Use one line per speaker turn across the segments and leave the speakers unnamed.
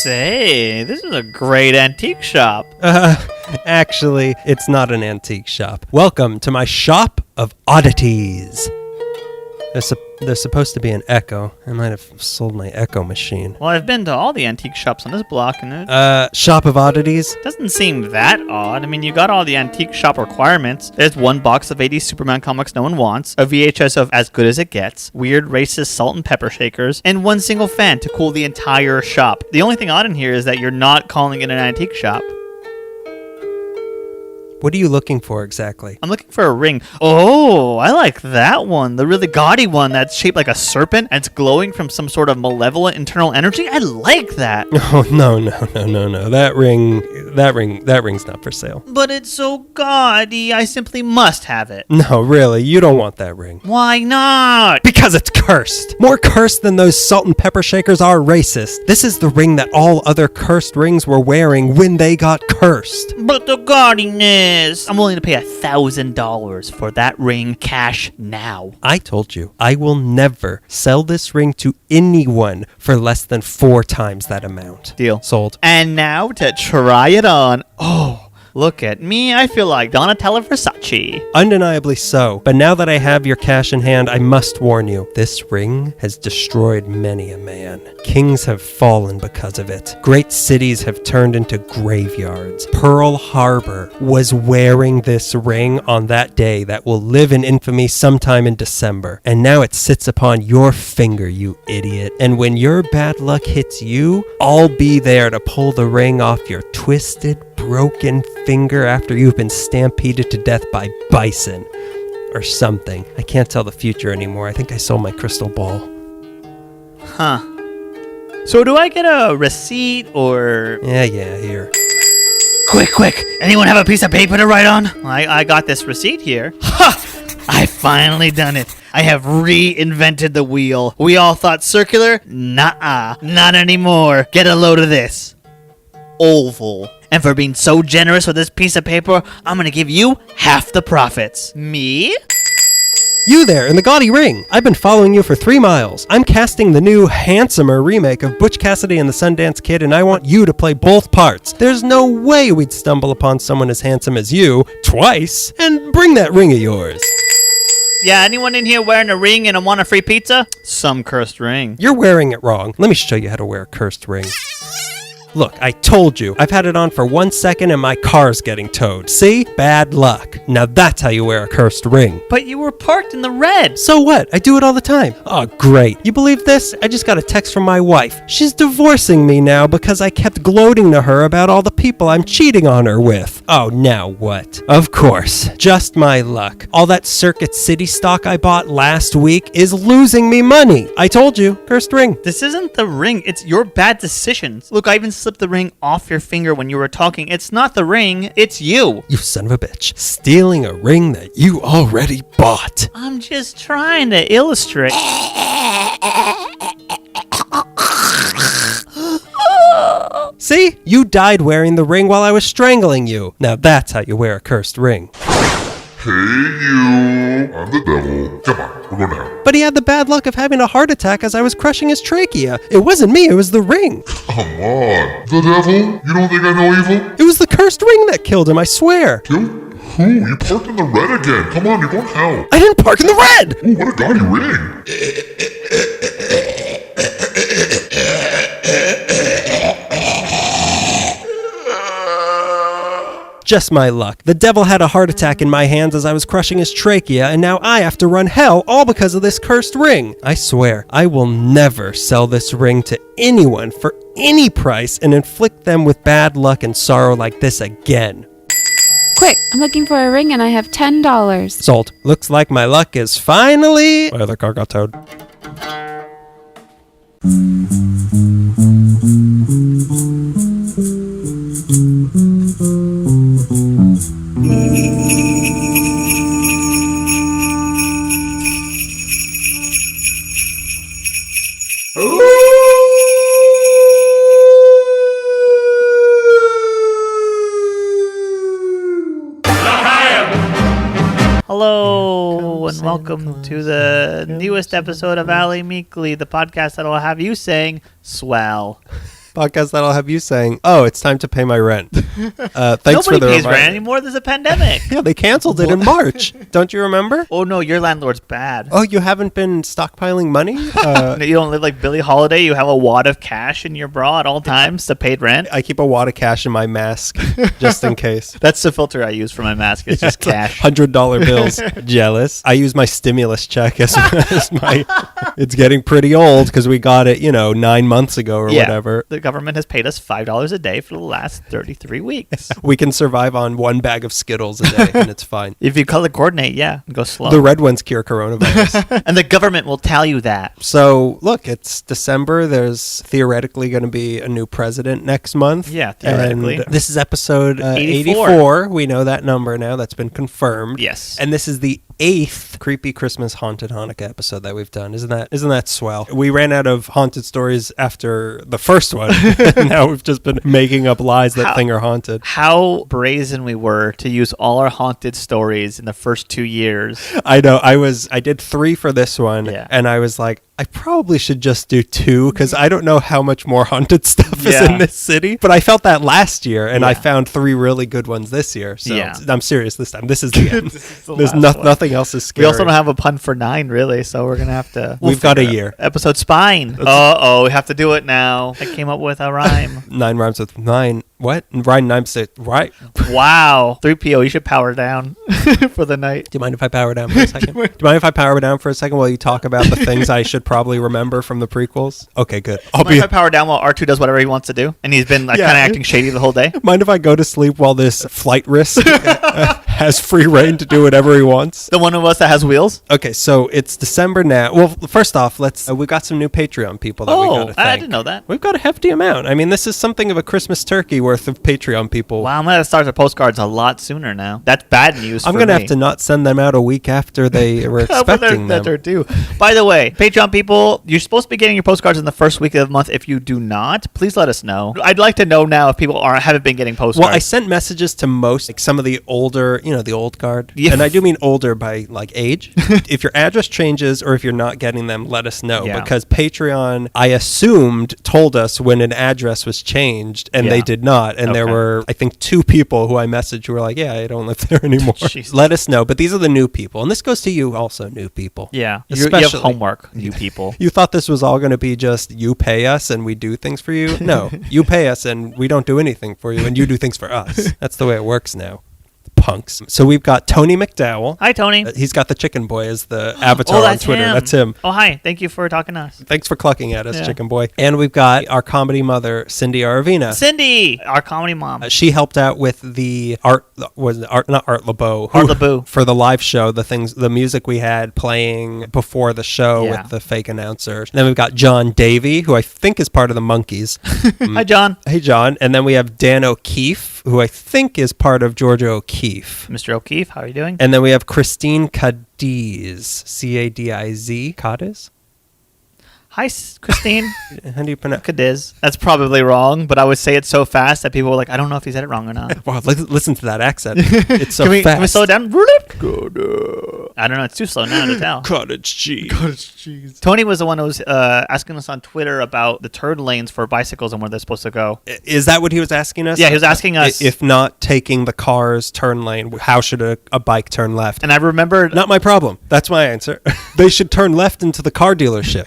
Say, this is a great antique shop.
Actually, it's not an antique shop. Welcome to my shop of oddities. There's supposed to be an echo. I might have sold my echo machine.
Well, I've been to all the antique shops on this block, and it
Shop of oddities?
doesn't seem that odd. I mean, you got all the antique shop requirements. There's one box of 80s Superman comics no one wants, a VHS of As Good As It Gets, weird racist salt and pepper shakers, and one single fan to cool the entire shop. The only thing odd in here is that you're not calling it an antique shop.
What are you looking for exactly?
I'm looking for a ring. Oh, I like that one. The really gaudy one that's shaped like a serpent and it's glowing from some sort of malevolent internal energy. I like that.
Oh, no. That ring's not for sale.
But it's so gaudy, I simply must have it.
No, really, you don't want that ring.
Why not?
Because it's cursed. More cursed than those salt and pepper shakers are racist. This is the ring that all other cursed rings were wearing when they got cursed.
But the gaudiness. I'm willing to pay $1,000 for that ring cash now.
I told you, I will never sell this ring to anyone for less than 4 times that amount.
Deal.
Sold.
And now to try it on. Oh, look at me. I feel like Donatella Versace.
Undeniably so. But now that I have your cash in hand, I must warn you. This ring has destroyed many a man. Kings have fallen because of it. Great cities have turned into graveyards. Pearl Harbor was wearing this ring on that day that will live in infamy sometime in December. And now it sits upon your finger, you idiot. And when your bad luck hits you, I'll be there to pull the ring off your twisted, broken finger after you've been stampeded to death by bison or something. I can't tell the future anymore. I think I sold my crystal ball.
Huh. So do I get a receipt or...
Yeah, here.
Quick. Anyone have a piece of paper to write on? I got this receipt here. Ha! I finally done it. I have reinvented the wheel. We all thought circular? Nuh-uh. Not anymore. Get a load of this. Oval. And for being so generous with this piece of paper, I'm gonna give you half the profits. Me?
You there, in the gaudy ring. I've been following you for 3 miles. I'm casting the new, handsomer remake of Butch Cassidy and the Sundance Kid, and I want you to play both parts. There's no way we'd stumble upon someone as handsome as you, twice, and bring that ring of yours.
Yeah, anyone in here wearing a ring and want a free pizza? Some cursed ring.
You're wearing it wrong. Let me show you how to wear a cursed ring. Look, I told you. I've had it on for 1 second and my car's getting towed. See? Bad luck. Now that's how you wear a cursed ring.
But you were parked in the red.
So what? I do it all the time. Oh, great. You believe this? I just got a text from my wife. She's divorcing me now because I kept gloating to her about all the people I'm cheating on her with. Oh, now what? Of course. Just my luck. All that Circuit City stock I bought last week is losing me money. I told you. Cursed ring.
This isn't the ring. It's your bad decisions. Look, I even slipped the ring off your finger when you were talking. It's not the ring. It's you.
You son of a bitch. Stealing a ring that you already bought.
I'm just trying to illustrate.
See? You died wearing the ring while I was strangling you. Now that's how you wear a cursed ring.
Hey you, I'm the devil. Come on, we're going down.
But he had the bad luck of having a heart attack as I was crushing his trachea. It wasn't me, it was the ring.
Come on, the devil? You don't think I know evil?
It was the cursed ring that killed him, I swear.
Kill? Who? You parked in the red again. Come on, you're going to hell.
I didn't park in the red!
Ooh, what a gaudy ring.
Just my luck. The devil had a heart attack in my hands as I was crushing his trachea, and now I have to run hell all because of this cursed ring. I swear, I will never sell this ring to anyone for any price and inflict them with bad luck and sorrow like this again.
Quick, I'm looking for a ring and I have $10.
Sold. Looks like my luck is finally... My other car got towed.
Hello, and welcome to the newest episode of Allie Meekly, the podcast that will have you saying, swell.
podcast that'll have you saying, "Oh, it's time to pay my rent." Thanks
Nobody
for the
pays
reminder.
rent anymore. There's a pandemic.
Yeah, they canceled it in March. Don't you remember?
Oh no, your landlord's bad.
Oh, you haven't been stockpiling money?
You don't live like Billie Holiday. You have a wad of cash in your bra at all times to paid rent.
I keep a wad of cash in my mask just in case.
That's the filter I use for my mask. It's just cash.
$100 bills. Jealous. I use my stimulus check as my. It's getting pretty old because we got it, 9 months ago or whatever.
The government has paid us $5 a day for the last 33 weeks.
We can survive on one bag of Skittles a day, and it's fine.
If you color coordinate, go slow.
The red ones cure coronavirus.
And the government will tell you that.
So, look, it's December. There's theoretically going to be a new president next month.
Yeah, theoretically.
And this is episode
84.
84. We know that number now. That's been confirmed.
Yes.
And this is the 8th Creepy Christmas Haunted Hanukkah episode that we've done. Isn't that swell? We ran out of haunted stories after the first one. Now we've just been making up lies that thing are haunted.
How brazen we were to use all our haunted stories in the first 2 years.
I know. I did 3 for this one, and I was like, I probably should just do 2 because I don't know how much more haunted stuff is in this city. But I felt that last year, and I found 3 really good ones this year. So I'm serious this time. This is the end. There's nothing else is scary.
We also don't have a pun for 9, really, so we're going to have to...
We've got a year.
Episode Spine. Uh-oh, we have to do it now. I came up with a rhyme.
9 rhymes with 9. What? Rhyme 9 6. Right?
Wow. 3PO, you should power down for the night.
Do you mind if I power down for a second? Do you mind if I power down for a second while you talk about the things I should probably remember from the prequels? Okay, good.
Mind if I power down while R2 does whatever he wants to do? And he's been kind of acting shady the whole day?
Mind if I go to sleep while this flight risk has free reign to do whatever he wants?
The one of us that has wheels?
Okay, so it's December now. Well, first off, we've got some new Patreon people that we got to thank.
I didn't know that.
We've got a hefty amount. I mean, this is something of a Christmas turkey worth of Patreon people.
Wow, I'm going to start the postcards a lot sooner now. That's bad news
I'm going to have to not send them out a week after they were expecting them.
That they're due. By the way, Patreon people, you're supposed to be getting your postcards in the first week of the month. If you do not, please let us know. I'd like to know now if people haven't been getting postcards.
Well, I sent messages to most, like some of the older, the old guard.
Yeah.
And I do mean older by like age. If your address changes or if you're not getting them, let us know.
Yeah.
Because Patreon, I assumed, told us when an address was changed, and they did not. And there were, I think, 2 people who I messaged who were like, yeah, I don't live there anymore. Let us know. But these are the new people. And this goes to you also, new people.
Yeah. You have homework, new people.
You thought this was all going to be just you pay us and we do things for you? No. You pay us and we don't do anything for you and you do things for us. That's the way it works now. Punks. So we've got Tony McDowell.
Hi, Tony.
He's got the chicken boy as the avatar on Twitter.
Him.
That's him.
Oh, hi. Thank you for talking to us.
Thanks for clucking at us, chicken boy. And we've got our comedy mother, Cindy Aravina.
Cindy, our comedy mom.
She helped out with the not Art LeBeau.
Art LeBeau.
For the live show, the music we had playing before the show with the fake announcer. And then we've got John Davey, who I think is part of the Monkees.
Hi, John.
Hey, John. And then we have Dan O'Keefe, who I think is part of Georgia O'Keefe.
Mr. O'Keefe, how are you doing?
And then we have Christine Cadiz, Cadiz. Cadiz?
Hi, Christine.
How do you pronounce
Cadiz. That's probably wrong, but I would say it so fast that people were like, I don't know if he said it wrong or not.
Wow, listen to that accent. It's so fast.
Can we slow it down? I don't know. It's too slow now to tell.
Cottage cheese.
Tony was the one who was asking us on Twitter about the turn lanes for bicycles and where they're supposed to go.
Is that what he was asking us?
Yeah, he was asking us.
If not taking the car's turn lane, how should a bike turn left?
And I remembered...
Not my problem. That's my answer. They should turn left into the car dealership.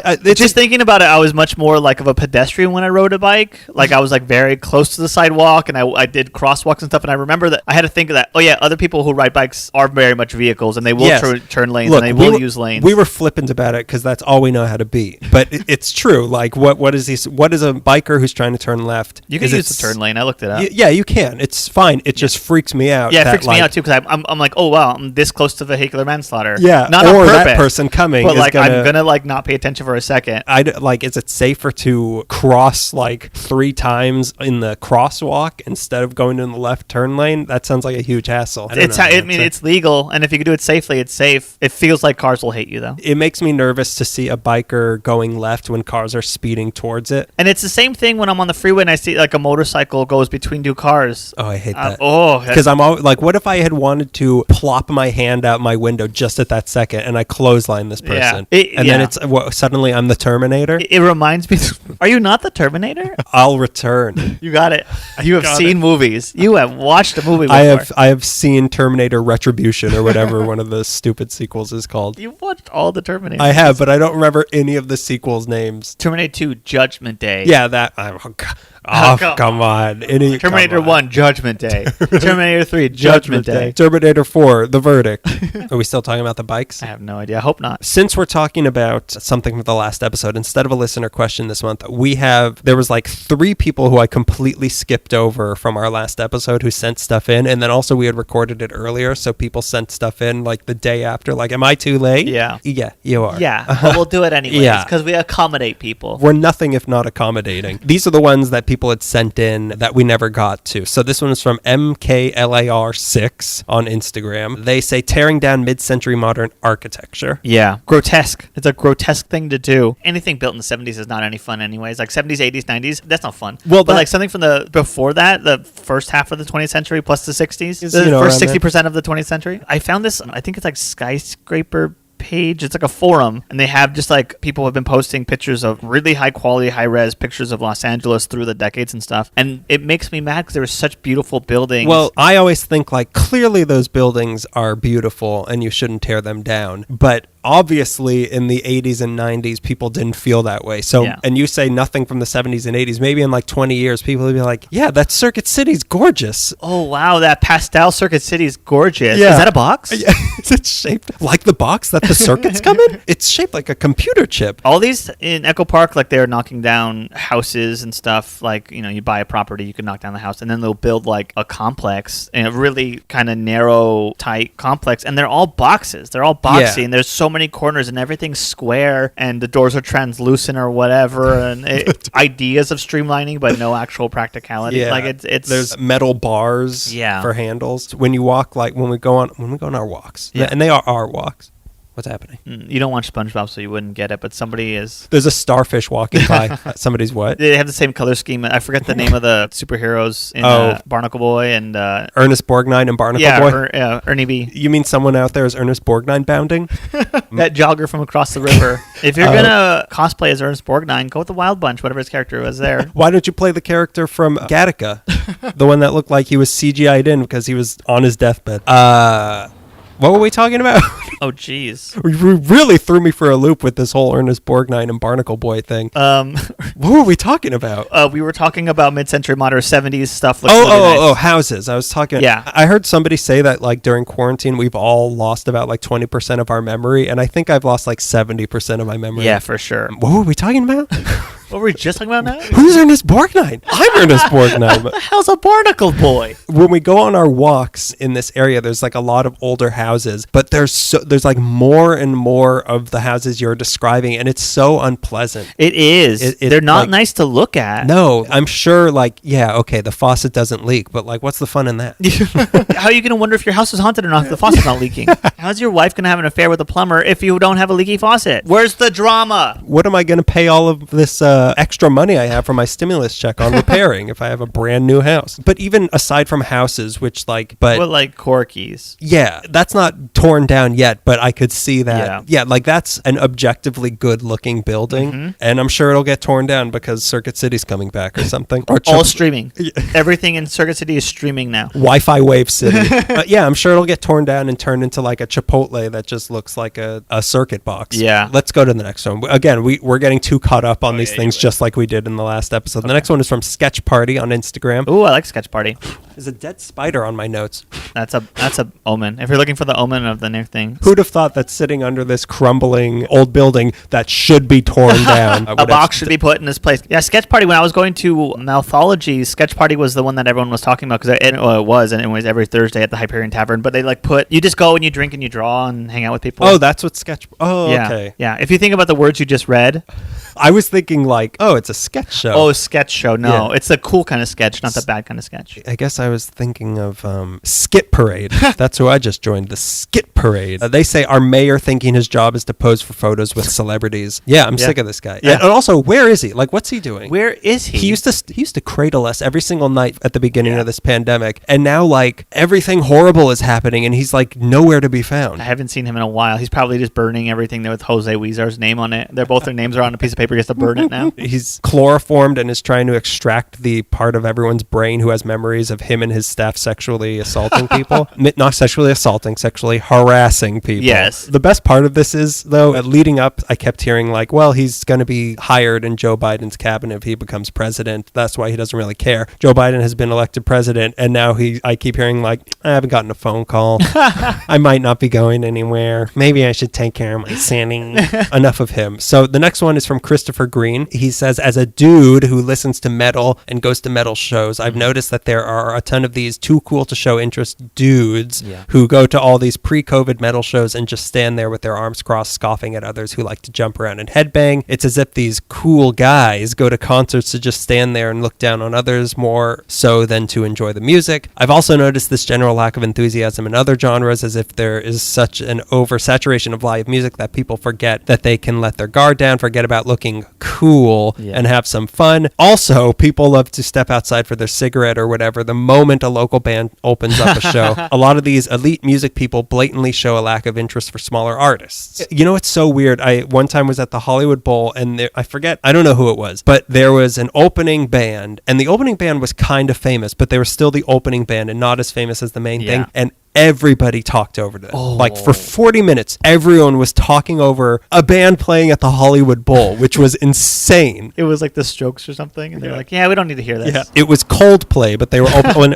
Thinking about it, I was much more like of a pedestrian when I rode a bike. Like I was like very close to the sidewalk, and I did crosswalks and stuff. And I remember that I had to think that, other people who ride bikes are very much vehicles, and they will turn lanes, and they will use lanes.
We were flippant about it because that's all we know how to be. But it's true. Like what is a biker who's trying to turn left?
You can use the turn lane. I looked it up.
Yeah, you can. It's fine. It just freaks me out.
Yeah, it freaks me out too because I'm like, oh wow, I'm this close to vehicular manslaughter.
Yeah,
not
or
on purpose,
that person coming.
But like I'm gonna like not pay attention for a second.
Is it safer to cross like 3 times in the crosswalk instead of going in the left turn lane? That sounds like a huge hassle.
It's legal, and if you can do it safely, it's safe. It feels like cars will hate you though.
It makes me nervous to see a biker going left when cars are speeding towards it.
And it's the same thing when I'm on the freeway and I see like a motorcycle goes between 2 cars.
Oh, I hate that.
Because
I'm always like, what if I had wanted to plop my hand out my window just at that second and I clothesline this person? Then it's suddenly Suddenly I'm the Terminator.
It reminds me. Are you not the Terminator?
I'll return.
You got it. You have
got
seen movies. You have watched a movie before.
I have seen Terminator Retribution or whatever one of the stupid sequels is called.
You've watched all the Terminators.
I have, but I don't remember any of the sequels' names.
Terminator 2, Judgment Day.
Yeah, that. Come on.
Terminator 1, Judgment Day. Terminator 3, Judgment Day.
Terminator 4, The Verdict. Are we still talking about the bikes?
I have no idea. I hope not.
Since we're talking about something from the last episode, instead of a listener question this month, there was like 3 people who I completely skipped over from our last episode who sent stuff in. And then also we had recorded it earlier. So people sent stuff in like the day after. Like, am I too late?
Yeah.
Yeah, you are.
Yeah. But we'll do it anyways.
Yeah.
Because we accommodate people.
We're nothing if not accommodating. These are the ones that people had sent in that we never got to. So this one is from MKLAR6 on Instagram. They say tearing down mid-century modern architecture.
Yeah. Grotesque. It's a grotesque thing to do. Anything built in the 70s is not any fun anyways. Like 70s, 80s, 90s, that's not fun.
Well,
but like something from before that, the first half of the 20th century plus the 60s, the first 60% of the 20th century. I found this, I think it's like Skyscraper page. It's like a forum, and they have just like people have been posting pictures of really high quality, high res pictures of Los Angeles through the decades and stuff. And it makes me mad because there were such beautiful buildings.
Well, I always think like clearly those buildings are beautiful and you shouldn't tear them down. But obviously in the 80s and 90s, people didn't feel that way. So,
Yeah.
And you say nothing from the 70s and 80s, maybe in like 20 years, people will be like, yeah, that Circuit City's gorgeous.
Oh, wow, that pastel Circuit City is gorgeous.
Yeah.
Is that a box?
Is it shaped like the box that the circuits come in? It's shaped like a computer chip.
All these in Echo Park, like they're knocking down houses and stuff. Like, you buy a property, you can knock down the house, and then they'll build like a complex, and a really kind of narrow, tight complex, and they're all boxes. They're all boxy, and there's so many corners, and everything's square, and the doors are translucent or whatever, and ideas of streamlining, but no actual practicality.
Yeah.
Like it's
There's metal bars for handles. When you walk, like when we go on our walks, and they are our walks. What's happening?
You don't watch SpongeBob, so you wouldn't get it, but somebody is.
There's a starfish walking by. Somebody's what?
They have the same color scheme. I forget the name of the superheroes in Barnacle Boy and
Ernest Borgnine and Barnacle Boy?
Ernie B.
You mean someone out there is Ernest Borgnine bounding?
That jogger from across the river. If you're going to cosplay as Ernest Borgnine, go with the Wild Bunch, whatever his character was there.
Why don't you play the character from Gattaca? The one that looked like he was CGI'd in because he was on his deathbed. What were we talking about?
Oh, jeez.
You really threw me for a loop with this whole Ernest Borgnine and Barnacle Boy thing. What were we talking about?
We were talking about mid-century modern 70s stuff.
Houses. I was talking.
Yeah.
I heard somebody say that like during quarantine, we've all lost about like 20% of our memory. And I think I've lost like 70% of my memory.
Yeah, for sure.
What were we talking about?
What were we just talking about now?
Who's Ernest Borgnine? I'm Ernest Borgnine.
What the hell's a Barnacle Boy?
When we go on our walks in this area, there's like a lot of older houses, but there's like more and more of the houses you're describing, and it's so unpleasant.
It is. They're not like, nice to look at.
No, I'm sure like, yeah, okay, the faucet doesn't leak, but like what's the fun in that?
How are you going to wonder if your house is haunted or not if the faucet's not leaking? How's your wife going to have an affair with a plumber if you don't have a leaky faucet? Where's the drama?
What am I going to pay all of this extra money I have for my stimulus check on repairing if I have a brand new house? But even aside from houses, which like, but
well, like Corky's.
Yeah, that's not torn down yet, but I could see that. Yeah, like that's an objectively good looking building, and I'm sure it'll get torn down because Circuit City's coming back or something. Or
all streaming. Everything in Circuit City is streaming now.
Wi-Fi Wave City. Yeah, I'm sure it'll get torn down and turned into like a Chipotle that just looks like a circuit box.
Yeah.
Let's go to the next one. Again, we're getting too caught up on these things just like we did in the last episode. Okay. The next one is from Sketch Party on Instagram.
Ooh, I like Sketch Party.
There's a dead spider on my notes.
That's a omen. If you're looking for the omen of the near thing.
Who'd have thought that sitting under this crumbling old building that should be torn down.
A box should be put in this place. Yeah, Sketch Party, when I was going to Malthology, Sketch Party was the one that everyone was talking about because it was every Thursday at the Hyperion Tavern. But they like you just go and you drink and you draw and hang out with people.
Oh, that's what Sketch... Oh,
yeah.
Okay.
Yeah, if you think about the words you just read...
I was thinking like, oh, it's a sketch show.
Oh, sketch show. No,
Yeah.
it's the cool kind of sketch, not the bad kind of sketch.
I guess I was thinking of Skit Parade. That's who I just joined, the Skit Parade. They say our mayor thinking his job is to pose for photos with celebrities. Yeah, I'm sick of this guy.
Yeah.
And also, where is he? Like, what's he doing?
Where is he?
He used to cradle us every single night at the beginning of this pandemic, and now like everything horrible is happening, and he's like nowhere to be found.
I haven't seen him in a while. He's probably just burning everything there with Jose Weezer's name on it. Their names are on a piece of paper. He has to burn it now.
He's chloroformed and is trying to extract the part of everyone's brain who has memories of him and his staff sexually assaulting people. Not sexually assaulting, sexually harassing people.
Yes.
The best part of this is, though, leading up, I kept hearing like, well, he's going to be hired in Joe Biden's cabinet if he becomes president. That's why he doesn't really care. Joe Biden has been elected president, and now I keep hearing like, I haven't gotten a phone call. I might not be going anywhere. Maybe I should take care of my sanity. Enough of him. So the next one is from Christopher Green. He says, as a dude who listens to metal and goes to metal shows, I've noticed that there are a ton of these too cool to show interest dudes who go to all these pre-COVID metal shows and just stand there with their arms crossed, scoffing at others who like to jump around and headbang. It's as if these cool guys go to concerts to just stand there and look down on others more so than to enjoy the music. I've also noticed this general lack of enthusiasm in other genres, as if there is such an oversaturation of live music that people forget that they can let their guard down, forget about looking cool, and have some fun. Also, people love to step outside for their cigarette or whatever the moment a local band opens up a show. A lot of these elite music people blatantly show a lack of interest for smaller artists. You know, it's so weird. I one time was at the Hollywood Bowl, and I don't know who it was, but there was an opening band, and the opening band was kind of famous, but they were still the opening band and not as famous as the main thing. And everybody talked over them. Like for 40 minutes, everyone was talking over a band playing at the Hollywood Bowl, which was insane.
It was like the Strokes or something, and they're like, "Yeah, we don't need to hear this."
Yeah, it was Coldplay, but they were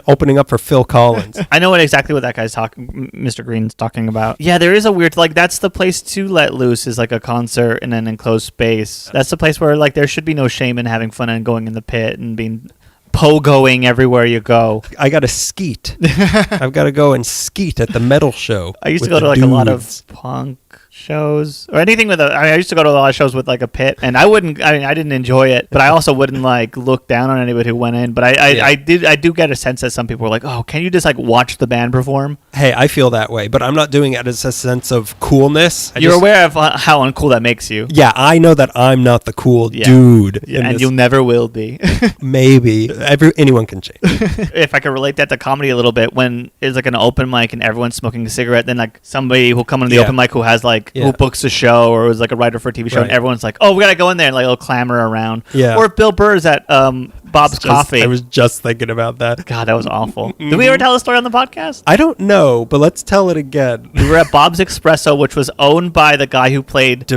opening up for Phil Collins.
I know exactly what that guy's Mr. Green's talking about. Yeah, there is a weird, like, that's the place to let loose, is like a concert in an enclosed space. That's the place where like there should be no shame in having fun and going in the pit and being pogoing everywhere you go.
I got to skeet. I've got to go and skeet at the metal show.
I used to go to like a lot of punk shows or anything with I used to go to a lot of shows with like a pit, and I didn't enjoy it, but I also wouldn't like look down on anybody who went in. But I do get a sense that some people were like, oh, can you just like watch the band perform?
Hey, I feel that way, but I'm not doing it as a sense of coolness.
You're aware of how uncool that makes you.
Yeah, I know that I'm not the cool dude.
Yeah, and you'll never will be.
Maybe. Anyone can change.
If I could relate that to comedy a little bit, when it's like an open mic and everyone's smoking a cigarette, then like somebody who'll come into the open mic who has like who books a show or was like a writer for a TV show, and everyone's like, oh, we gotta go in there, and like they'll clamor around. Yeah. Or if Bill Burr's at Bob's Coffee.
I was just thinking about that.
God, that was awful. Did we ever tell the story on the podcast?
I don't know, but let's tell it again.
We were at Bob's Espresso, which was owned by the guy who played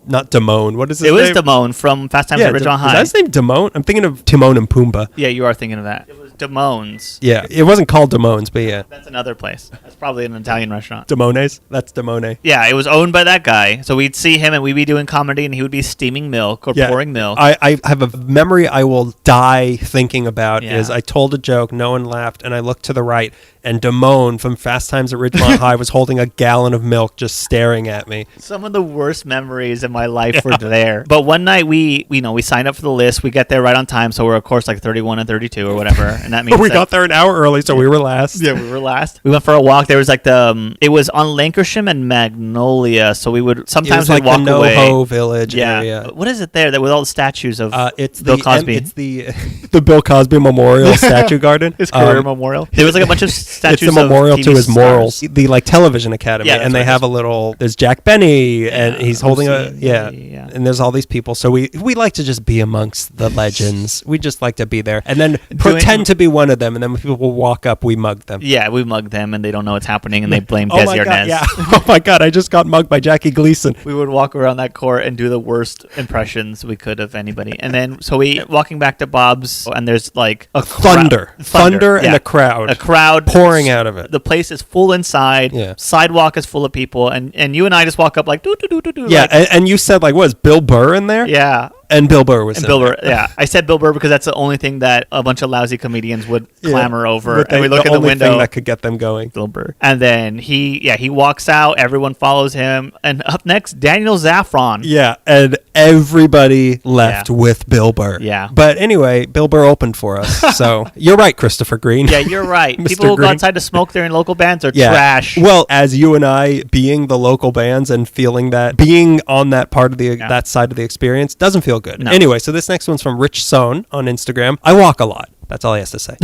not Damone. What is his name?
It was Damone from Fast Times at Ridgemont High.
Is that his name Damone? I'm thinking of Timon and Pumbaa.
Yeah, you are thinking of that. It was Damone's.
Yeah, it wasn't called Damone's, but yeah.
That's another place. That's probably an Italian restaurant.
Damone's? That's Damone.
Yeah, it was owned by that guy. So we'd see him and we'd be doing comedy and he would be steaming milk or pouring milk.
I have a memory I will die thinking about is I told a joke, no one laughed, and I looked to the right, and Damone from Fast Times at Ridgemont High was holding a gallon of milk just staring at me.
Some of the worst memories in my life were there. But one night we signed up for the list. We get there right on time, so we're of course like 31 and 32 or whatever, and that means
we got there an hour early, so we were last.
Yeah, we were last. We went for a walk. There was like it was on Lancashire and Magnolia, so we would sometimes
like
walk
the
away.
NoHo Village area.
What is it there that with all the statues of
it's
Bill Cosby?
It's the Bill Cosby Memorial Statue Garden.
His career memorial. There was like a bunch of statues.
It's a memorial to his morals.
Stars.
The like television academy, and they have a little. There's Jack Benny, and he's holding and there's all these people. So we like to just be amongst the legends. We just like to be there, and then pretend to be one of them, and then when people walk up, we mug them.
Yeah, we mug them, and they don't know what's happening, and they blame Desi Arnaz.
Yeah. Oh my God, I just got mugged by Jackie Gleason.
We would walk around that court and do the worst impressions we could of anybody, and then so we walking back to Bob's, and there's like a
thunder, and a crowd pouring out of it.
The place is full inside. Yeah. Sidewalk is full of people, and you and I just walk up like do.
Yeah, and you said like, what is Bill Burr in there?
Yeah.
And Bill Burr was
And
in
Bill
there.
Burr, yeah. I said Bill Burr because that's the only thing that a bunch of lousy comedians would clamor over.
But
And we look
the
at the
only
window.
thing that could get them going.
Bill Burr. And then he walks out. Everyone follows him. And up next, Daniel Zaffron.
Yeah, and everybody left with Bill Burr.
Yeah.
But anyway, Bill Burr opened for us. So you're right, Christopher Green.
Yeah, you're right.
Mr.
People who go
Green.
outside to smoke during local bands are
Yeah.
trash.
Well, as you and I being the local bands and feeling that, being on that part of the that side of the experience doesn't feel good.
No.
Anyway, so this next one's from Rich Sohn on Instagram. I walk a lot. That's all he has to say.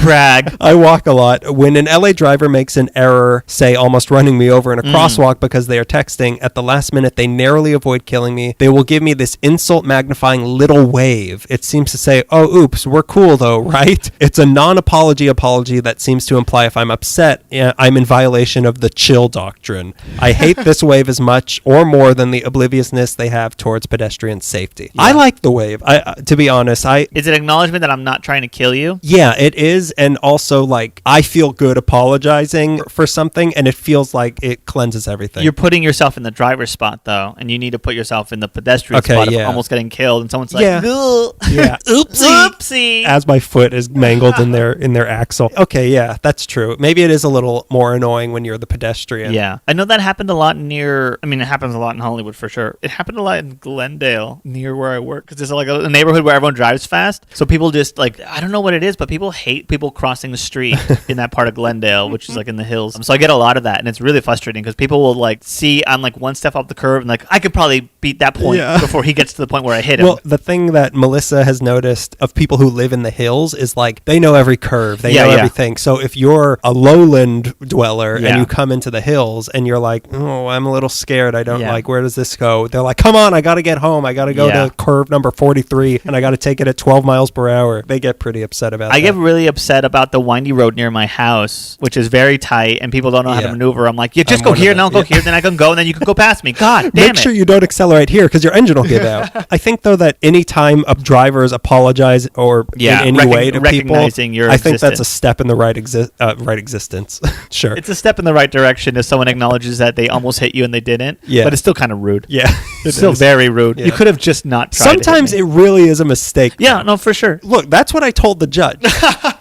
Brag.
I walk a lot. When an LA driver makes an error, say almost running me over in a crosswalk because they are texting, at the last minute they narrowly avoid killing me. They will give me this insult magnifying little wave. It seems to say, oh, oops, we're cool though, right? It's a non-apology apology that seems to imply if I'm upset, I'm in violation of the chill doctrine. I hate this wave as much or more than the obliviousness they have towards pedestrian safety. I like the wave. To be honest,
Is it acknowledgement that I'm not trying to kill you?
Yeah, it is. And also, like, I feel good apologizing for something, and it feels like it cleanses everything.
You're putting yourself in the driver's spot, though, and you need to put yourself in the pedestrian spot of almost getting killed, and someone's like,
Yeah.
"Ugh.
Yeah.
Oopsie.
As my foot is mangled in their axle. Okay, yeah, that's true. Maybe it is a little more annoying when you're the pedestrian.
Yeah. I know that happened a lot it happens a lot in Hollywood for sure. It happened a lot in Glendale, near where I work, because there's like a neighborhood where everyone drives fast. So people just, like, I don't know what it is, but people hate people crossing the street in that part of Glendale, which is like in the hills. So I get a lot of that, and it's really frustrating because people will like see I'm like one step up the curve and like I could probably beat that point before he gets to the point where I hit him.
Well, the thing that Melissa has noticed of people who live in the hills is like they know every curve, they know everything. So if you're a lowland dweller and you come into the hills and you're like, oh, I'm a little scared, I don't like, where does this go? They're like, come on, I got to get home. I got to go to curve number 43 and I got to take it at 12 miles per hour. They get pretty upset about that.
I get really upset about the windy road near my house, which is very tight, and people don't know how to maneuver. I'm like, just go here, and I'll go here, then I can go, and then you can go past me. God damn
Make sure you don't accelerate here because your engine will give out. I think, though, that any time drivers apologize or in any way to people, I think that's a step in the right existence. Sure.
It's a step in the right direction if someone acknowledges that they almost hit you and they didn't. Yeah. But it's still kind of rude.
Yeah.
It's still very rude. Yeah. You could have just not tried.
Sometimes it really is a mistake.
Yeah, no, for sure.
Look, that's what I told the judge.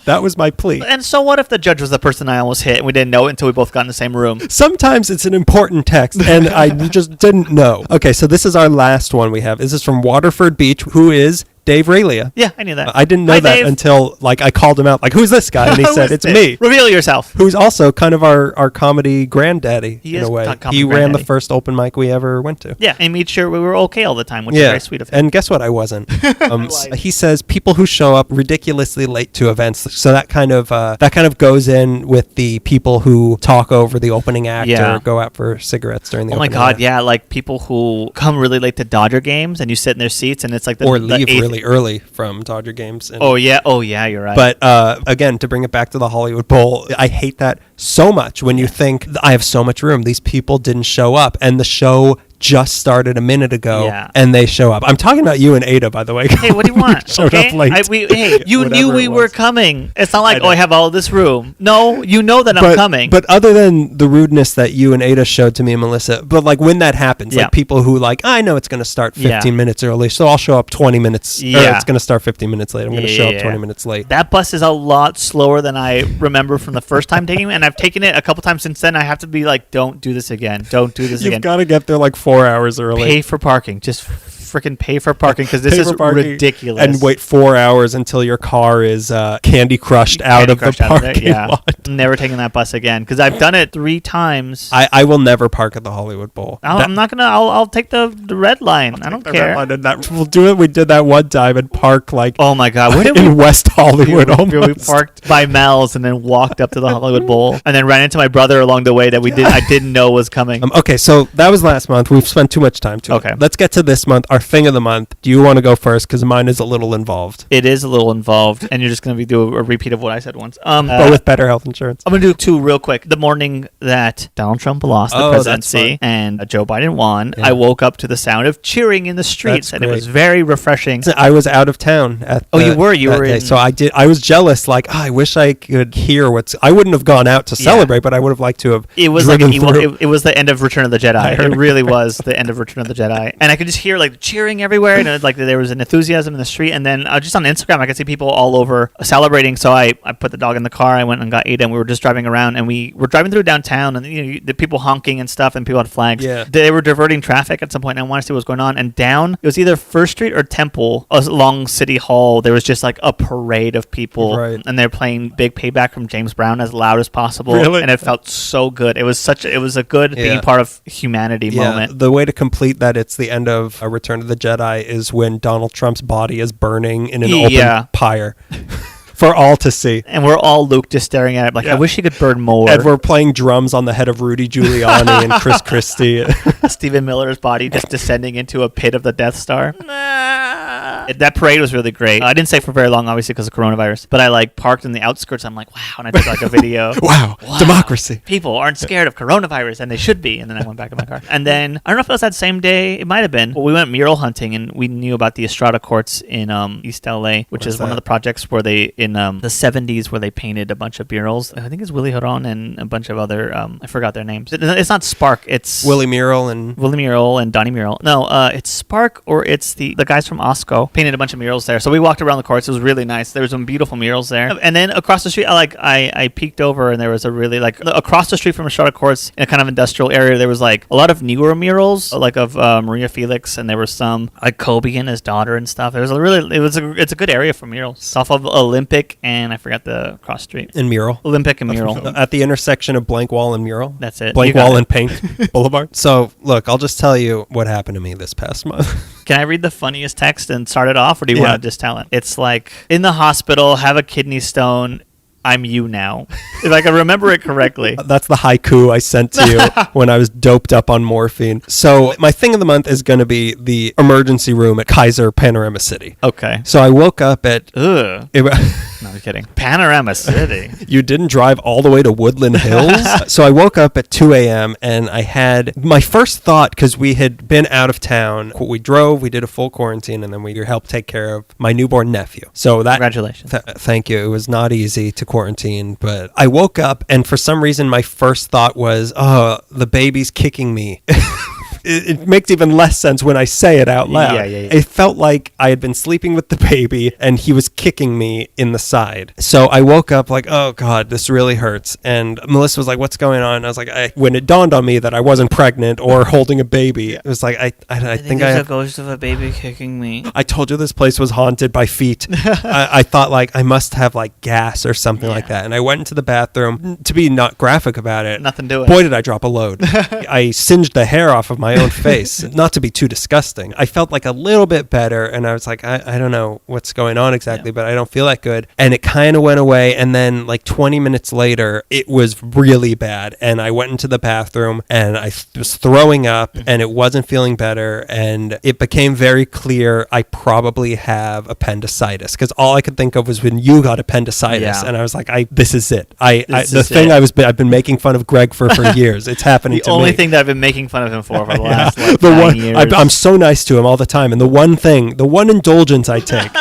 That was my plea.
And so what if the judge was the person I almost hit and we didn't know it until we both got in the same room?
Sometimes it's an important text and I just didn't know. Okay, so this is our last one we have. This is from Waterford Beach, who is Dave Raylia.
Yeah, I knew that.
I didn't know that Dave. Until like I called him out, like, who's this guy? And he said, it's me.
Reveal yourself.
Who's also kind of our comedy granddaddy in a way. He ran the first open mic we ever went to.
Yeah, and he made sure we were okay all the time, which is very sweet of him.
And guess what? I wasn't. He says people who show up ridiculously late to events. So that kind of goes in with the people who talk over the opening act or go out for cigarettes during the opening act. Oh my God,
yeah, like people who come really late to Dodger games and you sit in their seats and it's like
leave really early from Dodger games. And,
you're right.
But again, to bring it back to the Hollywood Bowl, I hate that so much when you think I have so much room. These people didn't show up and the show just started a minute ago and they show up. I'm talking about you and Ada, by the way.
Hey, what do you want?
Showed up late.
You knew we were coming. It's not like, I have all this room. No, you know that I'm coming.
But other than the rudeness that you and Ada showed to me and Melissa, but like when that happens, like people who like, I know it's going to start 15 minutes early, so I'll show up 20 minutes. Yeah. Or it's going to start 15 minutes late. I'm going to show up 20 minutes late.
That bus is a lot slower than I remember from the first time taking it, and I've taken it a couple times since then. I have to be like, don't do this again. Don't do this again.
You've got to get there like 4 hours early.
Pay for parking. Just freaking pay for parking because this is ridiculous.
And wait 4 hours until your car is candy crushed out of the parking lot.
I'm never taking that bus again because I've done it 3 times.
I will never park at the Hollywood Bowl.
I'm not gonna. I'll take the red line. I don't care.
We'll do it. We did that one time and park like.
Oh my God! Where did
in West Hollywood?
We parked by Mel's and then walked up to the Hollywood Bowl and then ran into my brother along the way that I didn't know was coming.
Okay, so that was last month. We've spent too much time to it. Let's get to this month. Our thing of the month. Do you want to go first? Because mine is a little involved.
It is a little involved, and you're just going to do a repeat of what I said once.
But with better health insurance.
I'm going to do 2 real quick. The morning that Donald Trump lost the presidency and Joe Biden won, I woke up to the sound of cheering in the streets, and it was very refreshing.
I was out of town at
you were in...
So I was jealous. Like, I wish I could hear I wouldn't have gone out to celebrate, but I would have liked to have.
It was like it was the end of Return of the Jedi. It really was the end of Return of the Jedi, and I could just hear like cheering everywhere, and like there was an enthusiasm in the street. And then just on Instagram, I could see people all over celebrating. So I put the dog in the car. I went and got Ada, and we were just driving around, and we were driving through downtown, and the people honking and stuff, and people had flags.
Yeah.
They were diverting traffic at some point, and I wanted to see what was going on. And down, it was either First Street or Temple, along City Hall. There was just like a parade of people,
right.
And they're playing Big Payback from James Brown as loud as possible.
Really?
And it felt so good. It was a good being part of humanity moment.
The way to complete that, it's the end of Return of the Jedi, is when Donald Trump's body is burning in an open pyre. For all to see.
And we're all Luke just staring at it like, I wish he could burn more.
And we're playing drums on the head of Rudy Giuliani and Chris Christie.
Stephen Miller's body just descending into a pit of the Death Star. That parade was really great. I didn't stay for very long, obviously, because of coronavirus. But I parked in the outskirts. I'm like, wow. And I took a video.
wow. Democracy.
People aren't scared of coronavirus, and they should be. And then I went back in my car. And then, I don't know if it was that same day. It might have been. Well, we went mural hunting, and we knew about the Estrada Courts in East LA, which is one of the projects where they, in the 70s, where they painted a bunch of murals. I think it's Willie Horon and a bunch of other, I forgot their names. It's not Spark. It's
Willie Mural and
Donnie Mural. No, it's Spark, or it's the guys from Osco painted a bunch of murals there. So we walked around the courts. It was really nice. There were some beautiful murals there. And then across the street, I peeked over, and there was a really across the street from Estrada Courts in a kind of industrial area. There was a lot of newer murals, of Maria Felix, and there were some Kobe and his daughter and stuff. It's a good area for murals. It's off of Olympic and I forgot the cross street.
And Mural.
Olympic and Mural.
At the intersection of Blank Wall and Mural.
That's it.
Blank Wall and Paint Boulevard. So, look, I'll just tell you what happened to me this past month.
Can I read the funniest text and start it off, or do you want to just tell it? It's in the hospital, have a kidney stone. I'm you now. If I can remember it correctly.
That's the haiku I sent to you when I was doped up on morphine. So my thing of the month is going to be the emergency room at Kaiser Panorama City.
Okay.
So I woke up at...
No, I'm kidding. Panorama City.
You didn't drive all the way to Woodland Hills? So I woke up at 2 a.m. and I had my first thought, because we had been out of town. We drove, we did a full quarantine, and then we helped take care of my newborn nephew. So that... Congratulations. Thank you. It was not easy to quarantine, but I woke up, and for some reason my first thought was, oh, the baby's kicking me. It makes even less sense when I say it out loud. Yeah. It felt like I had been sleeping with the baby and he was kicking me in the side. So I woke up like, oh God, this really hurts. And Melissa was like, what's going on? And I was like, when it dawned on me that I wasn't pregnant or holding a baby, it was like, I think
there's a ghost of a baby kicking me.
I told you this place was haunted by feet. I thought I must have gas or something like that. And I went into the bathroom to be not graphic about it.
Nothing doing.
Boy, did I drop a load. I singed the hair off of my own face, not to be too disgusting. I felt a little bit better, and I was like, I don't know what's going on exactly, but I don't feel that good. And it kind of went away, and then 20 minutes later, it was really bad, and I went into the bathroom, and I was throwing up, and it wasn't feeling better, and it became very clear I probably have appendicitis, because all I could think of was when you got appendicitis, and I was like, this is it. I've been making fun of Greg for years. It's happening to me.
The only thing that I've been making fun of him for the last 9 years.
I'm so nice to him all the time, and the one indulgence I take.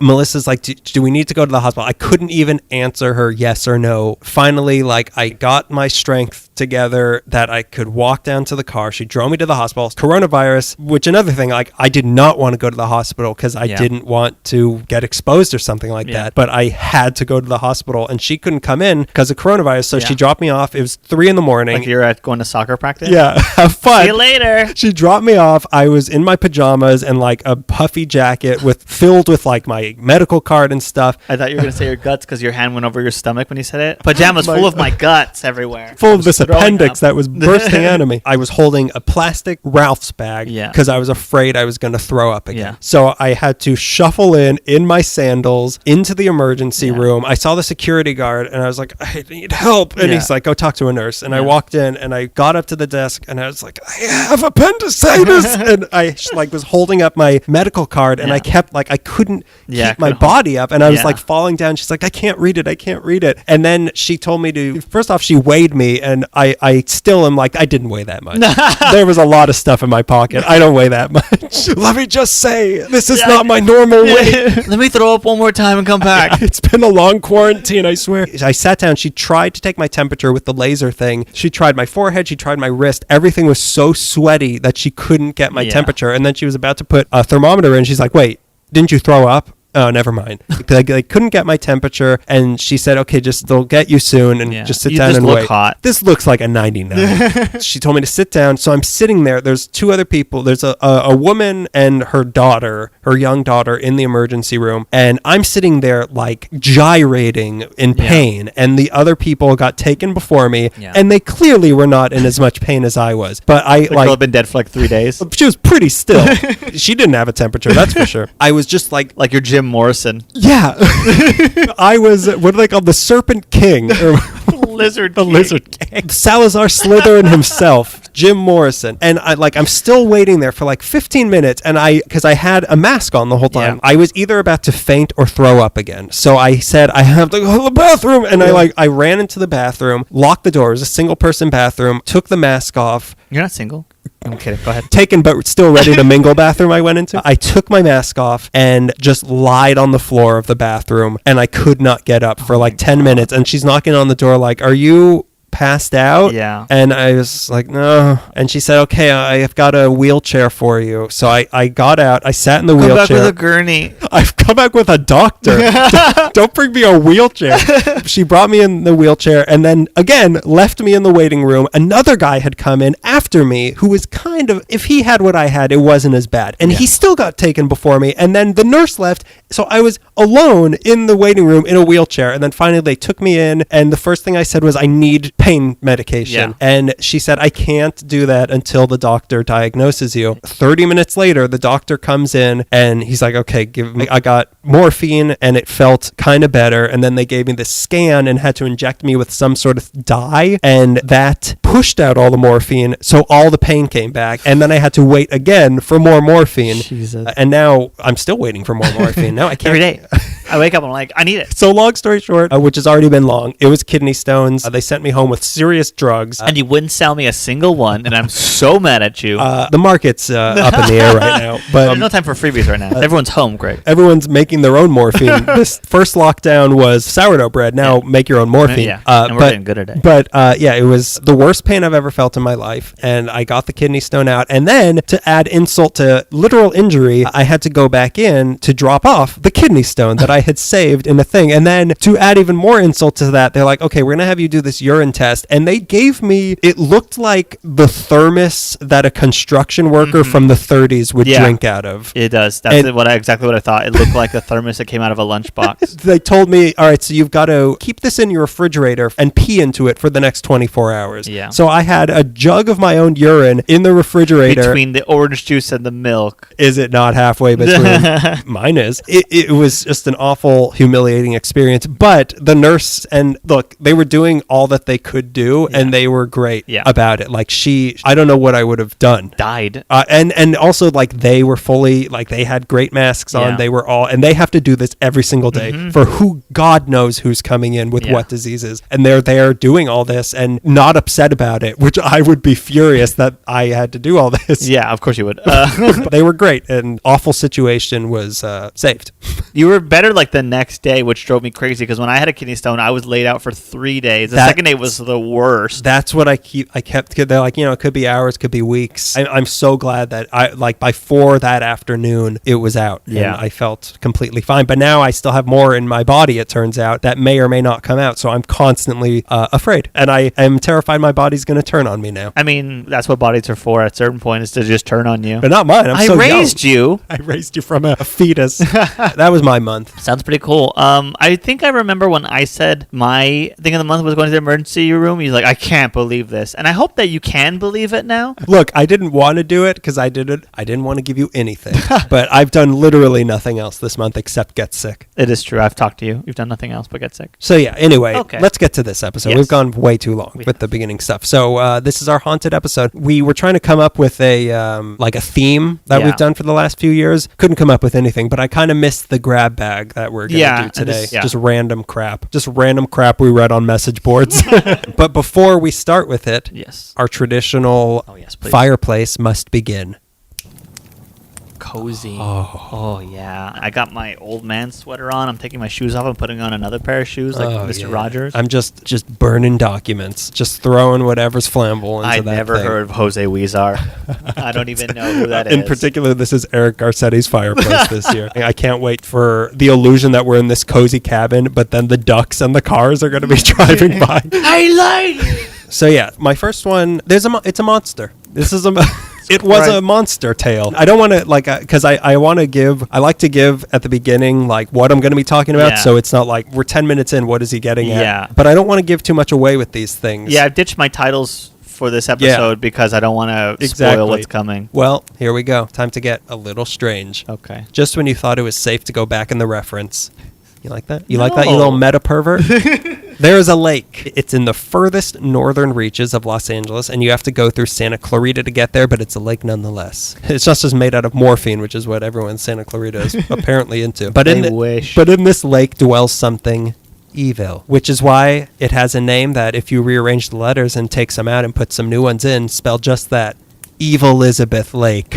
Melissa's like, do we need to go to the hospital? I couldn't even answer her yes or no. Finally, I got my strength together that I could walk down to the car. She drove me to the hospital. Coronavirus, which another thing, I did not want to go to the hospital because I didn't want to get exposed or something like that. But I had to go to the hospital, and she couldn't come in because of coronavirus. So she dropped me off. It was 3 a.m.
Like you're going to soccer practice?
Yeah. Have fun.
See you later.
She dropped me off. I was in my pajamas and a puffy jacket filled with my medical card and stuff.
I thought you were going to say your guts because your hand went over your stomach when you said it. Pajamas full of my guts everywhere.
Full of this appendix that was bursting out of me. I was holding a plastic Ralph's bag because I was afraid I was going to throw up again. Yeah. So I had to shuffle in my sandals into the emergency room. I saw the security guard and I was like, I need help. And he's like, go talk to a nurse. And I walked in and I got up to the desk and I was like, I have appendicitis. And I was holding up my medical card and I kept I couldn't keep my body up. And I was falling down. She's like, I can't read it. And then she told me to, first off, she weighed me and I still am like, I didn't weigh that much. There was a lot of stuff in my pocket. I don't weigh that much. Let me just say, this is not my normal weight.
Let me throw up one more time and come back.
It's been a long quarantine, I swear. I sat down. She tried to take my temperature with the laser thing. She tried my forehead. She tried my wrist. Everything was so sweaty that she couldn't get my temperature. And then she was about to put a thermometer in. She's like, wait, didn't you throw up? Oh, never mind. They couldn't get my temperature, and she said, okay, they'll get you soon, and just sit down and wait.
Hot.
This looks like a 99. She told me to sit down, so I'm sitting there. There's two other people. There's a woman and her daughter, her young daughter, in the emergency room, and I'm sitting there like gyrating in pain, and the other people got taken before me, and they clearly were not in as much pain as I was. But
the girl had been dead for like 3 days.
She was pretty still. She didn't have a temperature, that's for sure. I was just like
your Jim Morrison.
Yeah. I was, what do they call, the Serpent King? Or
Lizard
the King. Lizard King. Salazar Slytherin himself, Jim Morrison. And I'm still waiting there for like 15 minutes, and because I had a mask on the whole time. Yeah. I was either about to faint or throw up again. So I said, I have to go to the bathroom. And I ran into the bathroom, locked the door. It was a single person bathroom, took the mask off.
You're not single? I'm kidding. Go ahead.
Taken but still ready to mingle bathroom I went into. I took my mask off and just lied on the floor of the bathroom, and I could not get up for like 10 minutes. And she's knocking on the door like, are you passed out?
Yeah.
And I was like, no. And she said, okay, I've got a wheelchair for you. So I got out. I sat in the wheelchair.
Come back with a gurney.
I've come back with a doctor. Don't bring me a wheelchair. She brought me in the wheelchair and then again left me in the waiting room. Another guy had come in after me who was kind of, if he had what I had, it wasn't as bad. And he still got taken before me. And then the nurse left. So I was alone in the waiting room in a wheelchair. And then finally they took me in. And the first thing I said was, I need pain medication. And she said, I can't do that until the doctor diagnoses you. 30 minutes later, the doctor comes in and he's like, okay, I got morphine and it felt kind of better. And then they gave me this scan and had to inject me with some sort of dye. And that pushed out all the morphine. So all the pain came back. And then I had to wait again for more morphine.
Jesus.
And now I'm still waiting for more morphine. Now I can't.
Every day. I wake up and I'm like, I need it.
So long story short, which has already been long, it was kidney stones. They sent me home with serious drugs.
And you wouldn't sell me a single one, and I'm so mad at you.
The market's up in the air right now. But
there's no time for freebies right now. Everyone's home, Greg.
Everyone's making their own morphine. This first lockdown was sourdough bread. Now make your own morphine.
And we're getting good at it.
But it was the worst pain I've ever felt in my life. And I got the kidney stone out. And then to add insult to literal injury, I had to go back in to drop off the kidney stone that I had saved in a thing. And then to add even more insult to that, they're like, okay, we're going to have you do this urine test. And they gave me, it looked like the thermos that a construction worker from the 30s would drink out of.
It does. That's exactly what I thought. It looked like a thermos that came out of a lunchbox.
They told me, all right, so you've got to keep this in your refrigerator and pee into it for the next 24 hours.
Yeah.
So I had a jug of my own urine in the refrigerator.
Between the orange juice and the milk.
Is it not halfway between? Mine is. It was just an awful, humiliating experience. But the nurse, and look, they were doing all that they could do, and they were great about it. Like I don't know what I would have done.
Died.
And also, like, they were fully, like, they had great masks on. They were all, and they have to do this every single day for God knows who's coming in with what diseases. And they're there doing all this and not upset about it, which I would be furious that I had to do all this.
Yeah, of course you would.
But they were great, and awful situation was saved.
You were better like the next day, which drove me crazy because when I had a kidney stone, I was laid out for 3 days. The second day was the worst.
That's what I kept. They're like, it could be hours, could be weeks. I'm so glad that by 4 that afternoon, it was out.
Yeah.
And I felt completely fine. But now I still have more in my body, it turns out, that may or may not come out. So I'm constantly afraid. And I am terrified my body's going to turn on me now.
I mean, that's what bodies are for at a certain point, is to just turn on you.
But not mine. I
raised you.
I raised you from a fetus. That was my month.
Sounds pretty cool. I think I remember when I said my thing of the month was going to the emergency room. He's like, I can't believe this. And I hope that you can believe it now.
Look, I didn't want to do it because I didn't want to give you anything. But I've done literally nothing else this month except get sick.
It is true. I've talked to you. You've done nothing else but get sick.
So yeah, anyway, let's get to this episode. We've gone way too long with the beginning stuff. So this is our haunted episode. We were trying to come up with a theme that we've done for the last few years. Couldn't come up with anything, but I kind of missed the grab bag that we're going to do today.
and this-
Just random crap. Just random crap we read on message boards. But before we start with it,
Yes.
our traditional
Oh, yes, please.
fireplace must begin.
Cozy. Oh, yeah. I got my old man sweater on. I'm taking my shoes off. I'm putting on another pair of shoes like Mr.
yeah.
Rogers.
I'm just burning documents. Just throwing whatever's flammable into
I
that
never
thing.
heard of Jose Weezar. I don't even know who that is.
In particular, this is Eric Garcetti's fireplace this year. I can't wait for the illusion that we're in this cozy cabin, but then the ducks and the cars are going to be driving by.
I lied.
So yeah, my first one, it's a monster. This is it was a monster tale. I don't want to because I like to give at the beginning like what I'm going to be talking about,
Yeah.
so it's not like we're 10 minutes in, what is he getting at?
Yeah.
But I don't want to give too much away with these things.
Yeah, I've ditched my titles for this episode because I don't want to
Exactly.
spoil what's coming.
Well, here we go. Time to get a little strange.
Okay.
Just when you thought it was safe to go back in the reference. You like that? You like
No.
that, you little meta pervert? There is a lake. It's in the furthest northern reaches of Los Angeles, and you have to go through Santa Clarita to get there, but it's a lake nonetheless. It's just made out of morphine, which is what everyone in Santa Clarita is apparently into. But
I wish.
But in this lake dwells something evil, which is why it has a name that if you rearrange the letters and take some out and put some new ones in, spell just that. Evil Elizabeth Lake.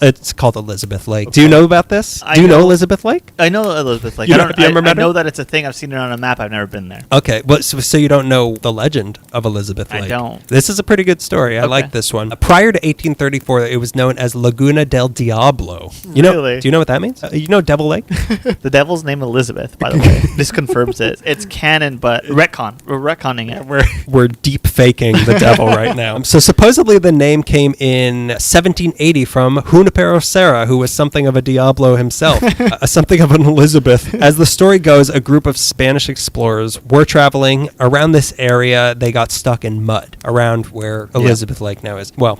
It's called Elizabeth Lake. Do you know about this?
I
Do you know
know-
Elizabeth Lake?
I know Elizabeth Lake.
You
I
know-
don't.
you ever
I
met her?
know that it's a thing. I've seen it on a map. I've never been there.
Okay, but so you don't know the legend of Elizabeth
I
Lake?
don't.
This is a pretty good story. I
Okay.
like this one. Prior to 1834, it was known as Laguna del Diablo. You know?
Really?
Do you know what that means? You know Devil Lake?
The devil's name Elizabeth, by the way. This confirms it. It's canon, but retcon. We're retconning it.
We're deep faking the devil right now. So supposedly the name came in 1780 from Junipero Serra, who was something of a Diablo himself, something of an Elizabeth. As the story goes, a group of Spanish explorers were traveling around this area. They got stuck in mud around where Elizabeth Lake now is. Well,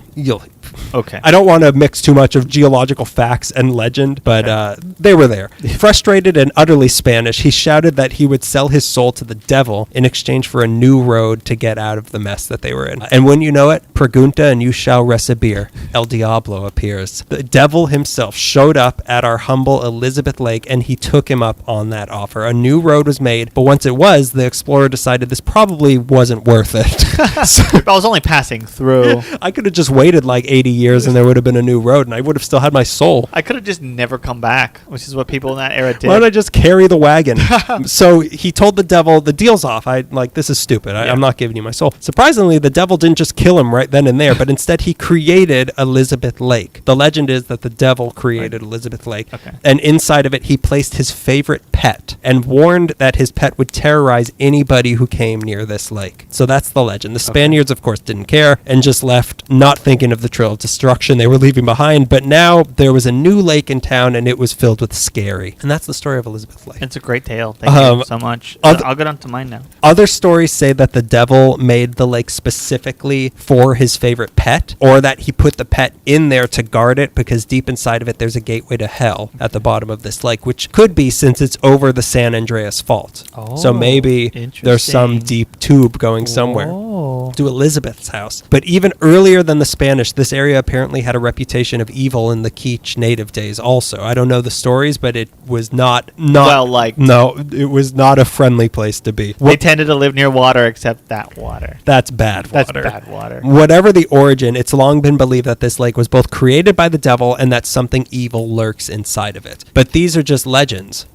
Okay.
I don't want to mix too much of geological facts and legend, but they were there. Frustrated and utterly Spanish, he shouted that he would sell his soul to the devil in exchange for a new road to get out of the mess that they were in. And when you know it, pregunta and you shall recibir. El Diablo appears. The devil himself showed up at our humble Elizabeth Lake, and he took him up on that offer. A new road was made, but once it was, the explorer decided this probably wasn't worth it. So
I was only passing through.
I could have just waited like 80 years and there would have been a new road, and I would have still had my soul.
I could have just never come back, which is what people in that era did.
Why don't I just carry the wagon? So he told the devil, the deal's off. This is stupid. I'm not giving you my soul. Surprisingly, the devil didn't just kill him right then and there, but instead he created Elizabeth Lake. The legend is that the devil created Elizabeth Lake.
Okay.
And inside of it, he placed his favorite pet and warned that his pet would terrorize anybody who came near this lake. So that's the legend. The Spaniards, of course, didn't care and just left, not thinking of the trail of destruction they were leaving behind. But now there was a new lake in town, and it was filled with scary. And that's the story of Elizabeth Lake.
It's a great tale. Thank you so much. I'll get on to mine now.
Other stories say that the devil made the lake specifically for his favorite pet, or that he put the pet in there to guard it because deep inside of it there's a gateway to hell at the bottom of this lake, which could be since it's over the San Andreas Fault. So maybe there's some
interesting.
deep tube going somewhere
Oh.
to Elizabeth's house. But even earlier than the Spanish, this area apparently had a reputation of evil in the Keech native days also. I don't know the stories, but it was not no, it was not a friendly place to be.
They tended to live near water, except that water.
That's bad water.
That's bad water.
Whatever the origin, it's long been believed that this lake was both created by the devil and that something evil lurks inside of it. But these are just legends,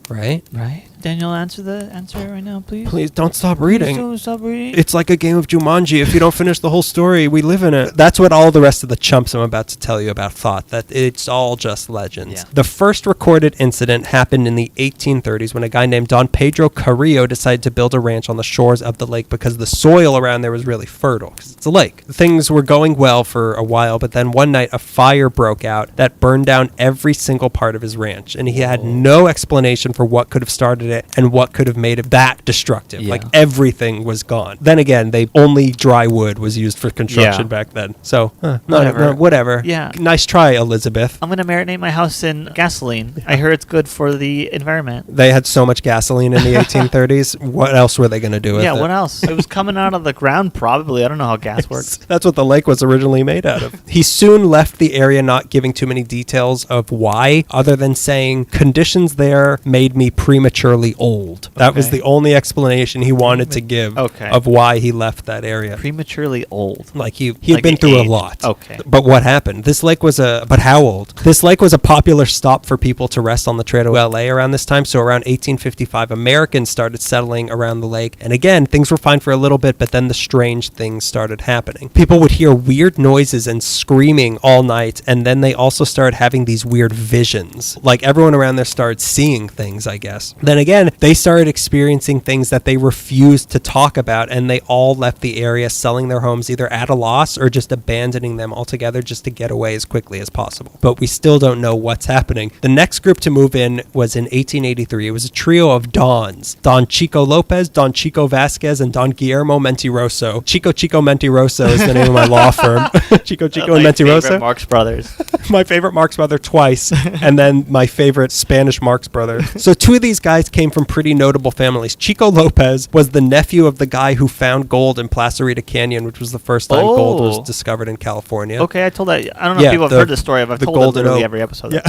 right?
Right? Daniel, answer it right now, please.
Please don't stop reading.
Please don't stop reading.
It's like a game of Jumanji. If you don't finish the whole story, we live in it. That's what all the rest of the chumps I'm about to tell you about thought, that it's all just legends.
Yeah.
The first recorded incident happened in the 1830s when a guy named Don Pedro Carrillo decided to build a ranch on the shores of the lake because the soil around there was really fertile, because it's a lake. Things were going well for a while, but then one night a fire broke out that burned down every single part of his ranch, and he had no explanation for what could have started it it and what could have made it that destructive.
Yeah.
Like everything was gone. Then again, only dry wood was used for construction back then. So whatever.
Yeah.
Nice try, Elizabeth.
I'm gonna marinate my house in gasoline. I heard it's good for the environment.
They had so much gasoline in the 1830s. What else were they going to do with it?
Yeah, what else? It was coming out of the ground, probably. I don't know how gas works.
That's what the lake was originally made out of. He soon left the area, not giving too many details of why, other than saying, conditions there made me prematurely old. That was the only explanation he wanted to give of why he left that area.
Prematurely old.
Like he had been through a lot.
Okay.
But what happened? But how old? This lake was a popular stop for people to rest on the trail to LA around this time. So around 1855, Americans started settling around the lake. And again, things were fine for a little bit, but then the strange things started happening. People would hear weird noises and screaming all night. And then they also started having these weird visions. Like everyone around there started seeing things, I guess. Then again, they started experiencing things that they refused to talk about. And they all left the area, selling their homes either at a loss or just abandoning them altogether just to get away as quickly as possible. But we still don't know what's happening. The next group to move in was in 1883. It was a trio of Dons. Don Chico Lopez, Don Chico Vasquez, and Don Guillermo Mentiroso. Chico Mentiroso is the name of my law firm. Chico and Mentiroso.
Marx Brothers.
My favorite Marx brother twice, and then my favorite Spanish Marx brother. So two of these guys came from pretty notable families. Chico Lopez was the nephew of the guy who found gold in Placerita Canyon, which was the first time gold was discovered in California.
Okay, I told that. I don't know if people have heard this story. I've told it literally every episode.
Yeah.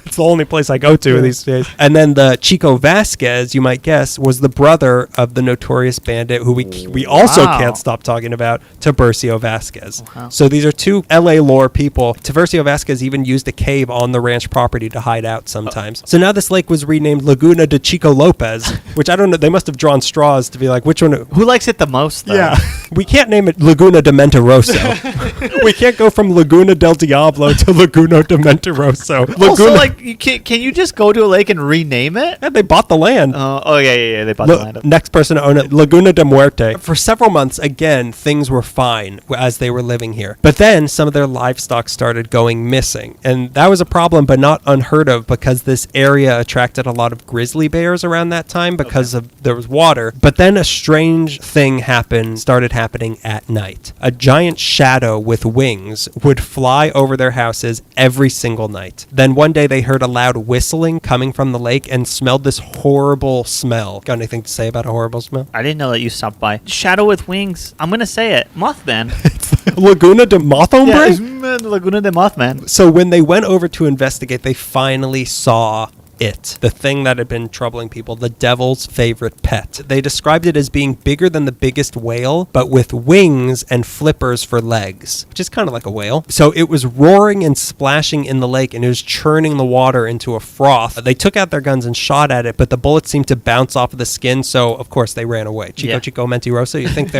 It's the only place I go to these days. And then the Chico Vasquez, you might guess, was the brother of the notorious bandit who we also can't stop talking about, Tiburcio Vasquez.
Wow.
So these are two LA lore people. Tiburcio Vasquez even used a cave on the ranch property to hide out sometimes. So now this lake was renamed Laguna de Chico Lopez, which I don't know. They must have drawn straws to be like, which one?
Who likes it the most, though?
Yeah. We can't name it Laguna de Mentiroso. We can't go from Laguna del Diablo to Laguna de Mentiroso.
Also, like, can you just go to a lake and rename it?
Yeah, they bought the land.
Yeah. They bought the land.
Next person to own it, Laguna de Muerte. For several months, again, things were fine as they were living here. But then some of their livestock started going missing. And that was a problem, but not unheard of, because this area attracted a lot of grizzly bears around that time because there was water. But then a strange thing started happening at night. A giant shadow with wings would fly over their houses every single night. Then one day they heard a loud whistling coming from the lake and smelled this horrible smell. Got anything to say about a horrible smell?
I didn't know that you stopped by. Shadow with wings. I'm going to say it. Mothman.
Laguna de Mothombre?
Yeah, Laguna de Mothman.
So when they went over to investigate, they finally saw the thing that had been troubling people, the devil's favorite pet. They described it as being bigger than the biggest whale, but with wings and flippers for legs, which is kind of like a whale. So it was roaring and splashing in the lake, and it was churning the water into a froth. They took out their guns and shot at it, but the bullets seemed to bounce off of the skin, so of course they ran away. Chico Mentiroso, you think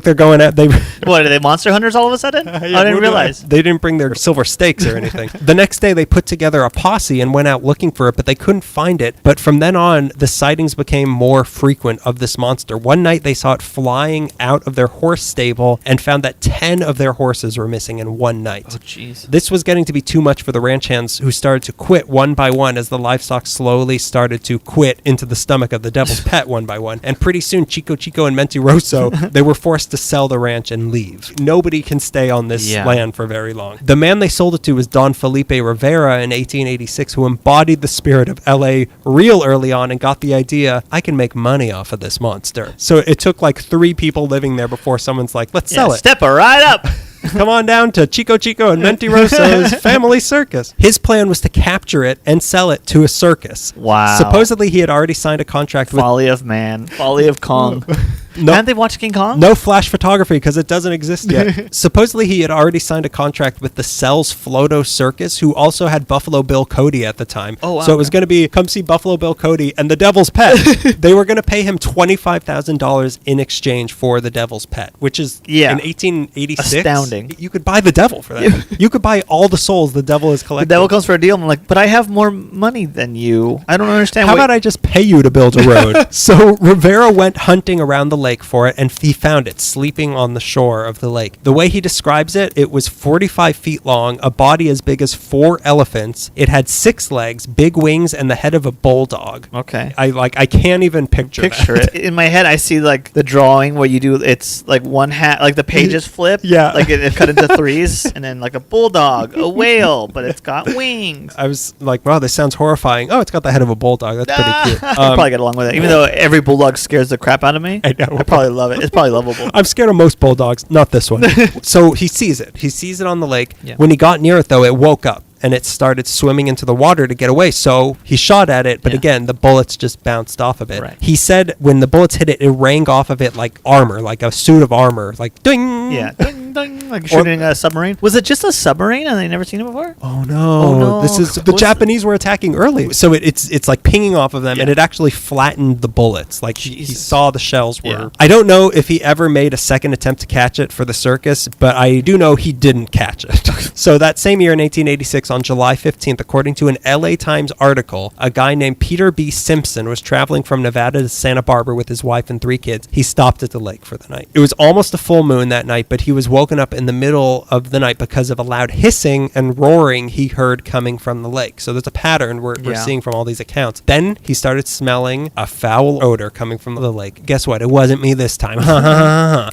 they're going at
What, are they monster hunters all of a sudden? I didn't realize.
They didn't bring their silver stakes or anything. The next day they put together a posse and went out looking for it, but they couldn't find it. But from then on, the sightings became more frequent of this monster. One night they saw it flying out of their horse stable and found that 10 of their horses were missing in one night.
Oh, jeez. This
was getting to be too much for the ranch hands, who started to quit one by one as the livestock slowly started to quit into the stomach of the devil's pet one by one. And pretty soon, Chico and Mentiroso, they were forced to sell the ranch and leave. Nobody can stay on this land for very long. The man they sold it to was Don Felipe Rivera in 1886, who embodied the spirit of LA real early on and got the idea, I can make money off of this monster. So it took like 3 people living there before someone's like, let's sell it.
Step right up.
Come on down to Chico and Mentiroso's family circus. His plan was to capture it and sell it to a circus.
Wow.
Supposedly he had already signed a contract with...
Folly of man. Folly of Kong.
No,
haven't they watched King Kong?
No flash photography because it doesn't exist yet. Supposedly he had already signed a contract with the Sells Floto Circus, who also had Buffalo Bill Cody at the time. Oh, wow. So it was going to be, come see Buffalo Bill Cody and the Devil's Pet. They were going to pay him $25,000 in exchange for the Devil's Pet, which is in 1886.
Astounding.
You could buy the devil for that. You could buy all the souls the devil is collecting.
The devil comes for a deal. I'm like, but I have more money than you. I don't understand.
How about I just pay you to build a road? So Rivera went hunting around the lake for it, and he found it sleeping on the shore of the lake. The way he describes it, it was 45 feet long, a body as big as 4 elephants. It had 6 legs, big wings, and the head of a bulldog.
Okay.
I can't even picture
it. In my head, I see like the drawing where you do, it's like one hat, like the pages flip.
Yeah.
Like it cut into 3s, and then like a bulldog, a whale, but it's got wings.
I was like, wow, this sounds horrifying. Oh, it's got the head of a bulldog. That's pretty cute.
I'd probably get along with it. Even though every bulldog scares the crap out of me,
I know.
I probably love it. It's probably lovable.
I'm scared of most bulldogs, not this one. So he sees it. He sees it on the lake.
Yeah.
When he got near it, though, it woke up and it started swimming into the water to get away. So he shot at it, but again, the bullets just bounced off of it.
Right.
He said when the bullets hit it, it rang off of it like armor, like a suit of armor, like ding.
Yeah, ding, ding, like shooting a submarine. Was it just a submarine and they never seen it before?
Oh no. This is the Japanese were attacking early. So it's like pinging off of them, and it actually flattened the bullets. Like he saw the shells were.
Yeah.
I don't know if he ever made a second attempt to catch it for the circus, but I do know he didn't catch it. So that same year in 1886, on July 15th, according to an LA Times article, a guy named Peter B Simpson was traveling from Nevada to Santa Barbara with his wife and 3 kids. He stopped at the lake for the night. It was almost a full moon that night, but he was woken up in the middle of the night because of a loud hissing and roaring he heard coming from the lake. So there's a pattern we're seeing from all these accounts. Then he started smelling a foul odor coming from the lake. Guess what? It wasn't me this time.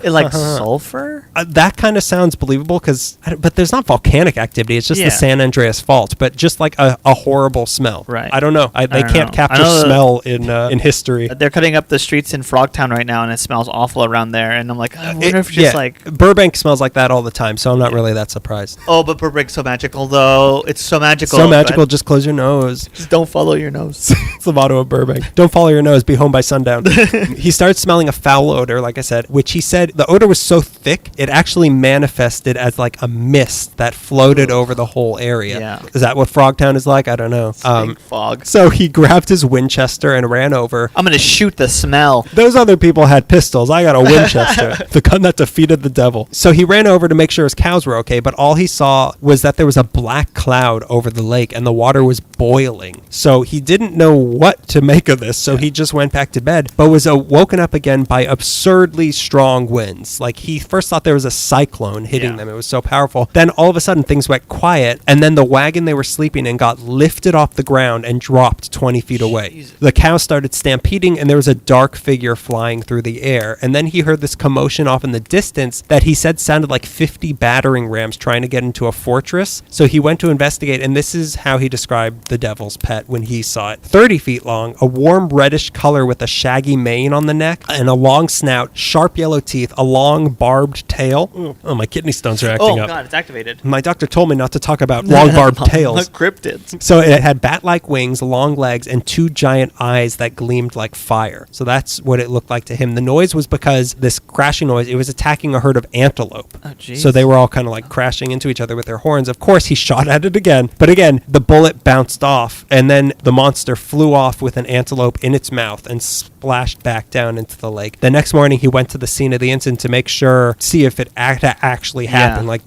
It like sulfur?
That kind of sounds believable, but there's not volcanic activity. It's just the San Andreas Fault, but just like a horrible smell.
Right.
I don't know. They can't capture smell in history.
They're cutting up the streets in Frogtown right now, and it smells awful around there. And I'm like, I wonder if just like
Burbank smells like that all the time, so I'm not really that surprised.
Oh, but Burbank's so magical, though. It's so magical.
So magical. Just close your nose.
Just don't follow your nose.
It's the motto of Burbank. Don't follow your nose. Be home by sundown. He started smelling a foul odor, like I said, which he said the odor was so thick it actually manifested as like a mist that floated over the whole area.
Yeah.
Is that what Frogtown is like? I don't know.
Big fog.
So he grabbed his Winchester and ran over.
I'm gonna shoot the smell.
Those other people had pistols. I got a Winchester, the gun that defeated the devil. So he ran over to make sure his cows were okay, but all he saw was that there was a black cloud over the lake and the water was boiling. So he didn't know what to make of this, so he just went back to bed, but was woken up again by absurdly strong winds. Like he first thought there was a cyclone hitting them. It was so powerful. Then all of a sudden things went quiet, and then the wagon they were sleeping in got lifted off the ground and dropped 20 feet away.
Jesus.
The cows started stampeding, and there was a dark figure flying through the air. And then he heard this commotion off in the distance that he said sounded like 50 battering rams trying to get into a fortress. So he went to investigate, and this is how he described the devil's pet when he saw it. 30 feet long, a warm reddish color with a shaggy mane on the neck, and a long snout, sharp yellow teeth, a long barbed tail. Oh, my kidney stones are acting up.
Oh god, it's activated.
My doctor told me not to talk about long barbed tails.
Cryptids.
So it had bat-like wings, long legs, and 2 giant eyes that gleamed like fire. So that's what it looked like to him. The noise was because this crashing noise, it was attacking a herd of antelope.
Oh, jeez.
So they were all kind of like crashing into each other with their horns. Of course, he shot at it again. But again, the bullet bounced off, and then the monster flew off with an antelope in its mouth and splashed back down into the lake. The next morning, he went to the scene of the incident to make sure, see if it actually happened. Like,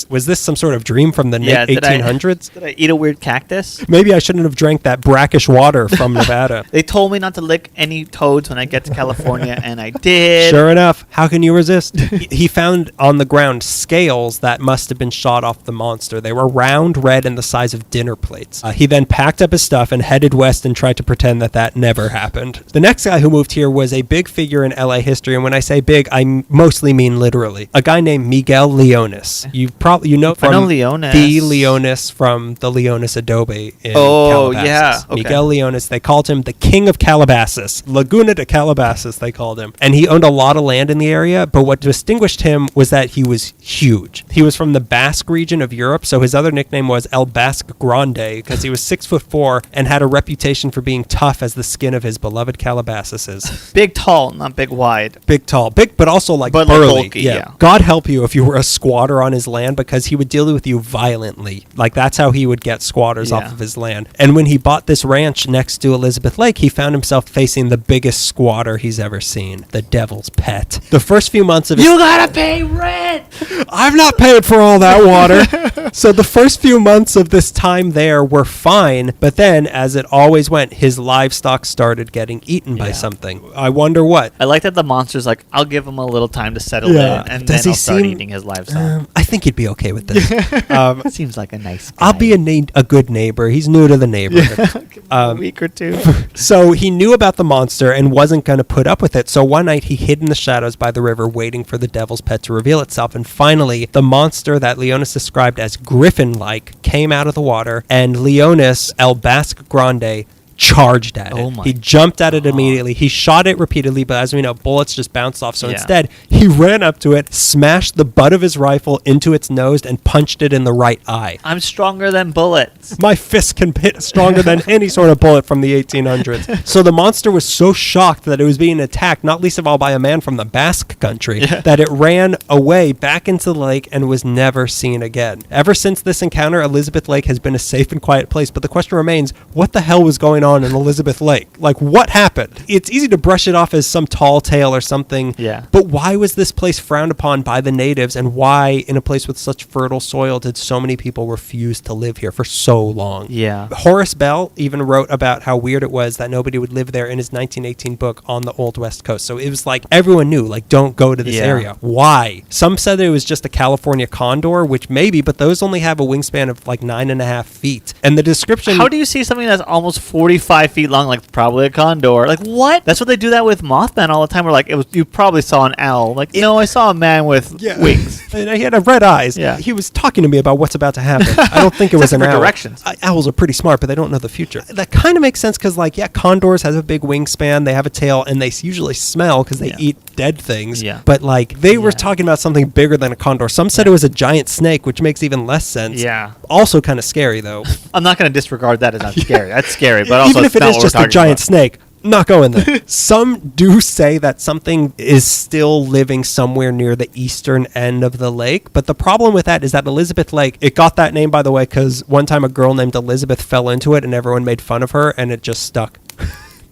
was this some sort of dream from the 1800s?
Did I eat a weird cactus?
Maybe I shouldn't have drank that brackish water from Nevada.
They told me not to lick any toads when I get to California, and I did.
Sure enough, how can you resist? He found on the ground scales that must have been shot off the monster. They were round, red, and the size of dinner plates. He then packed up his stuff and headed west and tried to pretend that never happened. The next guy who moved here was a big figure in LA history, and when I say big, I mostly mean literally. A guy named Miguel Leonis. You know from
Leonis.
The Leonis from the Leonis Adobe in Calabasas.
Yeah. Okay.
Miguel Leonis, they called him the King of Calabasas. Laguna de Calabasas, they called him. And he owned a lot of land in the area, but what distinguished him was that he was huge. He was from the Basque region of Europe, so his other nickname was El Basque Grande because he was 6'4" and had a reputation for being tough as the skin of his beloved Calabasas.
Big, tall, not big, wide.
Big, tall. Big, but also like
But
burly.
like bulky, yeah.
God help you if you were a squatter on his land, because he would deal with you violently. Like, that's how he would get squatters off of his land. And when he bought this ranch next to Elizabeth Lake, he found himself facing the biggest squatter he's ever seen, the devil's pet. The first few months of his...
You gotta pay rent!
I've not paid for all that water. So the first few months of this time there were fine, but then, as it always went, his livestock started getting eaten by something. I wonder what.
I like that the monster's like, I'll give him a little time to settle in, and
Does
then
he
I'll start
seem-
eating his livestock.
I think he'd be okay with this.
Seems like a nice guy.
I'll be a good neighbor. He's new to the neighborhood.
a week or two.
So he knew about the monster and wasn't going to put up with it. So one night he hid in the shadows by the river waiting for the devil's pet to reveal itself. And finally, the monster that Leonis described as griffin-like came out of the water, and Leonis, El Basque Grande, charged at it.
Oh my
He jumped at it immediately. He shot it repeatedly, but as we know, bullets just bounced off. So
Yeah.
instead, he ran up to it, smashed the butt of his rifle into its nose, and punched it in the right eye.
I'm stronger than bullets.
My fist can hit stronger than any sort of bullet from the 1800s. So the monster was so shocked that it was being attacked, not least of all by a man from the Basque country, that it ran away back into the lake and was never seen again. Ever since this encounter, Elizabeth Lake has been a safe and quiet place, but the question remains, what the hell was going on in Elizabeth Lake? Like, what happened? It's easy to brush it off as some tall tale or something, but why was this place frowned upon by the natives, and why, in a place with such fertile soil, did so many people refuse to live here for so long? Horace Bell even wrote about how weird it was that nobody would live there in his 1918 book On the Old West Coast. So it was like everyone knew, like, don't go to this area. Why? Some said it was just a California condor, which maybe, but those only have a wingspan of like 9.5 feet. And the description...
How do you see something that's almost 45 feet long, like probably a condor? Like, what? That's what they do that with Mothman all the time. We're like, you probably saw an owl. Like, no, I saw a man with wings.
And he had red eyes. He was talking to me about what's about to happen. I don't think it was an owl.
Directions.
Owls are pretty smart, but they don't know the future. That kind of makes sense because, like, condors have a big wingspan, they have a tail, and they usually smell because they eat dead things. But, like, they were talking about something bigger than a condor. Some said it was a giant snake, which makes even less sense. Also kind of scary, though.
I'm not going to disregard that as not scary. That's scary, but also
even if it is just a giant snake. Not going there. Some do say that something is still living somewhere near the eastern end of the lake, but the problem with that is that Elizabeth Lake, it got that name, by the way, because one time a girl named Elizabeth fell into it and everyone made fun of her, and it just stuck.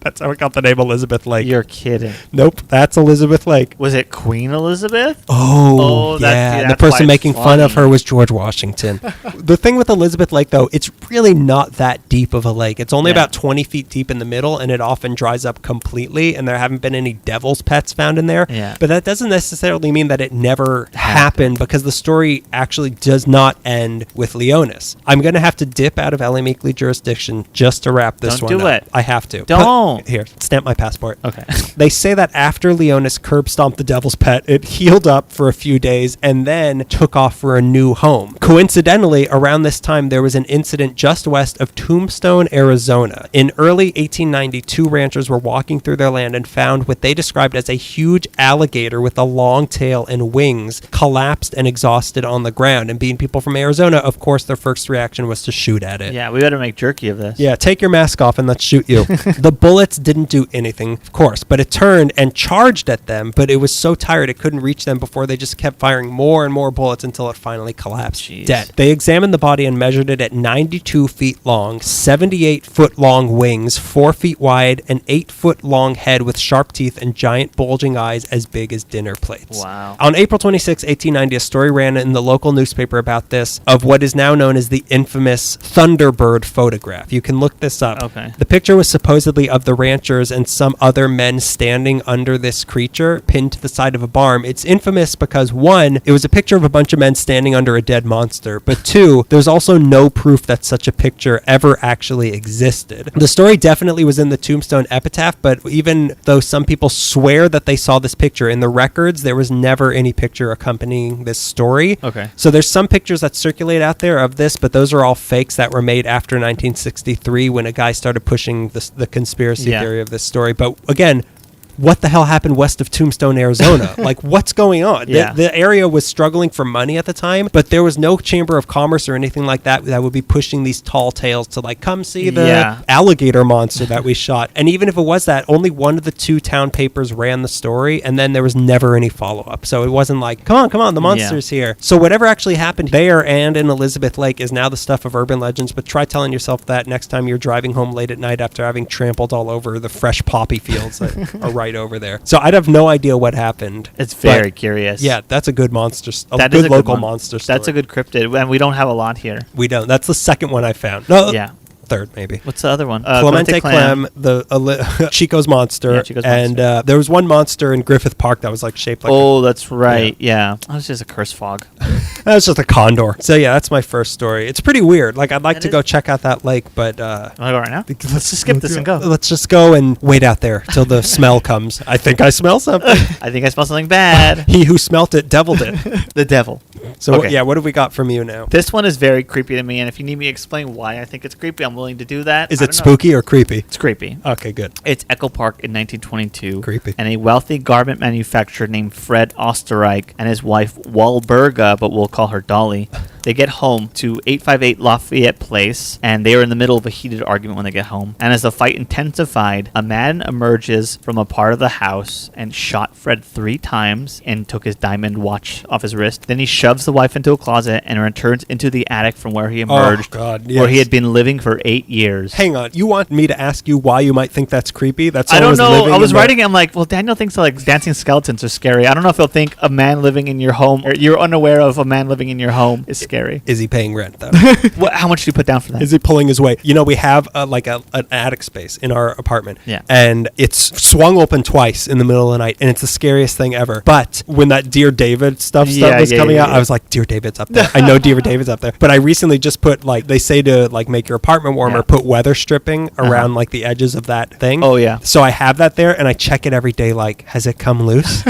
That's how it got the name Elizabeth Lake.
You're kidding.
Nope, that's Elizabeth Lake.
Was it Queen Elizabeth?
Oh, yeah.
That's
the person making
funny.
fun of her was George Washington. The thing with Elizabeth Lake, though, it's really not that deep of a lake. It's only about 20 feet deep in the middle, and it often dries up completely, and there haven't been any devil's pets found in there. But that doesn't necessarily mean that it never happened, because the story actually does not end with Leonis. I'm going to have to dip out of Ellie Meekley jurisdiction just to wrap this
Don't
one
do
up.
it.
I have to.
Don't.
Here, stamp my passport.
Okay.
They say that after Leonis curb stomped the devil's pet, it healed up for a few days and then took off for a new home. Coincidentally, around this time, there was an incident just west of Tombstone, Arizona. In early 1890, two ranchers were walking through their land and found what they described as a huge alligator with a long tail and wings collapsed and exhausted on the ground. And being people from Arizona, of course, their first reaction was to shoot at it.
Yeah, we better make jerky of this.
Yeah, take your mask off and let's shoot you. The bullets didn't do anything, of course, but it turned and charged at them, but it was so tired it couldn't reach them before they just kept firing more and more bullets until it finally collapsed dead. They examined the body and measured it at 92 feet long, 78 foot long wings, 4 feet wide, an 8 foot long head with sharp teeth and giant bulging eyes as big as dinner plates.
Wow.
On April 26, 1890, a story ran in the local newspaper about this, of what is now known as the infamous Thunderbird photograph. You can look this up.
Okay.
The picture was supposedly of the ranchers and some other men standing under this creature pinned to the side of a barn. It's infamous because, one, it was a picture of a bunch of men standing under a dead monster, but two, there's also no proof that such a picture ever actually existed. The story definitely was in the Tombstone epitaph, but even though some people swear that they saw this picture, in the records there was never any picture accompanying this story.
Okay.
So there's some pictures that circulate out there of this, but those are all fakes that were made after 1963 when a guy started pushing the conspiracy theory of this story. But again, what the hell happened west of Tombstone, Arizona? Like, what's going on? The area was struggling for money at the time, but there was no chamber of commerce or anything like that that would be pushing these tall tales to, like, come see the alligator monster that we shot. And even if it was that, only one of the two town papers ran the story, and then there was never any follow-up. So it wasn't like, come on, the monster's here. So whatever actually happened there and in Elizabeth Lake is now the stuff of urban legends, but try telling yourself that next time you're driving home late at night after having trampled all over the fresh poppy fields that are right right over there. So I'd have no idea what happened.
It's very
But,
curious.
Yeah, that's a good monster.
That is
good
a
local
one.
monster story.
That's a good cryptid, and we don't have a lot here.
We don't. That's the second one I found. No,
Yeah.
third maybe.
What's the other one?
Clemente Clam, Chico's monster,
Yeah, Chico's
and
monster.
there was one monster in Griffith Park that was like shaped like
Oh, that's right. Yeah. That was just a curse fog.
that was just a condor. So yeah, that's my first story. It's pretty weird. Like I'd like
That
to
is-
go check out that lake, but
Want to go right now? Let's just skip this and go.
Let's just go and wait out there till the smell comes. I think I smell something.
I think I smell something bad.
He who smelt it deviled it.
The devil.
So
Okay.
what have we got from you now?
This one is very creepy to me, and if you need me to explain why I think it's creepy, I'm willing to do that.
Is
I
it
don't know.
spooky or creepy?
It's creepy.
Okay, good.
It's Echo Park in 1922.
Creepy.
And a wealthy garment manufacturer named Fred Osterock and his wife Walburga, but we'll call her Dolly, they get home to 858 Lafayette Place, and they are in the middle of a heated argument when they get home. And as the fight intensified, a man emerges from a part of the house and shot Fred 3 times and took his diamond watch off his wrist. Then he shoves the wife into a closet and returns into the attic from where he emerged,
God,
where he
yes.
had been living for 8 years.
Hang on. You want me to ask you why you might think that's creepy? That's
I don't know. I was
in the-
writing it. I'm like, well, Daniel thinks like dancing skeletons are scary. I don't know if he'll think a man living in your home, or you're unaware of a man living in your home, is scary.
Is he paying rent though?
How much do you put down for that?
Is he pulling his weight? You know, we have an attic space in our apartment.
Yeah.
And it's swung open twice in the middle of the night, and it's the scariest thing ever. But when that Dear David stuff was coming out, I was like, Dear David's up there. I know Dear David's up there. But I recently just put, like, they say to, like, make your apartment warmer,
Yeah.
put weather stripping around, like, the edges of that thing.
Oh, yeah.
So I have that there, and I check it every day, like, has it come loose?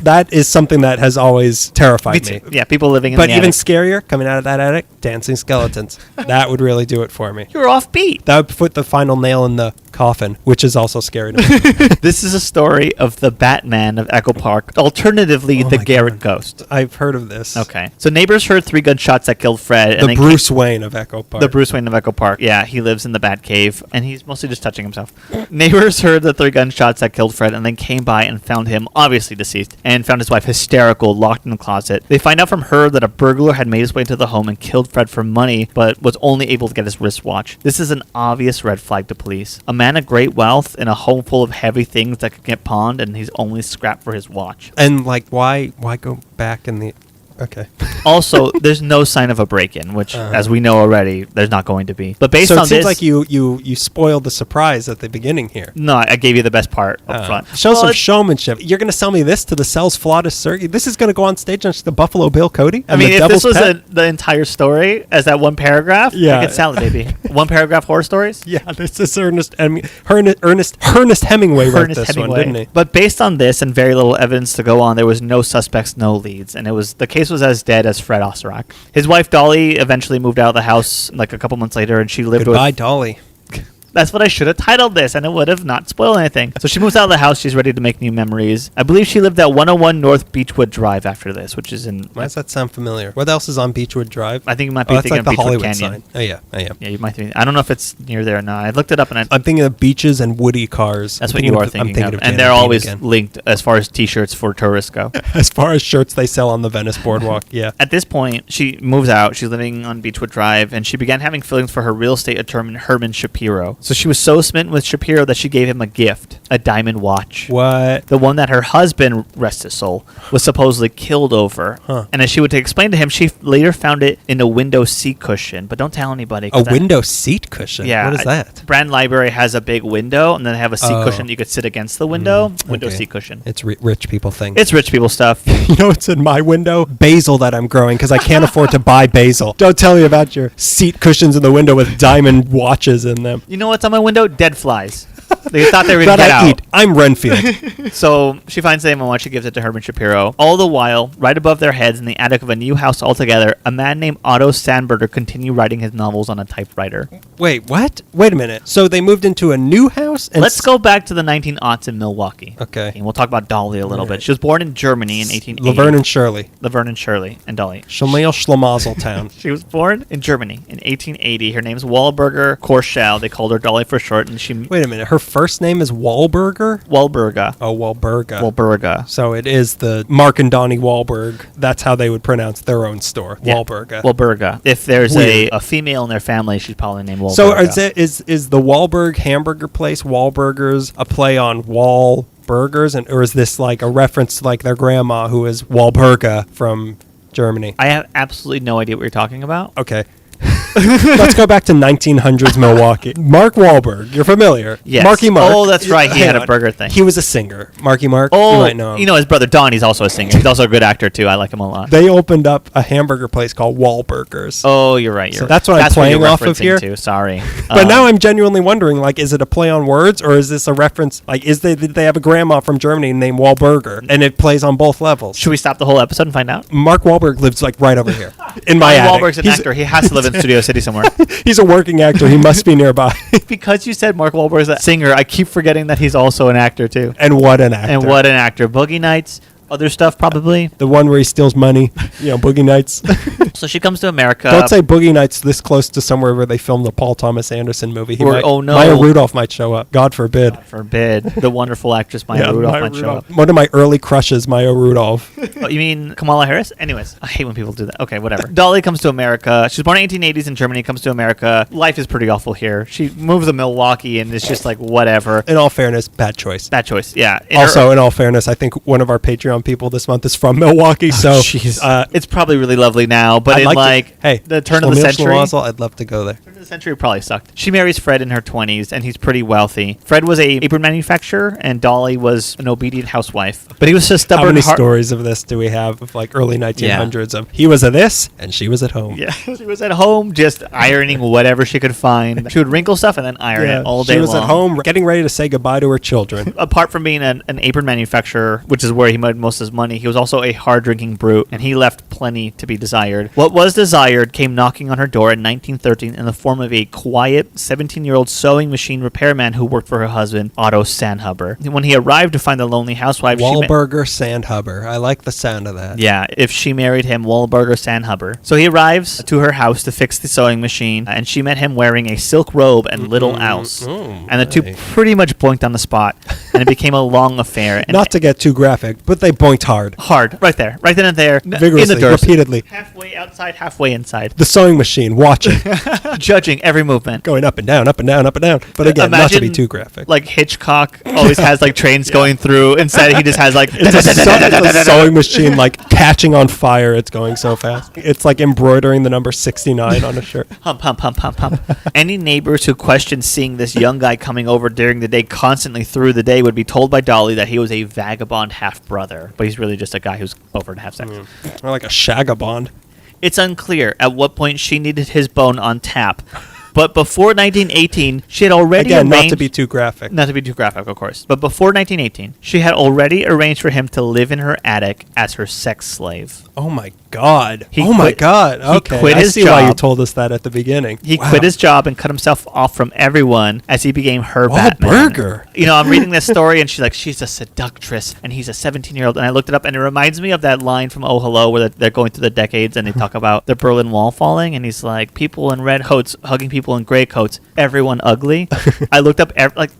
That is something that has always terrified me.
Yeah, people living in
But
the
even
attic.
scarier, coming out of that attic, dancing skeletons. That would really do it for me.
You're offbeat.
That would put the final nail in the coffin, which is also scary to me.
This is a story of the Batman of Echo Park, alternatively, the
my
Garrett Ghost.
I've heard of this.
Okay. So neighbors heard 3 gunshots that killed Fred. and
The
they
Bruce Wayne of Echo Park.
The Bruce Wayne of Echo Park. Yeah, he lives in the Batcave, and he's mostly just touching himself. Neighbors heard the 3 gunshots that killed Fred, and then came by and found him, obviously deceased, and found his wife hysterical, locked in the closet. They find out from her that a burglar had made his way into the home and killed Fred for money, but was only able to get his wristwatch. This is an obvious red flag to police. A man of great wealth in a home full of heavy things that could get pawned, and he's only scrapped for his watch.
And, like, why go back in the... Okay.
Also, there's no sign of a break-in, which, as we know already, there's not going to be. But based
So
on
it seems
this,
like you spoiled the surprise at the beginning here.
no, I gave you the best part up front.
Show
Well,
some
it's-
showmanship. You're going to sell me this to the Cells Flawless Circuit? This is going to go on stage on the Buffalo Bill Cody?
I
and
mean,
the
if
Devil's
this was
Pet?
the entire story as that one paragraph,
Yeah.
I could sell it, baby. One paragraph horror stories?
Yeah, this is Ernest Hemingway wrote this one, didn't he?
But based on this and very little evidence to go on, there was no suspects, no leads, and the case was as dead as Fred Osterock. His wife Dolly eventually moved out of the house like a couple months later, and she lived
Goodbye,
with.
Dolly.
That's what I should have titled this, and it would have not spoiled anything. So she moves out of the house. She's ready to make new memories. I believe she lived at 101 North Beechwood Drive after this, which is in.
Why does that sound familiar? What else is on Beechwood Drive?
I think you might be
that's
thinking
like the
of Beechwood
Hollywood
Canyon.
sign. Oh, yeah, I am.
Yeah, you might think. I don't know if it's near there or not. I looked it up, and
I'm thinking of beaches and woody cars.
that's
I'm
what you are
I'm
thinking
thinking
of.
Jan
And they're
Dean
always
again.
linked as far as T-shirts for tourists go.
As far as shirts they sell on the Venice Boardwalk, yeah.
At this point, she moves out. She's living on Beechwood Drive, and she began having feelings for her real estate attorney, Herman Shapiro. So she was so smitten with Shapiro that she gave him a gift, a diamond watch.
What?
The one that her husband, rest his soul, was supposedly killed over.
Huh.
And as she would explain to him, she later found it in a window seat cushion. But don't tell anybody.
A
'cause that-
window seat cushion?
Yeah.
What is that?
Brand Library has a big window, and then they have a seat
Oh.
cushion you could sit against the window. Window
okay.
seat cushion.
It's rich people thing.
It's rich people stuff.
You know what's in my window? Basil that I'm growing because I can't afford to buy basil. Don't tell me about your seat cushions in the window with diamond watches in them.
You know what's on my window? Dead flies. They thought they were going
That
to get
I
out.
eat. I'm Renfield.
So she finds the diamond watch. She gives it to Herman Shapiro. All the while, right above their heads in the attic of a new house altogether, a man named Otto Sandberger continued writing his novels on a typewriter.
Wait, what? Wait a minute. So they moved into a new house? And
Let's go back to the 1900s in Milwaukee.
Okay.
And we'll talk about Dolly a little
All right.
bit. She was born in Germany in 1880.
Laverne and Shirley.
Laverne and Shirley and Dolly.
Schlemiel Schlemazeltown.
She was born in Germany in 1880. Her name's Wahlberger Korschel. They called her Dolly for short, and she.
Wait a minute. Her first first name is Wahlburger?
Wahlberga.
Oh, Wahlberga.
Wahlberga.
So it is the Mark and Donnie Wahlberg. That's how they would pronounce their own store.
Yeah.
Wahlberga.
Wahlberga. If there's
Weird.
a female in their family, she's probably named Wahlberga.
So is the Wahlberg hamburger place, Wahlburgers, a play on Wahlburgers? Or is this like a reference to like their grandma who is Wahlberga from Germany?
I have absolutely no idea what you're talking about.
Okay. Let's go back to 1900s Milwaukee. Mark Wahlberg, you're familiar.
Yes.
Marky Mark.
Oh, that's right. He
Hang
had a
on.
burger thing.
He was a singer. Marky Mark.
Oh,
you might know him.
his brother Donnie's also a singer. He's also a good actor too. I like him a lot.
They opened up a hamburger place called Wahlburgers.
Oh, you're right.
So that's what I'm playing off of here.
Too. Sorry.
But now I'm genuinely wondering, like, is it a play on words or is this a reference? Like, did they have a grandma from Germany named Wahlburger and it plays on both levels?
Should we stop the whole episode and find out?
Mark Wahlberg lives like right over here in my
Donnie
attic.
Wahlberg's an actor. He has to live in Studio City somewhere.
He's a working actor. He must be nearby.
Because you said Mark Wahlberg's a singer, I keep forgetting that he's also an actor too.
And what an actor.
And what an actor. Boogie Nights, other stuff probably.
The one where he steals money. Boogie Nights.
So she comes to America.
Don't say Boogie Nights this close to somewhere where they filmed the Paul Thomas Anderson movie.
Oh, no.
Maya Rudolph might show up. God forbid.
Forbid. The wonderful actress Maya Rudolph might show up.
One of my early crushes, Maya Rudolph.
Oh, you mean Kamala Harris? Anyways, I hate when people do that. Okay, whatever. Dolly comes to America. She's born in 1880s in Germany, comes to America. Life is pretty awful here. She moves to Milwaukee and it's just like whatever.
In all fairness, bad choice.
Bad choice, yeah.
In all fairness, I think one of our Patreon people this month is from Milwaukee, so
it's probably really lovely now, but the turn of the century,
I'd love to go there.
Turn of the century probably sucked. She marries Fred in her 20s, and he's pretty wealthy. Fred was a apron manufacturer, and Dolly was an obedient housewife. But he was just stubborn.
How many stories of this do we have of like early 1900s of he was a this and she was at home?
Yeah, she was at home just ironing whatever she could find. She would wrinkle stuff and then iron it all day long.
She was at home getting ready to say goodbye to her children.
Apart from being an apron manufacturer, which is where he made most of his money, he was also a hard-drinking brute, and he left plenty to be desired. What was desired came knocking on her door in 1913 in the form of a quiet 17-year-old sewing machine repairman who worked for her husband, Otto Sandhuber. When he arrived to find the lonely housewife,
Wahlberger Sandhuber. I like the sound of that.
Yeah, if she married him, Wahlberger Sandhuber. So he arrives to her house to fix the sewing machine, and she met him wearing a silk robe and little ouse. And the two pretty much boinked on the spot, and it became a long affair. And
not to get too graphic, but they boinked hard.
Hard, right there, right then and there,
vigorously,
in the doors,
repeatedly,
halfway outside, halfway inside.
The sewing machine, watching,
judging every movement,
going up and down, up and down, up and down. But again,
imagine,
not to be too graphic.
Like Hitchcock always has like trains going through. Instead, he just has like
it's a sewing machine like catching on fire. It's going so fast. It's like embroidering the number 69 on a shirt.
Hump, hump, hump, hump, hump. Any neighbors who questioned seeing this young guy coming over during the day constantly through the day would be told by Dolly that he was a vagabond half-brother, but he's really just a guy who's over to have sex.
Or like a shagabond.
It's unclear at what point she needed his bone on tap. But before 1918, she had already arranged...
not to be too graphic.
Not to be too graphic, of course. But before 1918, she had already arranged for him to live in her attic as her sex slave.
Oh my God.
He
my God. Okay.
He quit his
see
job.
why you told us that at the beginning.
He quit his job and cut himself off from everyone as he became her Batman.
Burger.
I'm reading this story and she's like, she's a seductress and he's a 17-year-old. And I looked it up and it reminds me of that line from Oh Hello where they're going through the decades and they talk about the Berlin Wall falling. And he's like, people in red coats hugging people in gray coats. Everyone ugly. I looked up,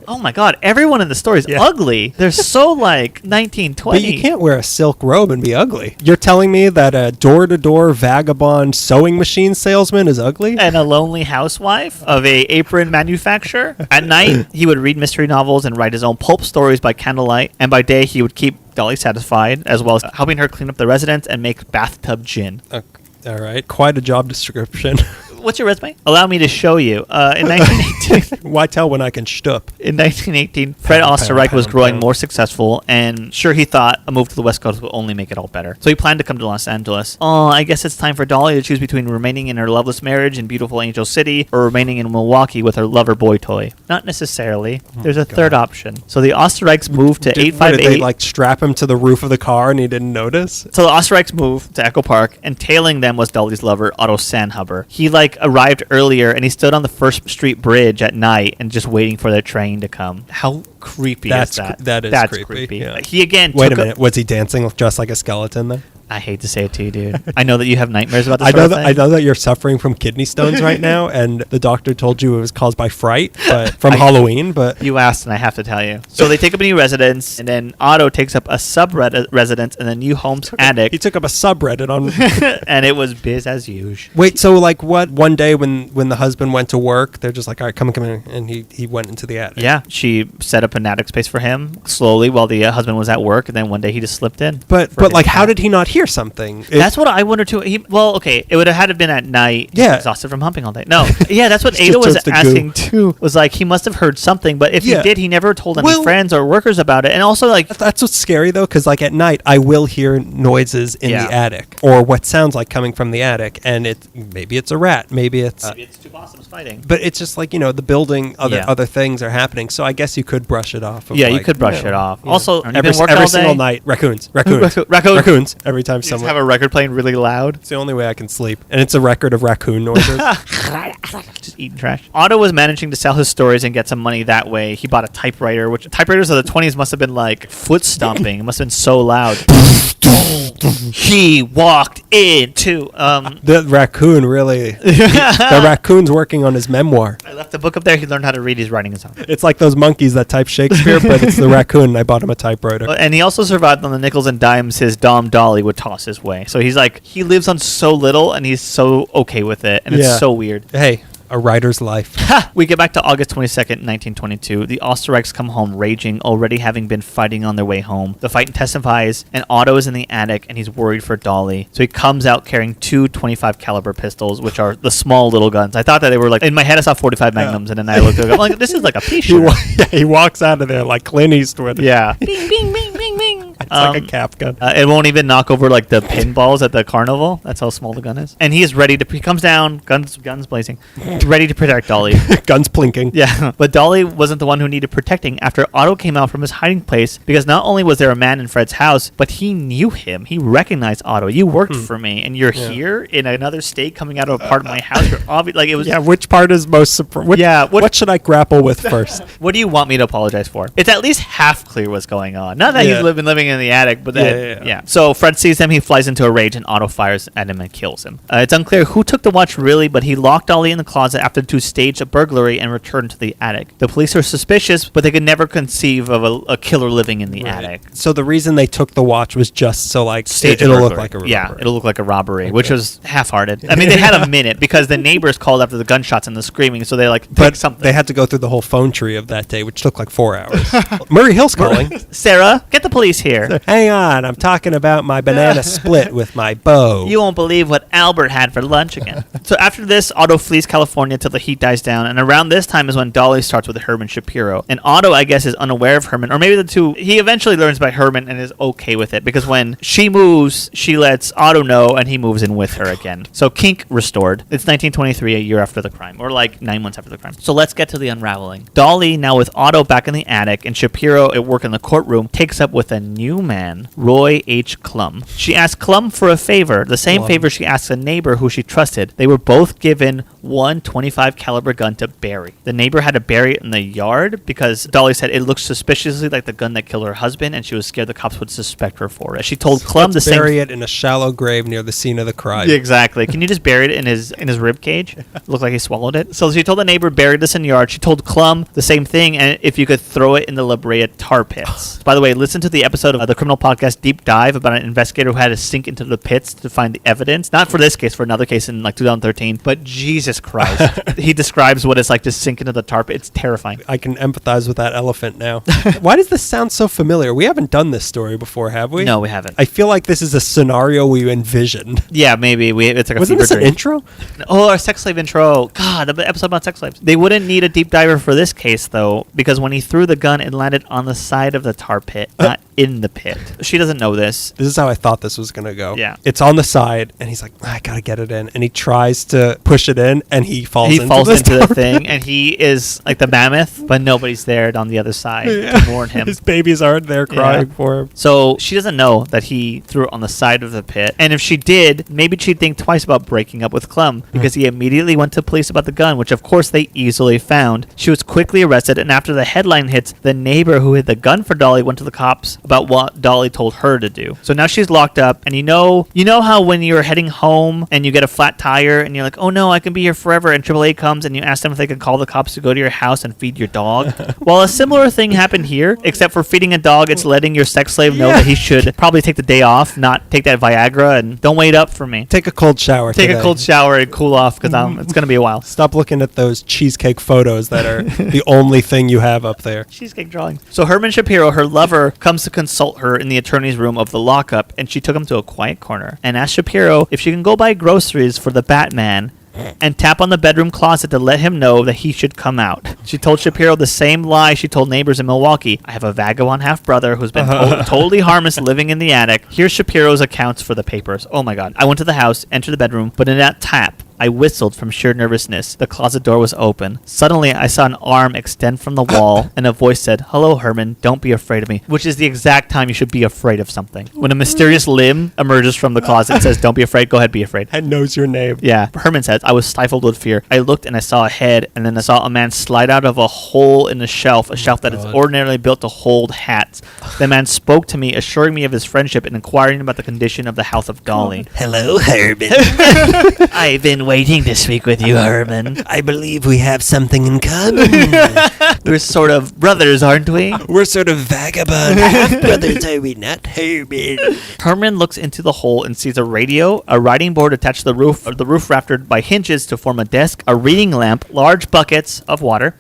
oh my God, everyone in the story is ugly. They're so like 1920.
But you can't wear a silk robe and be ugly. You're telling me that a door-to-door vagabond sewing machine salesman is ugly?
And a lonely housewife of a apron manufacturer. At night, he would read mystery novels and write his own pulp stories by candlelight. And by day, he would keep Dolly satisfied, as well as helping her clean up the residence and make bathtub gin.
All right. Quite a job description.
What's your resume? Allow me to show you. In 1918...
Why tell when I can shtup?
In 1918, Fred Osterock was growing more successful, and sure, he thought a move to the West Coast would only make it all better. So he planned to come to Los Angeles. I guess it's time for Dolly to choose between remaining in her loveless marriage in beautiful Angel City or remaining in Milwaukee with her lover boy toy. Not necessarily. There's a third option. So the Osterreichs moved to 858...
Did they like strap him to the roof of the car and he didn't notice?
So the Osterreichs moved to Echo Park, and tailing them was Dolly's lover, Otto Sandhuber. He arrived earlier and he stood on the First Street Bridge at night and just waiting for their train to come. How creepy is that?
That's creepy.
Yeah.
Yeah.
He again
Wait a minute. Was he dancing dressed like a skeleton then?
I hate to say it to you, dude. I know that you have nightmares about this.
I know that you're suffering from kidney stones right now, and the doctor told you it was caused by fright, but from Halloween. But
you asked, and I have to tell you. So they take up a new residence, and then Otto takes up a sub-residence in the new home's attic.
He took up a subreddit on,
and it was biz as usual.
Wait, so like what? One day when the husband went to work, they're just like, all right, come in, and he went into the attic.
Yeah, she set up an attic space for him slowly while the husband was at work, and then one day he just slipped in.
But like, how did he not hear something?
That's what I wonder too. It would have had to been at night.
Yeah,
exhausted from humping all day. No, yeah, that's what Ada was asking too. Was like he must have heard something, but if he did, he never told any friends or workers about it. And also, like,
that's what's scary though, because like at night I will hear noises in the attic, or what sounds like coming from the attic, and maybe it's a rat, maybe it's
two possums fighting.
But it's just like, the building, other things are happening. So I guess you could brush it off.
You could brush it off. Yeah. Also,
every single night, raccoons. Every time someone
have a record playing really loud.
It's the only way I can sleep, and it's a record of raccoon noises.
Just eating trash. Otto was managing to sell his stories and get some money that way. He bought a typewriter, which typewriters of the 20s must have been like foot stomping. It must have been so loud. He walked into
the raccoon really. The raccoon's working on his memoir.
I left the book up there. He learned how to read. He's writing his own.
It's like those monkeys that type Shakespeare, but it's the raccoon. And I bought him a typewriter.
And he also survived on the nickels and dimes his Dom Dolly would toss his way. So he's like, he lives on so little, and he's so okay with it, and it's so weird.
Hey. A writer's life.
We get back to August 22nd, 1922. The Osterocks come home raging, already having been fighting on their way home. The fight intensifies, and Otto is in the attic, and he's worried for Dolly. So he comes out carrying two 25 caliber pistols, which are the small little guns. I thought that they were like, in my head I saw 45 Magnums, and then I looked at it, I'm like, this is like a pea shooter.
He walks out of there like Clint Eastwood.
Yeah. Bing, bing, bing, bing, bing.
It's like a cap gun.
It won't even knock over like the pinballs at the carnival. That's how small the gun is. And he is ready to. He comes down, guns blazing, ready to protect Dolly.
Guns plinking.
Yeah, but Dolly wasn't the one who needed protecting after Otto came out from his hiding place, because not only was there a man in Fred's house, but he knew him. He recognized Otto. You worked for me, and you're here in another state, coming out of a part of my house. You're obvious. Like it was.
Yeah. Which part is most surprising? What should I grapple with first?
What do you want me to apologize for? It's at least half clear what's going on. Not that he's been living in the attic, but that So Fred sees him. He flies into a rage, and Otto fires at him and kills him. It's unclear who took the watch really, but he locked Dolly in the closet after the two staged a burglary and returned to the attic. The police are suspicious, but they could never conceive of a killer living in the attic.
So the reason they took the watch was just so like
it'll look like a robbery. Yeah, it'll look like a robbery, which was half-hearted. I mean, they had a minute because the neighbors called after the gunshots and the screaming, so they picked something.
They had to go through the whole phone tree of that day, which took like 4 hours. Murray Hill's calling.
Sarah, get the police here.
Hang on, I'm talking about my banana split with my bow.
You won't believe what Albert had for lunch again. So after this, Otto flees California till the heat dies down, and around this time is when Dolly starts with Herman Shapiro. And Otto, I guess, is unaware of Herman, or maybe the two. He eventually learns about Herman and is okay with it, because when she moves, she lets Otto know, and he moves in with her again. So kink restored. It's 1923, a year after the crime, or like 9 months after the crime. So let's get to the unraveling. Dolly, now with Otto back in the attic and Shapiro at work in the courtroom, takes up with a new man, Roy H. Klum. She asks Klum for a favor, the same favor she asks a neighbor who she trusted. They were both given one 25 caliber gun to bury. The neighbor had to bury it in the yard because Dolly said it looked suspiciously like the gun that killed her husband, and she was scared the cops would suspect her for it. She told Klum the same.
Bury it in a shallow grave near the scene of the crime.
Yeah, exactly. Can you just bury it in his rib cage? Looked like he swallowed it. So she told the neighbor, bury this in the yard. She told Klum the same thing, and if you could throw it in the La Brea tar pits. By the way, listen to the episode of the criminal podcast Deep Dive about an investigator who had to sink into the pits to find the evidence. Not for this case, for another case in like 2013. But Jesus Christ, he describes what it's like to sink into the tar pit. It's terrifying.
I can empathize with that elephant now. Why does this sound so familiar? We haven't done this story before, have we?
No, we haven't.
I feel like this is a scenario we envisioned.
Yeah, maybe. It's like a
Wasn't
fever
this an
dream.
intro?
Oh, our sex slave intro. God, the episode about sex slaves. They wouldn't need a deep diver for this case, though, because when he threw the gun, it landed on the side of the tar pit, not in the pit. She doesn't know this.
This is how I thought this was going to go.
Yeah.
It's on the side, and he's like, I got to get it in. And he tries to push it in, in, and he falls into
the thing, and he is like the mammoth, but nobody's there on the other side to warn him.
His babies aren't there crying for him.
So she doesn't know that he threw it on the side of the pit. And if she did, maybe she'd think twice about breaking up with Clem, because he immediately went to police about the gun, which of course they easily found. She was quickly arrested, and after the headline hits, the neighbor who hid the gun for Dolly went to the cops about what Dolly told her to do. So now she's locked up, and you know how when you're heading home and you get a flat tire and you're like, oh no, I can be here forever, and AAA comes and you ask them if they can call the cops to go to your house and feed your dog? Well, a similar thing happened here, except for feeding a dog, it's letting your sex slave know that he should probably take the day off, not take that Viagra, and don't wait up for me.
Take a cold shower.
Take a cold shower and cool off, because it's going to be a while.
Stop looking at those cheesecake photos that are the only thing you have up there.
Cheesecake drawing. So Herman Shapiro, her lover, comes to consult her in the attorney's room of the lockup, and she took him to a quiet corner and asked Shapiro if she can go buy groceries for the Batman and tap on the bedroom closet to let him know that he should come out. She told Shapiro the same lie she told neighbors in Milwaukee. I have a vagabond half-brother who's been totally harmless living in the attic. Here's Shapiro's accounts for the papers. Oh my God. I went to the house, entered the bedroom, but in that tap, I whistled from sheer nervousness. The closet door was open. Suddenly, I saw an arm extend from the wall, and a voice said, "Hello, Herman. Don't be afraid of me." Which is the exact time you should be afraid of something. When a mysterious limb emerges from the closet and says, "Don't be afraid. Go ahead, be afraid."
And knows your name.
Yeah. Herman says, I was stifled with fear. I looked and I saw a head, and then I saw a man slide out of a hole in the shelf, a shelf that is ordinarily built to hold hats. The man spoke to me, assuring me of his friendship and inquiring about the condition of the health of Dolly.
Hello, Herman.
I've been waiting to speak with you, Herman.
I believe we have something in common.
We're sort of brothers, aren't we?
We're sort of vagabond
Brothers, are we not, Herman?
Herman looks into the hole and sees a radio, a writing board attached to the roof raftered by hinges to form a desk, a reading lamp, large buckets of water,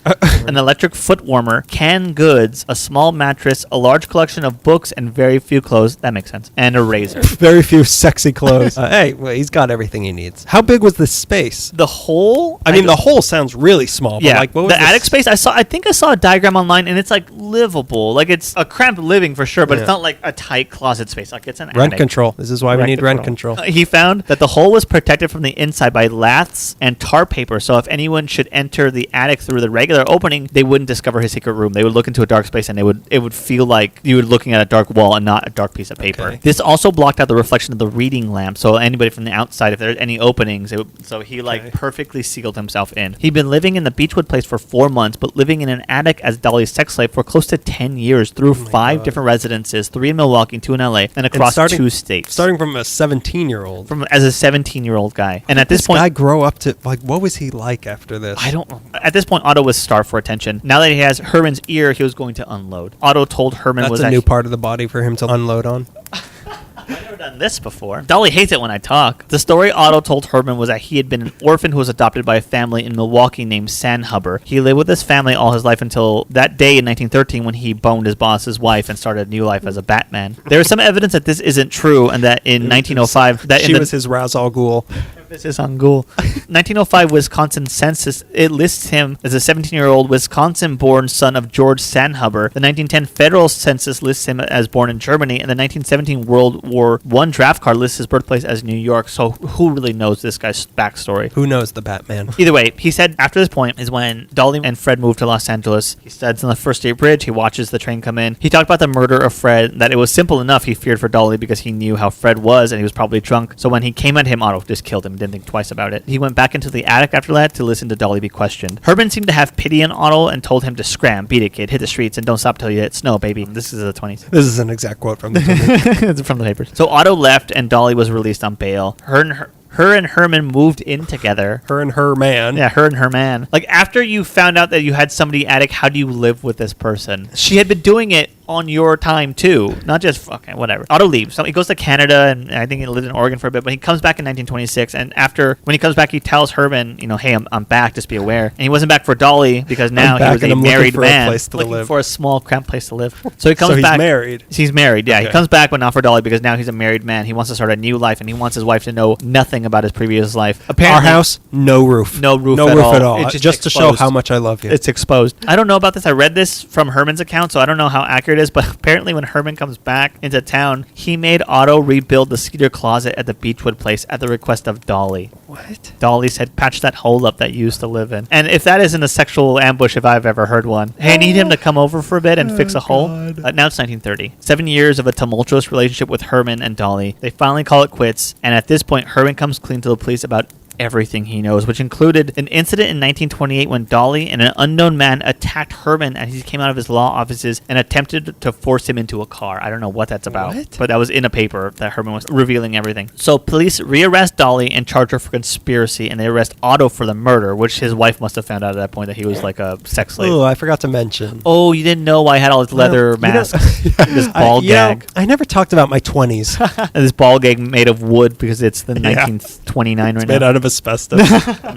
an electric foot warmer, canned goods, a small mattress, a large collection of books, and very few clothes. That makes sense. And a razor.
Very few sexy clothes. Hey, well, he's got everything he needs. How big was this space?
The hole?
I mean, the hole sounds really small.
Yeah,
but like, what was
the attic space, I think I saw a diagram online, and it's like livable. Like, it's a cramped living for sure, but it's not like a tight closet space. Like, it's an
Rent
attic.
control. This is why we need rent control.
He found that the hole was protected from the inside by laths and tar paper, so if anyone should enter the attic through the regular opening, they wouldn't discover his secret room. They would look into a dark space, and it would feel like you were looking at a dark wall and not a dark piece of paper.
Okay.
This also blocked out the reflection of the reading lamp, so anybody from the outside, if there's any openings, so he perfectly sealed himself in. He'd been living in the Beechwood place for 4 months, but living in an attic as Dolly's sex slave for close to 10 years through 5 different residences, 3 in Milwaukee, 2 in LA, and across 2 states.
Starting from a 17-year-old.
As a 17-year-old guy. And at this point,
guy grow up to, like, what was he like after this?
I don't know. At this point, Otto was starved for attention. Now that he has Herman's ear, he was going to unload. Otto told Herman
That's
was
a new part of the body for him to unload on.
I've never done this before. Dolly hates it when I talk. The story Otto told Herman was that he had been an orphan who was adopted by a family in Milwaukee named Sandhuber. He lived with his family all his life until that day in 1913 when he boned his boss's wife and started a new life as a Batman. There is some evidence that this isn't true, and that in 1905... that
she was his Ra's al Ghul.
Emphasis on Ghul. 1905 Wisconsin census, it lists him as a 17-year-old Wisconsin-born son of George Sandhuber. The 1910 federal census lists him as born in Germany, and the 1917 World War I draft card lists his birthplace as New York. So who really knows this guy's backstory?
Who knows the Batman?
Either way, he said after this point is when Dolly and Fred moved to Los Angeles. He stands on the First State Bridge. He watches the train come in. He talked about the murder of Fred, that it was simple enough. He feared for Dolly because he knew how Fred was, and he was probably drunk. So when he came at him, Otto just killed him. Didn't think twice about it. He went back into the attic after that to listen to Dolly be questioned. Herman seemed to have pity on Otto and told him to scram, beat it, kid, hit the streets, and don't stop till you hit snow, baby. This is the 20s.
This is an exact quote from the movie.
It's from the papers. So Otto left, and Dolly was released on bail. Her and Herman moved in together.
Her and her man.
Yeah, her and her man. Like, after you found out that you had somebody attic, how do you live with this person? She had been doing it on your time too, not just fucking whatever. Otto leaves. So he goes to Canada, and I think he lived in Oregon for a bit, but he comes back in 1926, and when he comes back, he tells Herman, hey, I'm back, just be aware. And he wasn't back for Dolly because now he was a married man looking for a small, cramped place to live. So he comes back.
He's married.
He's married, yeah.
Okay.
He comes back, but not for Dolly because now he's a married man. He wants to start a new life, and he wants his wife to know nothing about his previous life.
Apparently, our house, no roof.
No roof
at all.
It's
just to show how much I love you.
It's exposed. I don't know about this. I read this from Herman's account, so I don't know how accurate is, but apparently when Herman comes back into town, he made Otto rebuild the cedar closet at the Beechwood place at the request of Dolly.
What?
Dolly said, patch that hole up that you used to live in. And if that isn't a sexual ambush if I've ever heard one. Hey, I need him to come over for a bit and fix a hole. Now it's 1930. 7 years of a tumultuous relationship with Herman and Dolly. They finally call it quits, and at this point, Herman comes clean to the police about everything he knows, which included an incident in 1928 when Dolly and an unknown man attacked Herman as he came out of his law offices and attempted to force him into a car. I don't know what that's about, but that was in a paper that Herman was revealing everything. So police rearrest Dolly and charge her for conspiracy, and they arrest Otto for the murder, which his wife must have found out at that point that he was like a sex slave.
Oh, I forgot to mention.
Oh, you didn't know why I had all this leather mask, this ball gag.
I never talked about my 20s.
And this ball gag made of wood because it's the 1929 right now.
Made out of asbestos.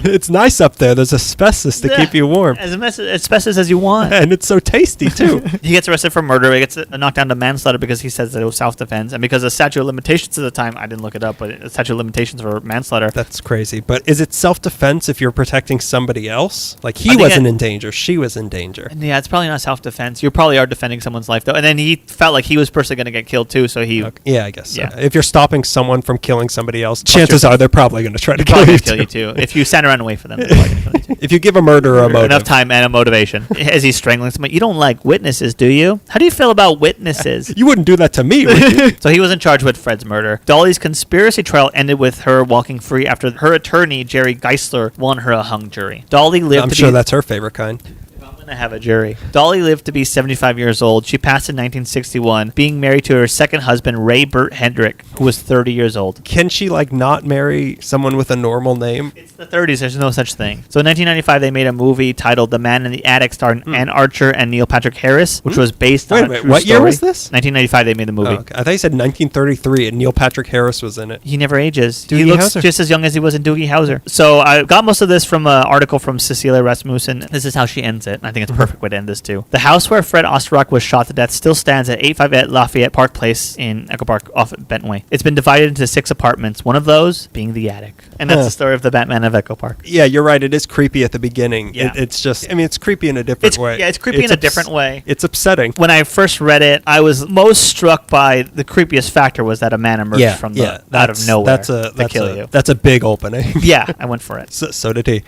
It's nice up there. There's asbestos to keep you warm.
As asbestos as you want.
And it's so tasty, too.
He gets arrested for murder. He gets knocked down to manslaughter because he says that it was self-defense. And because the statute of limitations at the time, I didn't look it up, but the statute of limitations for manslaughter.
That's crazy. But is it self-defense if you're protecting somebody else? Like, he wasn't in danger. She was in danger.
Yeah, it's probably not self-defense. You probably are defending someone's life, though. And then he felt like he was personally going to get killed, too, so he...
Okay. Yeah, I guess so.
Yeah.
If you're stopping someone from killing somebody else, chances are they're probably going to try to kill you, too.
If you stand around and wait for them, they're probably going to kill you, too.
If you give a murderer a motive.
Enough time and a motivation. As he's strangling someone. You don't like witnesses, do you? How do you feel about witnesses?
You wouldn't do that to me, would you?
So he wasn't charged with Fred's murder. Dolly's conspiracy trial ended with her walking free after her attorney, Jerry Geisler, won her a hung jury. Dolly lived
I'm
to
sure
be...
that's her favorite kind.
I'm going to have a jury. Dolly lived to be 75 years old. She passed in 1961, being married to her second husband, Ray Burt Hendrick, who was 30 years old.
Can she, like, not marry someone with a normal name?
It's the 30s. There's no such thing. So in 1995, they made a movie titled The Man in the Attic starring Ann Archer and Neil Patrick Harris, which was based on a true
what year
story.
was this?
1995, they made the movie.
Oh, okay. I thought you said 1933 and Neil Patrick Harris was in it.
He never ages.
Doogie
He looks
Howser.
just as young as he was in Doogie Howser. So I got most of this from an article from Cecilia Rasmussen. This is how she ends it. I think it's a perfect way to end this too. The house where Fred Osterock was shot to death still stands at 858 Lafayette Park Place in Echo Park off Bentway. It's been divided into 6 apartments, one of those being the attic. And that's the story of the Batman of Echo Park.
Yeah, you're right. It is creepy at the beginning.
Yeah.
It's just, I mean, it's creepy in a different way.
Yeah, it's creepy in a different way.
It's upsetting.
When I first read it, I was most struck by the creepiest factor was that a man emerged from out of nowhere to kill you.
That's a big opening.
Yeah, I went for it.
So did he.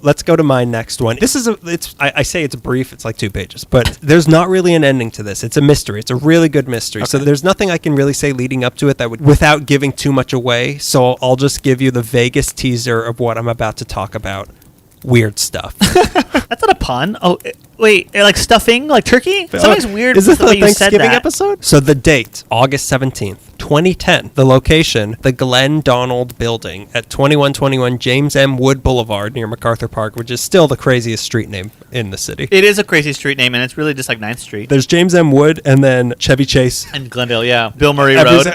Let's go to my next one. This is I say it's brief. It's like 2 pages, but there's not really an ending to this. It's a mystery. It's a really good mystery. Okay. So there's nothing I can really say leading up to it that would, without giving too much away. So I'll just give you the vaguest teaser of what I'm about to talk about. Weird stuff.
That's not a pun. Oh, wait, like stuffing, like turkey? Something's weird.
Is this
the
the
way you said
Thanksgiving
that.
episode? So the date, August 17th, 2010. The location, the Glenn Donald Building at 2121 James M. Wood Boulevard near MacArthur Park, which is still the craziest street name in the city.
It is a crazy street name, and it's really just like 9th Street.
There's James M. Wood and then Chevy Chase.
And Glendale, yeah. Bill Murray Road.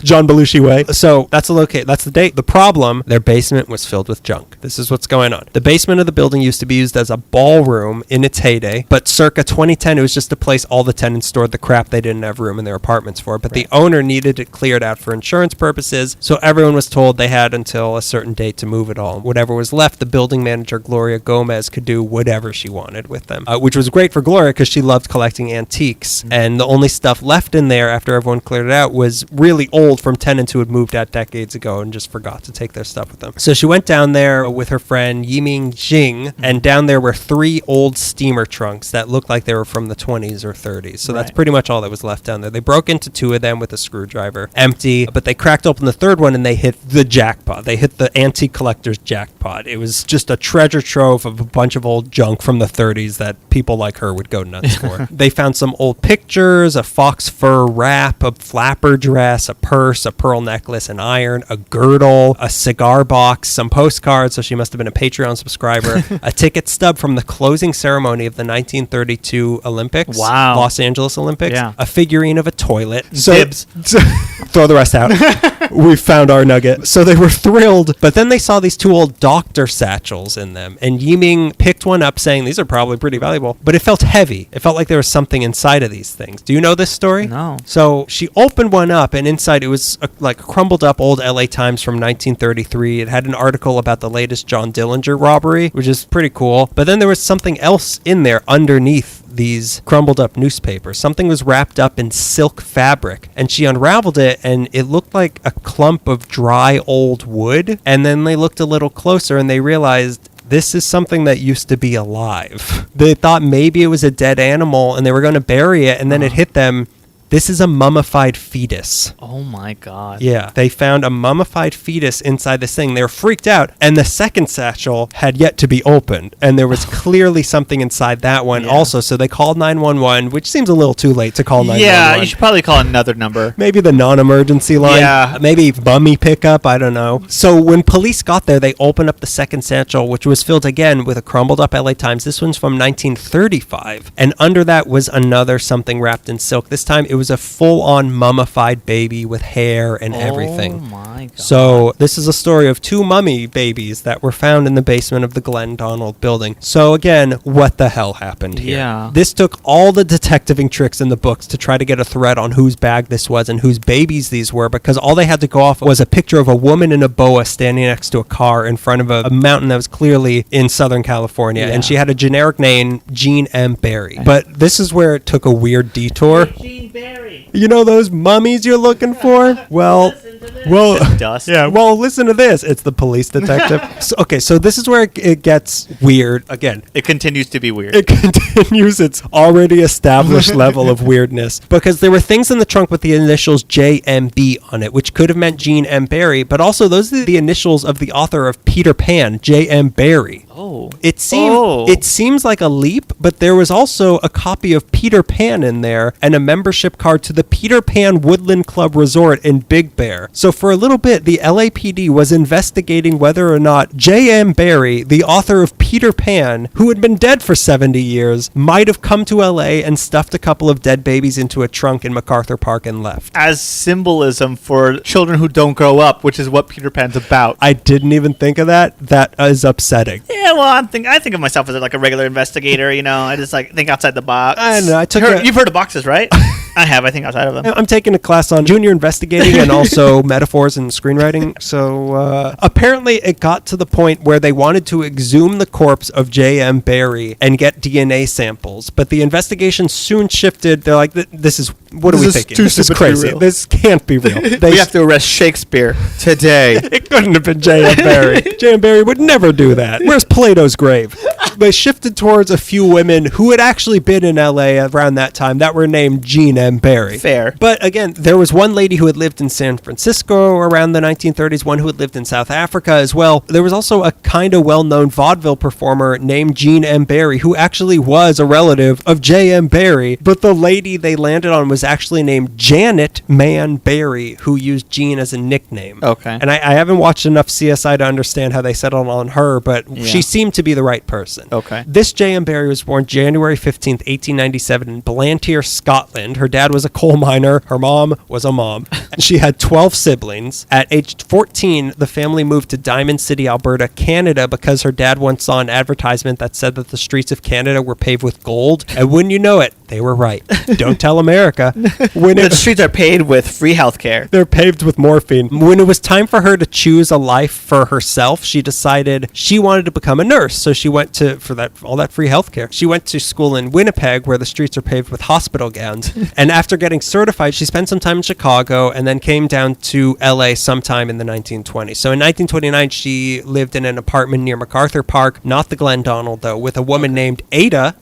John Belushi Way. So that's the date. The problem, their basement was filled with junk. This is what's going on. The basement of the building used to be used as a ballroom in its heyday, but circa 2010, it was just a place all the tenants stored the crap they didn't have room in their apartments for. But the owner needed it cleared out for insurance purposes, so everyone was told they had until a certain date to move it all. Whatever was left, the building manager, Gloria Gomez, could do whatever she wanted with them, which was great for Gloria because she loved collecting antiques. And the only stuff left in there after everyone cleared it out was really old from tenants who had moved out decades ago and just forgot to take their stuff with them. So she went down there with her friend Yiming Jing, and down there were 3 old steamer trunks that looked like they were from the 20s or 30s. So that's pretty much all that was left down there. They broke into 2 of them with a screwdriver, empty, but they cracked open the 3rd one and they hit the jackpot. They hit the antique collector's jackpot. It was just a treasure trove of a bunch of old junk from the 30s that people like her would go nuts for. They found some old pictures, a fox fur wrap, a flapper dress, a purse, a pearl necklace, an iron, a girdle, a cigar box, some postcards, so she must have been a Patreon subscriber, a ticket stub from the closing ceremony of the 1932 Olympics, Los Angeles Olympics, a figurine of a toilet.
Dibs.
Throw the rest out. We found our nugget. So they were thrilled, but then they saw these 2 old doctor satchels in them, and Yiming picked one up saying, these are probably pretty valuable, but it felt heavy. It felt like there was something inside of these things. Do you know this story?
No.
So she opened one up, and inside it was like a crumbled up old LA Times from 1933. It had an article about the latest John Dillinger robbery, which is pretty cool. But then there was something else in there underneath these crumbled up newspapers. Something was wrapped up in silk fabric, and she unraveled it, and it looked like a clump of dry old wood. And then they looked a little closer and they realized this is something that used to be alive. They thought maybe it was a dead animal and they were going to bury it, and then it hit them. This is a mummified fetus.
Oh my God.
Yeah, they found a mummified fetus inside this thing. They were freaked out, and the second satchel had yet to be opened, and there was clearly something inside that one also. So they called 911, which seems a little too late to call 911.
Yeah, you should probably call another number.
Maybe the non-emergency line.
Yeah.
Maybe mummy pickup. I don't know. So when police got there, they opened up the second satchel, which was filled again with a crumbled up LA Times. This one's from 1935, and under that was another something wrapped in silk. This time it was a full-on mummified baby with hair and everything.
Oh my God.
So this is a story of two mummy babies that were found in the basement of the Glenn Donald building. So again, what the hell happened here?
Yeah.
This took all the detectiving tricks in the books to try to get a thread on whose bag this was and whose babies these were, because all they had to go off was a picture of a woman in a boa standing next to a car in front of a mountain that was clearly in Southern California.
Yeah.
And she had a generic name, Jean M. Barrie. But this is where it took a weird detour.
Jean Barrie.
You know those mummies you're looking for? Well,
Dust.
yeah, well, listen to this. It's the police detective. So this is where it gets weird. Again,
It continues to be weird.
it continues its already established level of weirdness, because there were things in the trunk with the initials JMB on it, which could have meant Jean M. Barrie, but also those are the initials of the author of Peter Pan, J.M. Barrie.
Oh.
It seems like a leap, but there was also a copy of Peter Pan in there and a membership card to the Peter Pan Woodland Club Resort in Big Bear. So for a little bit, the LAPD was investigating whether or not J.M. Barrie, the author of Peter Pan, who had been dead for 70 years, might have come to LA and stuffed a couple of dead babies into a trunk in MacArthur Park and left.
As symbolism for children who don't grow up, which is what Peter Pan's about.
I didn't even think of that. That is upsetting.
Yeah, well, I think of myself as like a regular investigator. You know, I just like think outside the box.
I know.
You've heard of boxes, right? I have. I think outside of them.
I'm taking a class on junior investigating and also metaphors and screenwriting. So apparently it got to the point where they wanted to exhume the corpse of J.M. Barrie and get DNA samples. But the investigation soon shifted. They're like, this is, what are we thinking? This is crazy.
real.
This can't be real.
We have to arrest Shakespeare today.
It couldn't have been J.M. Barrie. J.M. Barrie would never do that. Where's Plato's grave? They shifted towards a few women who had actually been in L.A. around that time that were named Jean M. Barrie.
Fair.
But again, there was one lady who had lived in San Francisco around the 1930s, one who had lived in South Africa as well. There was also a kind of well-known vaudeville performer named Jean M. Barrie, who actually was a relative of J.M. Barrie, but the lady they landed on was actually named Janet Mann Barrie, who used Jean as a nickname.
Okay.
And I haven't watched enough CSI to understand how they settled on her, but she seemed to be the right person.
Okay.
This J.M. Barrie was born January 15th, 1897 in Blantyre, Scotland. Her dad was a coal miner. Her mom was a mom. She had 12 siblings. At age 14, the family moved to Diamond City, Alberta, Canada, because her dad once saw an advertisement that said that the streets of Canada were paved with gold. And wouldn't you know it, they were right. Don't tell America.
The streets are paved with free healthcare.
They're paved with morphine. When it was time for her to choose a life for herself, she decided she wanted to become a nurse. So she went to, for all that free healthcare, she went to school in Winnipeg, where the streets are paved with hospital gowns. And after getting certified, she spent some time in Chicago and then came down to LA sometime in the 1920s. So in 1929, she lived in an apartment near MacArthur Park, not the Glenn Donald though, with a woman named Ada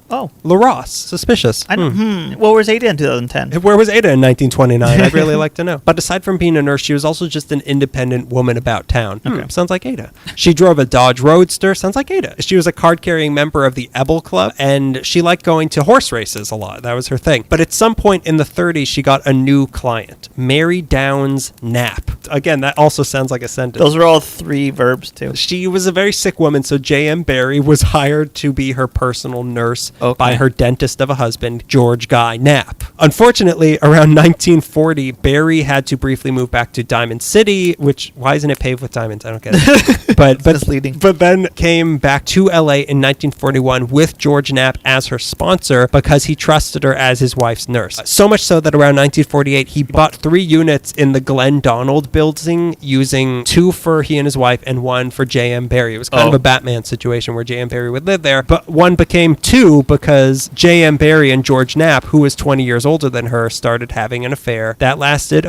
LaRosse. Suspicious.
What was Ada in 2010?
Where was Ada in 1929? I'd really like to know. But aside from being a nurse, she was also just an independent woman about town. Sounds like Ada. She drove a Dodge Roadster. Sounds like Ada. She was a card-carrying member of the Ebel Club, and she liked going to horse races a lot. That was her thing. But at some point in the 30s, she got a new client, Mary Downs Knapp. Again, that also sounds like a sentence.
Those are all three verbs, too.
She was a very sick woman, so J.M. Barrie was hired to be her personal nurse by her dentist of a husband, George Guy Knapp. Unfortunately, around 1940, Barrie had to briefly move back to Diamond City, which, why isn't it paved with diamonds? I don't get it. But
misleading.
But then came back to LA in 1941 with George Knapp as her sponsor because he trusted her as his wife's nurse. So much so that around 1948, he bought 3 units in the Glenn Donald building building using 2 for he and his wife and 1 for J.M. Barrie. It was kind of a Batman situation where J.M. Barrie would live there, but 1 became 2 because J.M. Barrie and George Knapp, who was 20 years older than her, started having an affair that lasted,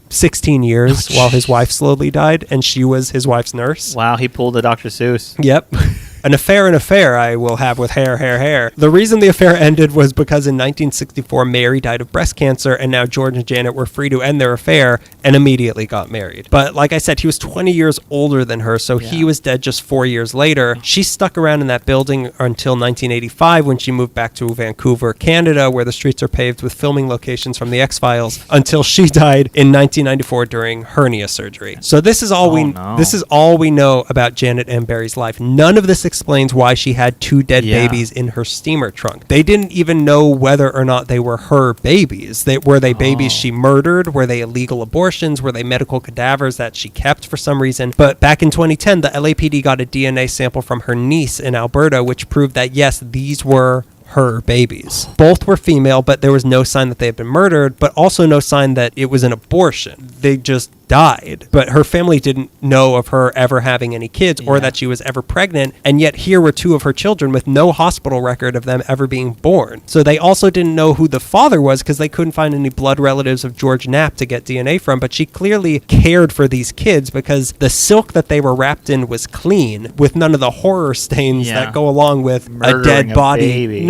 16 years while his wife slowly died, and she was his wife's nurse.
Wow, he pulled a Dr. Seuss.
Yep. An affair I will have with hair. The reason the affair ended was because in 1964, Mary died of breast cancer, and now George and Janet were free to end their affair and immediately got married. But like I said, he was 20 years older than her, so he was dead just 4 years later. She stuck around in that building until 1985 when she moved back to Vancouver, Canada, where the streets are paved with filming locations from The X-Files, until she died in 1994 during hernia surgery. So this is all this is all we know about Janet M. Barrie's life. None of this explains why she had 2 dead babies in her steamer trunk. They didn't even know whether or not they were her babies. Were they babies she murdered? Were they illegal abortions? Were they medical cadavers that she kept for some reason? But back in 2010, the LAPD got a DNA sample from her niece in Alberta, which proved that, yes, these were her babies. Both were female, but there was no sign that they had been murdered, but also no sign that it was an abortion. They just died. But her family didn't know of her ever having any kids or that she was ever pregnant, and yet here were 2 of her children with no hospital record of them ever being born. So they also didn't know who the father was because they couldn't find any blood relatives of George Knapp to get DNA from, but she clearly cared for these kids because the silk that they were wrapped in was clean, with none of the horror stains that go along with
Murdering
a dead body.
baby,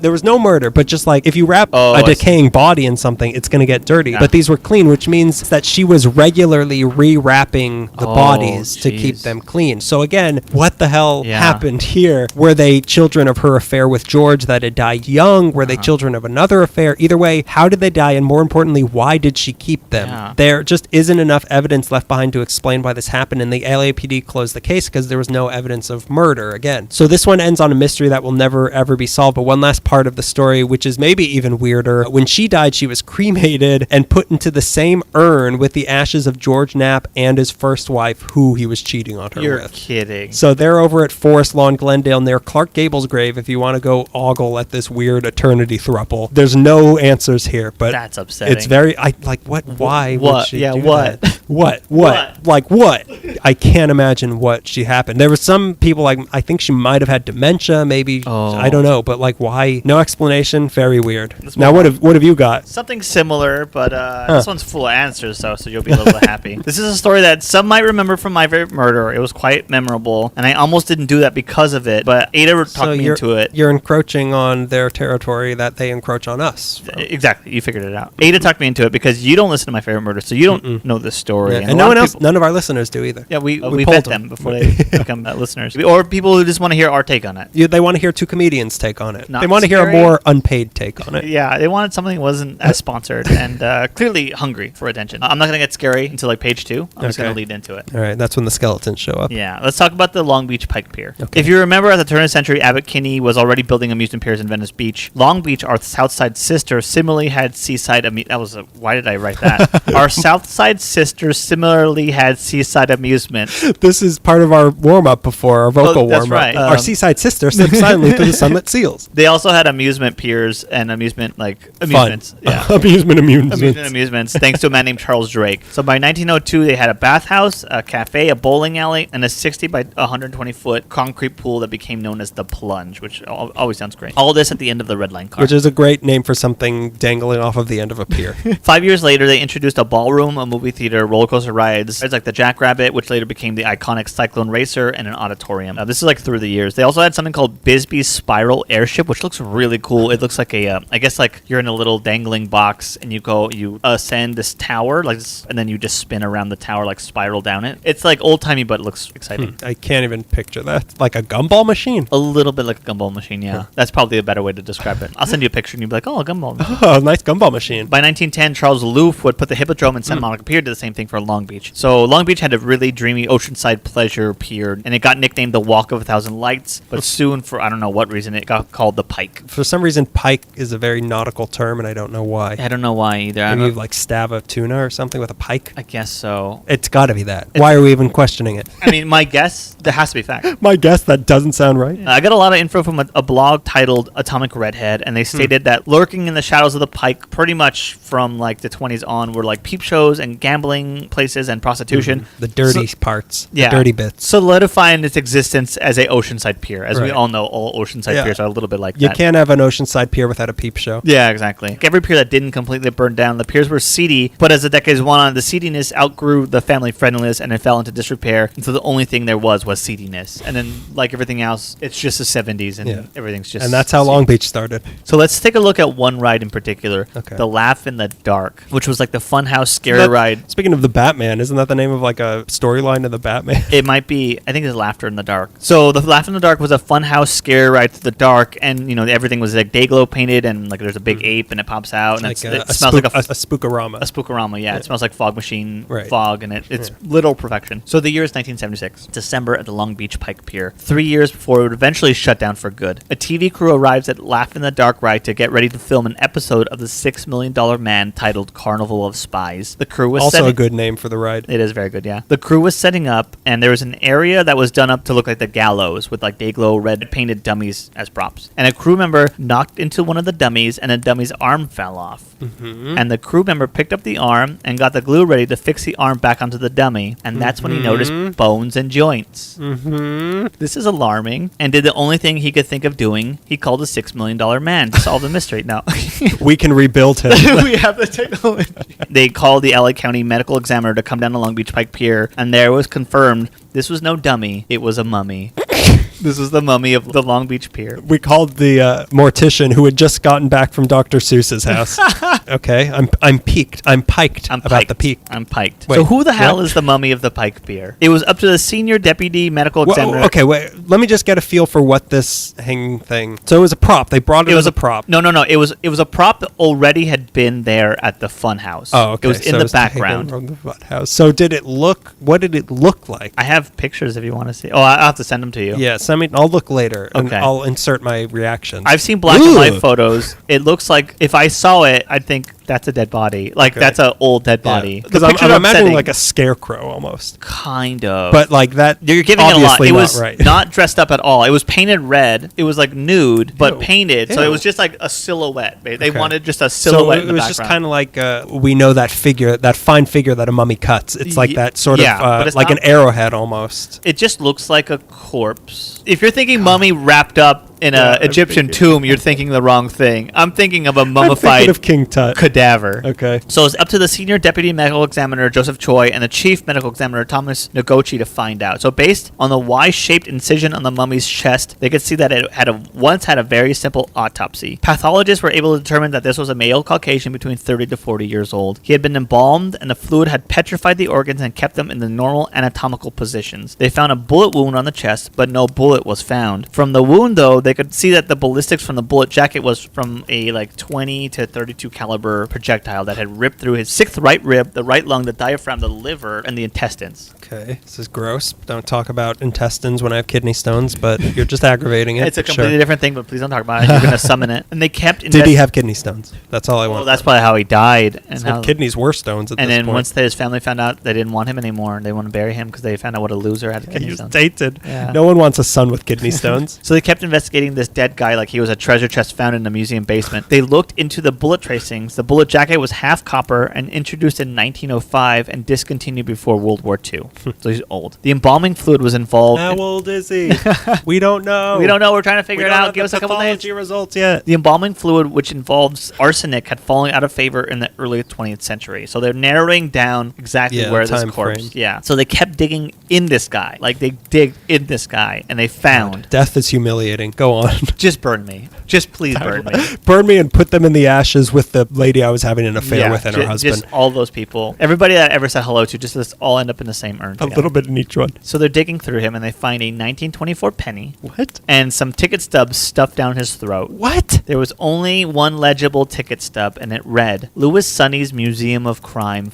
There was no murder, but just like if you wrap a decaying body in something, it's going to get dirty. But these were clean, which means that she was regularly rewrapping the bodies to keep them clean. So again, what the hell happened here? Were they children of her affair with George that had died young? Were they children of another affair? Either way, how did they die? And more importantly, why did she keep them? There just isn't enough evidence left behind to explain why this happened, and the LAPD closed the case because there was no evidence of murder again. So this one ends on a mystery that will never ever be solved. But one last part of the story, which is maybe even weirder, when she died, she was cremated and put into the same urn with the ashes of George Knapp and his first wife, who he was cheating on her with.
You're kidding.
So they're over at Forest Lawn, Glendale, near Clark Gable's grave, if you want to go ogle at this weird eternity throuple. There's no answers here, but
that's upsetting.
It's very, why would she do
what?
that? What? Like what? I can't imagine what she happened. There were some people, I think she might have had dementia, maybe, I don't know, but why? No explanation, very weird. Now what have you got?
Something similar, but this one's full of answers, so you'll be a little bit happy. This is a story that some might remember from My Favorite Murder. It was quite memorable, and I almost didn't do that because of it, but Ada talked me into it.
You're encroaching on their territory that they encroach on us.
Exactly, you figured it out. Ada talked me into it because you don't listen to My Favorite Murder, so you don't know this story.
And no one else, none of our listeners do either.
Yeah, we vet them before they become listeners. Or people who just want to hear our take on it.
They want to hear 2 comedians' take on it.
Not
they want to hear a more unpaid take on it.
Yeah, they wanted something that wasn't as sponsored and clearly hungry for attention. I'm not going to get scary until page 2. I'm just going to lead into it.
All right, that's when the skeletons show up.
Yeah, let's talk about the Long Beach Pike Pier.
Okay.
If you remember, at the turn of the century, Abbot Kinney was already building amusement piers in Venice Beach. Long Beach, our Southside sister, similarly had seaside why did I write that? Our Southside sister similarly had seaside amusement.
This is part of our warm-up before our vocal warm-up.
Right.
Our seaside sister slips silently through the sunlit seals.
They also had amusement piers and amusements.
Fun.
Yeah.
Amusements.
Thanks to a man named Charles Drake. So by 1902, they had a bathhouse, a cafe, a bowling alley, and a 60 by 120 foot concrete pool that became known as the Plunge, which always sounds great. All this at the end of the Red Line car.
Which is a great name for something dangling off of the end of a pier.
5 years later, they introduced a ballroom, a movie theater, roller coaster rides. It's like the Jackrabbit, which later became the iconic Cyclone Racer, and an auditorium. This is through the years. They also had something called Bisbee's Spiral Airship, which looks really cool. It looks like I guess you're in a little dangling box, and you ascend this tower, and then you just spin around the tower, spiral down it. It's old-timey, but it looks exciting.
I can't even picture that. Like a gumball machine?
A little bit like a gumball machine, yeah. That's probably a better way to describe it. I'll send you a picture, and you'll be like, oh, a gumball machine.
Oh, nice gumball machine.
By 1910, Charles Loof would put the Hippodrome in Santa Monica Pier, did the same thing for Long Beach. So Long Beach had a really dreamy oceanside pleasure pier, and it got nicknamed the Walk of a Thousand Lights, but soon, for I don't know what reason, it got called called the Pike.
For some reason, pike is a very nautical term, and I don't know why.
I don't know why either.
Maybe you like stab a tuna or something with a pike?
I guess so.
It's got to be that. Why are we even questioning it?
I mean, my guess, there has to be fact.
My guess, that doesn't sound right.
I got a lot of info from a blog titled Atomic Redhead, and they stated that lurking in the shadows of the Pike pretty much from like the 20s on were like peep shows and gambling places and prostitution.
The dirty parts.
Yeah.
The dirty bits.
Solidifying its existence as a oceanside pier. As we
Right.
all know, all oceanside
Yeah.
piers are a little bit like
You
that.
can't have an oceanside pier without a peep show.
Yeah, exactly. Every pier that didn't completely burn down, the piers were seedy, but as the decades went on, the seediness outgrew the family friendliness and it fell into disrepair. And so the only thing there was seediness. And then, like everything else, it's just the 70s and everything's just.
And that's how Long Beach started.
So let's take a look at one ride in particular.
Okay.
The Laugh in the Dark, which was like the funhouse scary ride.
Speaking of the Batman, isn't that the name of like a storyline of the Batman?
It might be, I think it's Laughter in the Dark. So the Laugh in the Dark was a funhouse scary ride through the dark, and you know everything was like day glow painted, and like there's a big ape and it pops out, and
Like
it smells like a
spookorama.
A spookorama, yeah. It smells like fog machine
Right.
fog, and it's literal perfection. So the year is 1976, December at the Long Beach Pike Pier. 3 years before it would eventually shut down for good. A TV crew arrives at Laugh in the Dark ride to get ready to film an episode of the $6 Million Man titled Carnival of Spies. The crew was
Also a good name for the ride.
It is very good, yeah. The crew was setting up, and there was an area that was done up to look like the gallows with like day glow red painted dummies as props. And a crew member knocked into one of the dummies, and the dummy's arm fell off.
Mm-hmm.
And the crew member picked up the arm and got the glue ready to fix the arm back onto the dummy. And that's when he noticed bones and joints.
Mm-hmm.
This is alarming, and did the only thing he could think of doing. He called the $6 Million Man to solve the mystery. No.
We can rebuild him.
We have the technology. They called the LA County medical examiner to come down to Long Beach Pike Pier, and there was confirmed this was no dummy, it was a mummy. This was the mummy of the Long Beach Pier.
We called the mortician who had just gotten back from Dr. Seuss's house. Okay, I'm peaked. I'm piked about the peak.
I'm piked.
Wait,
so who the hell
what?
is the mummy of the Pike Pier? It was up to the senior deputy medical examiner.
Okay, wait. Let me just get a feel for what this hanging thing. So it was a prop. They brought it as a prop.
No. It was a prop that already had been there at the fun house.
Oh, okay.
It was in the background.
From the fun house. So did it look? What did it look like?
I have pictures if you want to see. Oh, I'll have to send them to you.
Yeah, send me. I'll look later. And
Okay.
I'll insert my reactions.
I've seen black and white photos. It looks like if I saw it, I'd think that's a dead body. Like that's an old dead body.
Because
The
I'm
pictures are
imagining
upsetting.
like a scarecrow almost.
Kind of.
But like that.
You're giving it a lot.
obviously
It
not
was
right.
not dressed up at all. It was painted red. It was like nude, but
Ew.
painted. So
Ew.
it was just like a silhouette. They
Okay.
wanted just a
So
silhouette
it
in the
was
background.
just kind of like we know that figure, that fine figure that a mummy cuts. It's like that sort
Yeah, but
of
it's
like
not-
an arrowhead almost.
It just looks like a corpse. If you're thinking mummy wrapped up in
Yeah,
a
I'm
Egyptian
thinking-
tomb, you're thinking the wrong thing. I'm thinking of a
I'm
mummified
thinking of King Tut.
cadaver.
Okay.
So it's up to the senior deputy medical examiner Joseph Choi and the chief medical examiner Thomas Noguchi to find out. So based on the Y-shaped incision on the mummy's chest, they could see that it once had a very simple autopsy. Pathologists were able to determine that this was a male Caucasian between 30 to 40 years old. He had been embalmed, and the fluid had petrified the organs and kept them in the normal anatomical positions. They found a bullet wound on the chest, but no bullet was found. From the wound, though, they could see that the ballistics from the bullet jacket was from a 20 to 32 caliber projectile that had ripped through his 6th right rib, the right lung, the diaphragm, the liver, and the intestines.
Okay. This is gross. Don't talk about intestines when I have kidney stones, but you're just aggravating it.
It's a
Sure.
completely different thing, but please don't talk about it. You're going to summon it. And they kept...
Did he have kidney stones? That's all I want.
Well, that's probably how he died. And
So
how...
kidneys were stones at
And
this
then
point.
once his family found out they didn't want him anymore, they want to bury him because they found out what a loser had
he
kidney
was
stones.
dated.
Yeah.
No one wants a son with kidney stones.
So they kept investigating this dead guy like he was a treasure chest found in a museum basement. They looked into the bullet tracings. The bullet jacket was half copper and introduced in 1905 and discontinued before World War II. So he's old. The embalming fluid was involved.
How old is he? We don't know.
We don't know. We're trying to figure
We
it
don't
out.
have
Give
the
us a couple days.
pathology results yet.
The embalming fluid, which involves arsenic, had fallen out of favor in the early 20th century. So they're narrowing down exactly
Yeah,
where this
time
corpse.
frame.
Yeah. So they kept digging in this guy. Like they digged in this guy, and they found.
Death is humiliating. Go on.
Just burn me. Just please burn me.
Burn me and put them in the ashes with the lady I was having an affair with and her husband.
Just all those people. Everybody that I ever said hello to, just let's all end up in the same urn.
A
together.
little bit in each one.
So they're digging through him, and they find a 1924 penny
What?
and some ticket stubs stuffed down his throat.
What?
There was only one legible ticket stub, and it read, Louis Sonny's Museum of Crime,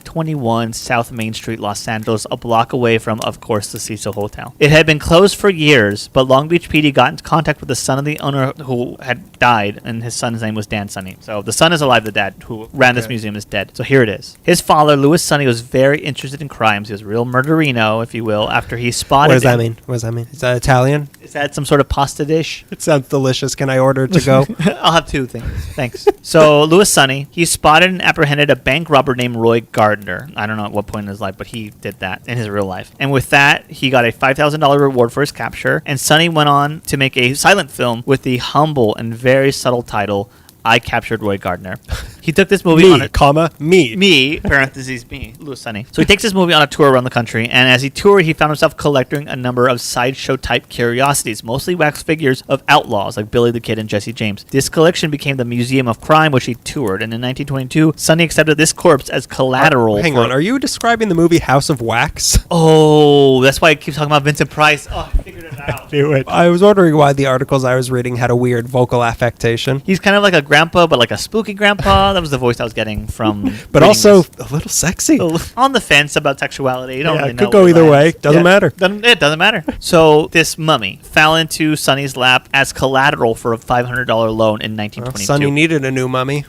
521 South Main Street, Los Angeles, a block away from, of course, the Cecil Hotel. It had been closed for years, but Long Beach PD got in contact contact with the son of the owner who had died, and his son's name was Dan Sonny. So the son is alive, the dad who ran this museum is dead. So here it is. His father, Louis Sonny, was very interested in crimes. He was a real murderino, if you will, after he spotted...
What does that mean? What does that mean? Is that Italian?
Is that some sort of pasta dish?
It sounds delicious. Can I order it to go?
I'll have 2 things. Thanks. So Louis Sonny, he spotted and apprehended a bank robber named Roy Gardner. I don't know at what point in his life, but he did that in his real life. And with that, he got a $5,000 reward for his capture. And Sonny went on to make a silent film with the humble and very subtle title, I Captured Roy Gardner. He took this movie on a... Me, parentheses, me, Louis Sonny. So he takes this movie on a tour around the country, and as he toured, he found himself collecting a number of sideshow-type curiosities, mostly wax figures of outlaws like Billy the Kid and Jesse James. This collection became the Museum of Crime, which he toured, and in 1922, Sonny accepted this corpse as collateral.
Hang on, are you describing the movie House of Wax?
Oh, that's why I keep talking about Vincent Price. Oh, I figured it out.
Knew it. I was wondering why the articles I was reading had a weird vocal affectation.
He's kind of like a grandpa, but like a spooky grandpa. That was the voice I was getting from.
But also a little sexy.
On the fence about sexuality. You don't really know.
Could go either way. Doesn't matter.
It doesn't matter. So this mummy fell into Sonny's lap as collateral for a $500 loan in 1922.
Sonny needed a new mummy.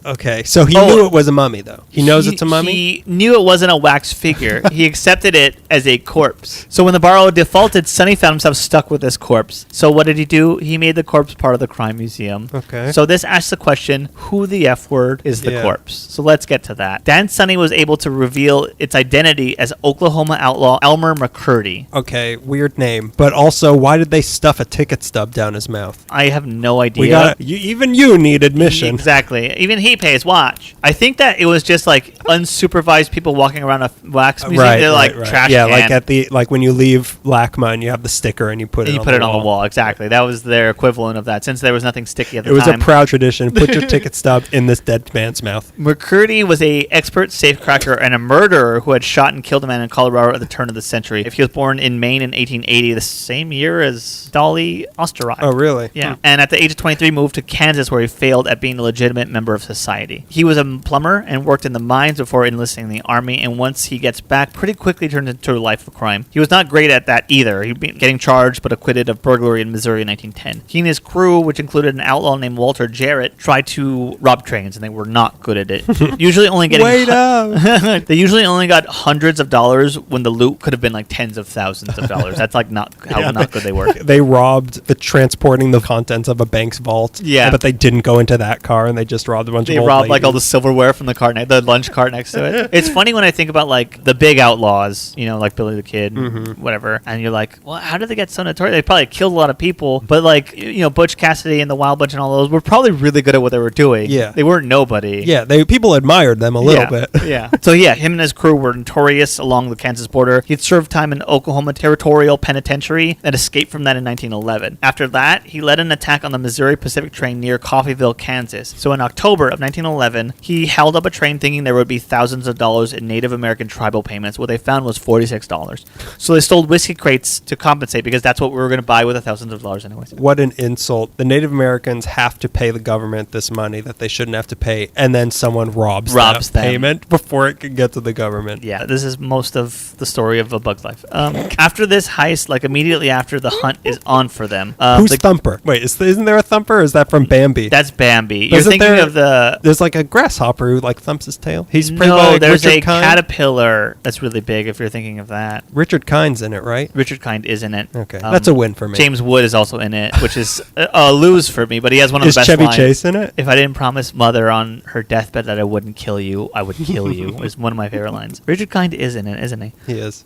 Okay, so he knew it was a mummy, though. He knows it's a mummy?
He knew it wasn't a wax figure. He accepted it as a corpse. So when the borrower defaulted, Sonny found himself stuck with this corpse. So what did he do? He made the corpse part of the crime museum.
Okay.
So this asks the question, who the F word is the corpse? So let's get to that. Dan Sonny was able to reveal its identity as Oklahoma outlaw Elmer McCurdy.
Okay, weird name. But also, why did they stuff a ticket stub down his mouth?
I have no idea.
Even you need admission.
Exactly. Even he pays. Watch. I think that it was just like unsupervised people walking around a wax museum. They're like trash can.
like when you leave LACMA and you have the sticker and you put it on the wall.
Exactly. That was their equivalent of that, since there was nothing sticky at the
time. It was
time.
a proud tradition. Put your ticket stub in this dead man's mouth.
McCurdy was a expert safecracker and a murderer who had shot and killed a man in Colorado at the turn of the century. He was born in Maine in 1880, the same year as Dolly Osterock.
Oh, really?
Yeah. And at the age of 23, moved to Kansas, where he failed at being a legitimate member of society. He was a plumber and worked in the mines before enlisting in the army, and once he gets back, pretty quickly turned into a life of crime. He was not great at that either. He'd been getting charged but acquitted of burglary in Missouri in 1910. He and his crew, which included an outlaw named Walter Jarrett, tried to rob trains, and they were not good at it. Usually only getting...
Wait up!
They usually only got hundreds of dollars when the loot could have been like tens of thousands of dollars. That's like not how not good they were.
They robbed transporting the contents of a bank's vault.
Yeah.
But they didn't go into that car, and they just robbed a bunch of old
robbed
ladies.
like all the silverware from the lunch cart next to it. It's funny when I think about like the big outlaws, like Billy the Kid, whatever, and you're like, well, how did they get so notorious? They probably killed a lot of people, but like, Butch Cassidy and the Wild Bunch and all those were probably really good at what they were doing.
Yeah.
They weren't nobody.
Yeah, people admired them a little bit.
Yeah. So him and his crew were notorious along the Kansas border. He'd served time in Oklahoma Territorial Penitentiary and escaped from that in 1911. After that, he led an attack on the Missouri Pacific train near Coffeyville, Kansas. So in October of 1911, he held up a train thinking there would be thousands of dollars in Native American tribal payments. What they found was $46. So they stole whiskey crates to compensate, because that's what we were going to buy with thousands of dollars anyways.
What an insult. The Native Americans have to pay the government this money that they shouldn't have to pay, and then someone robs that
them.
Payment before it can get to the government.
Yeah, this is most of the story of A Bug's Life. After this heist, like immediately after, the hunt is on for them.
Who's Thumper? Wait, isn't there a Thumper, or is that from Bambi?
That's Bambi. You're thinking of the...
There's like a grasshopper who like thumps his tail. He's played
No,
by
there's
Richard
a
Kind.
caterpillar that's really big, if you're thinking of that.
Richard Kind's in it, right?
Richard Kind is in it.
Okay, that's a win for me.
James Wood is also in it, which is a lose for me, but he has one of the best
Chevy
lines.
Chase in it?
If I didn't promise Mother on her deathbed that I wouldn't kill you, I would kill you, is one of my favorite lines. Richard Kind is in it, isn't he?
He is.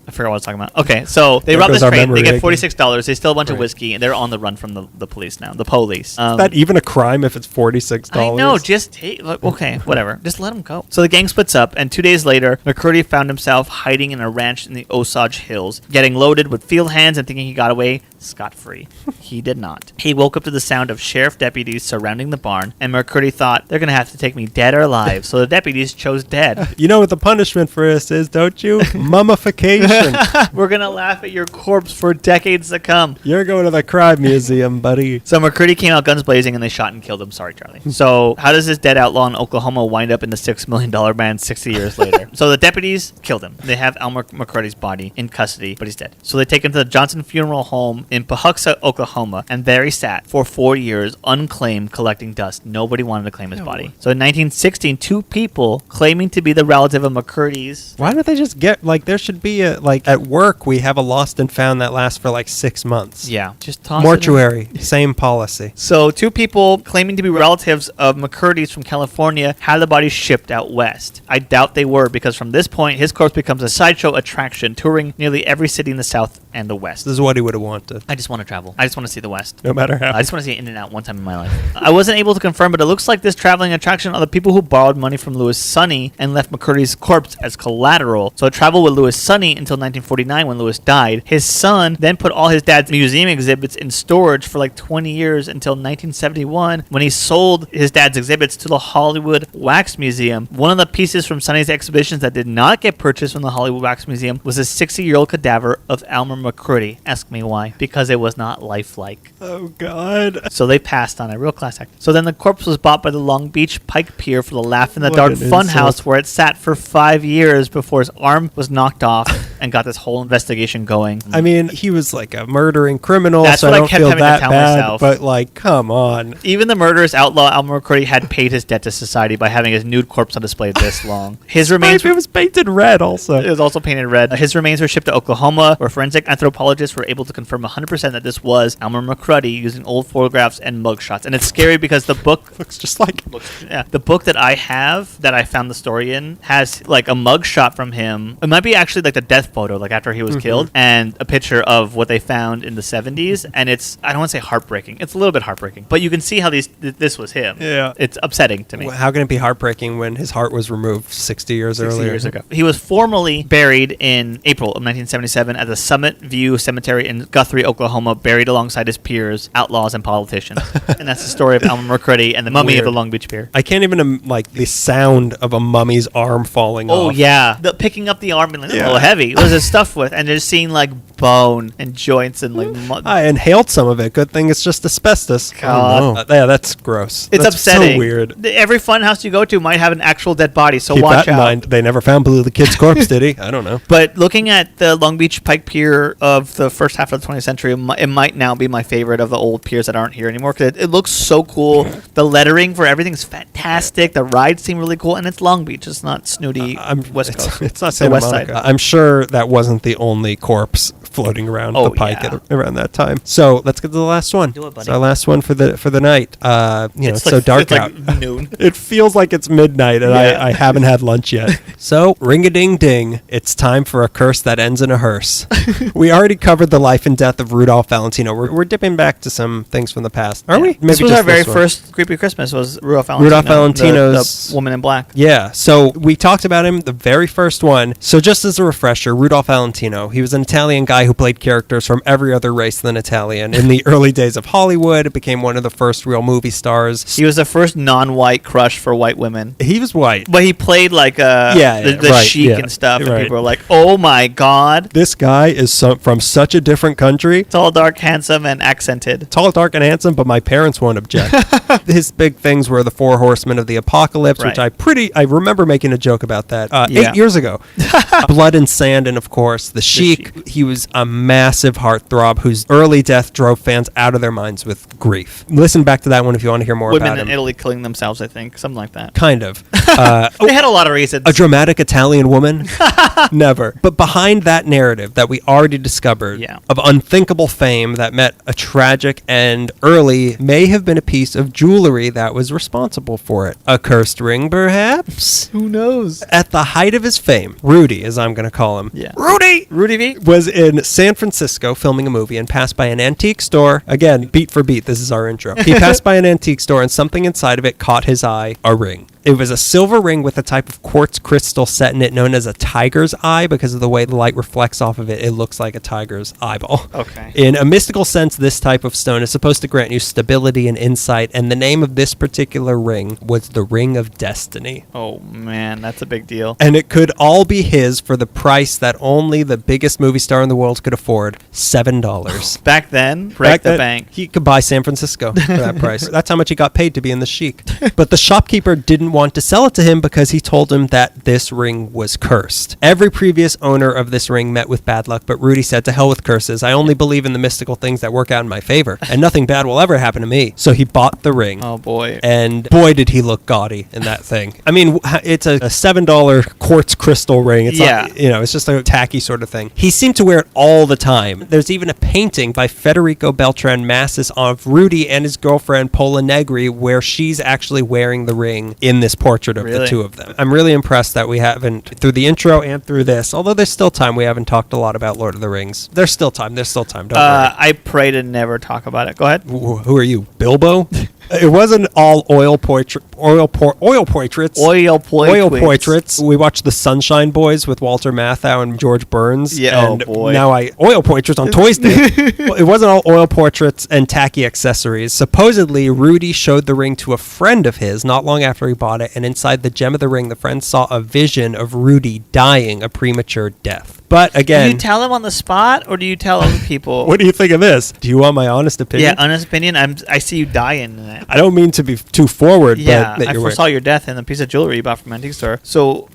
I forgot what I was talking about. Okay, so they rob this train. They get $46. They steal a bunch of whiskey, and they're on the run from the police now. The police.
Is that even a crime if it's $46?
I know. Just take... Okay, whatever. Just let them go. So the gang splits up, and 2 days later, McCurdy found himself hiding in a ranch in the Osage Hills, getting loaded with field hands and thinking he got away. scot-free. He did not. He woke up to the sound of sheriff deputies surrounding the barn, and McCurdy thought, they're going to have to take me dead or alive, so the deputies chose dead.
You know what the punishment for this is, don't you? Mummification.
We're going to laugh at your corpse for decades to come.
You're going to the crime museum, buddy.
So McCurdy came out guns blazing, and they shot and killed him. Sorry, Charlie. So how does this dead outlaw in Oklahoma wind up in the $6 million man 60 years later? So the deputies killed him. They have Elmer McCurdy's body in custody, but he's dead. So they take him to the Johnson Funeral Home in Pahuxa, Oklahoma, and there he sat for 4 years, unclaimed, collecting dust. Nobody wanted to claim his body. So in 1916, 2 people claiming to be the relative of McCurdy's.
Why don't they just get, like, there should be a, like, at work, we have a lost and found that lasts for like 6 months.
Yeah, just toss it in.
Mortuary, same policy.
So 2 people claiming to be relatives of McCurdy's from California had the body shipped out west. I doubt they were, because from this point, his corpse becomes a sideshow attraction, touring nearly every city in the South and the West.
This is what he would have wanted,
I just want to travel. I just want to see the West.
no matter how.
I just want to see In-N-Out one time in my life. I wasn't able to confirm, but it looks like this traveling attraction are the people who borrowed money from Louis Sonny and left McCurdy's corpse as collateral. So it traveled with Louis Sonny until 1949 when Louis died. His son then put all his dad's museum exhibits in storage for like 20 years until 1971 when he sold his dad's exhibits to the Hollywood Wax Museum. One of the pieces from Sonny's exhibitions that did not get purchased from the Hollywood Wax Museum was a 60-year-old cadaver of Elmer McCurdy. Ask me why. Because it was not lifelike.
Oh, God.
So they passed on it. Real class act. So then the corpse was bought by the Long Beach Pike Pier for the Laugh in the
What
Dark
an
Funhouse,
insult.
where it sat for 5 years before his arm was knocked off and got this whole investigation going.
I mean, he was like a murdering criminal,
That's
so
what
I
I
don't
kept
feel
having to
that
tell
bad,
myself.
but like, come on.
Even the murderous outlaw Elmer McCurdy had paid his debt to society by having his nude corpse on display this long. His remains
It was painted red also.
It was also painted red. His remains were shipped to Oklahoma, where forensic anthropologists were able to confirm 100% that this was Elmer McCurdy using old photographs and mugshots. And it's scary because the book
Looks just like...
the book that I have, that I found the story in, has like a mugshot from him. It might be actually like the death photo, like after he was killed, and a picture of what they found in the 70s. And it's, I don't want to say heartbreaking. It's a little bit heartbreaking, but you can see how this was him.
Yeah.
It's upsetting to me.
How can it be heartbreaking when his heart was removed 60 years
60
earlier?
years ago. He was formally buried in April of 1977 at the Summit View Cemetery in Guthrie, Oklahoma, buried alongside his peers, outlaws, and politicians. And that's the story of Elmer McCurdy and the mummy of
Weird.
the Long Beach Pier.
I can't even, like, the sound of a mummy's arm falling off.
Oh, yeah. Picking up the arm and like, a little heavy. What was it stuffed with? And just seeing like bone and joints and like
I inhaled some of it. Good thing it's just asbestos.
God.
Oh, no. Yeah, that's gross.
It's
That's
upsetting.
so weird.
Every fun house you go to might have an actual dead body, so
Keep
watch
that in
out.
mind. They never found Blue the Kid's corpse, did he? I don't know.
But looking at the Long Beach Pike Pier of the first half of the 20th century, it might now be my favorite of the old piers that aren't here anymore, because it looks so cool. The lettering for everything is fantastic. The rides seem really cool, and it's Long Beach. It's not snooty West Coast.
It's not
the
Santa
West
Monica.
Side.
I'm sure that wasn't the only corpse floating around
Oh,
the Pike
yeah.
around that time. So let's get to the last one.
Do it, buddy.
It's our last one for the night. It's so
like,
dark
it's
out.
like noon.
It feels like it's midnight, and
Yeah.
I haven't had lunch yet. So, ring-a-ding-ding, it's time for a curse that ends in a hearse. We already covered the life and death of Rudolph Valentino. We're dipping back to some things from the past. Are we? Maybe
This was
just
our very
one.
first Creepy Christmas was Rudolph Valentino.
Rudolph Valentino's-
the Woman in Black.
Yeah, so we talked about him, the very first one. So just as a refresher, Rudolph Valentino, he was an Italian guy who played characters from every other race than Italian. In the early days of Hollywood, it became one of the first real movie stars.
He was the first non-white crush for white women.
He was white.
But he played like the
right,
chic
yeah,
and stuff, and
right.
people were like, "Oh my god!"
This guy is from such a different country.
Tall, dark, handsome, and accented.
Tall, dark, and handsome, but my parents won't object. His big things were the 4 Horsemen of the Apocalypse, which
Right.
I remember making a joke about that
Yeah.
8 years ago. Blood and Sand, and of course, The Sheik. He was a massive heartthrob whose early death drove fans out of their minds with grief. Listen back to that one if you want to hear more
Women
about
in
him.
Italy killing themselves, I think, something like that.
Kind of.
They had a lot of reasons.
A dramatic Italian woman? Never. But behind that narrative that we already discovered
Yeah.
of unthinkable fame that met a tragic end early may have been a piece of jewelry that was responsible for it. A cursed ring, perhaps?
Who knows?
At the height of his fame, Rudy, as I'm going to call him,
Yeah.
Rudy
V.
was in San Francisco filming a movie and passed by an antique store. Again, beat for beat, this is our intro. He passed by an antique store and something inside of it caught his eye, a ring. It was a silver ring with a type of quartz crystal set in it known as a tiger's eye because of the way the light reflects off of it. It looks like a tiger's eyeball.
Okay.
In a mystical sense, this type of stone is supposed to grant you stability and insight, and the name of this particular ring was the Ring of Destiny.
Oh, man, that's a big deal.
And it could all be his for the price that only the biggest movie star in the world could afford, $7.
Back then,
Back
the
then,
bank.
He could buy San Francisco for that price. That's how much he got paid to be in the chic. But the shopkeeper didn't want to sell it to him because he told him that this ring was cursed. Every previous owner of this ring met with bad luck, but Rudy said, to hell with curses. I only believe in the mystical things that work out in my favor, and nothing bad will ever happen to me. So he bought the ring.
Oh, boy.
And boy, did he look gaudy in that thing. I mean, it's a $7 quartz crystal ring. It's not, it's just a tacky sort of thing. He seemed to wear it all the time. There's even a painting by Federico Beltran Massis of Rudy and his girlfriend Pola Negri where she's actually wearing the ring in this portrait of the two of them. I'm really impressed that we haven't, through the intro and through this, although there's still time, we haven't talked a lot about Lord of the Rings. There's still time. Don't worry.
I pray to never talk about it. Go ahead.
Who are you, Bilbo? It wasn't all oil portraits. Oil portraits. We watched The Sunshine Boys with Walter Matthau and George Burns.
Yeah,
and
oh boy.
Now oil portraits on Toys Day. Well, it wasn't all oil portraits and tacky accessories. Supposedly, Rudy showed the ring to a friend of his not long after he bought it, and inside the gem of the ring, the friend saw a vision of Rudy dying a premature death. But again...
Do you tell him on the spot, or do you tell other people?
What do you think of this? Do you want my honest opinion?
Yeah, honest opinion. I see you dying in it.
I don't mean to be too forward,
yeah,
but...
I foresaw your death in the piece of jewelry you bought from Antique Store. So...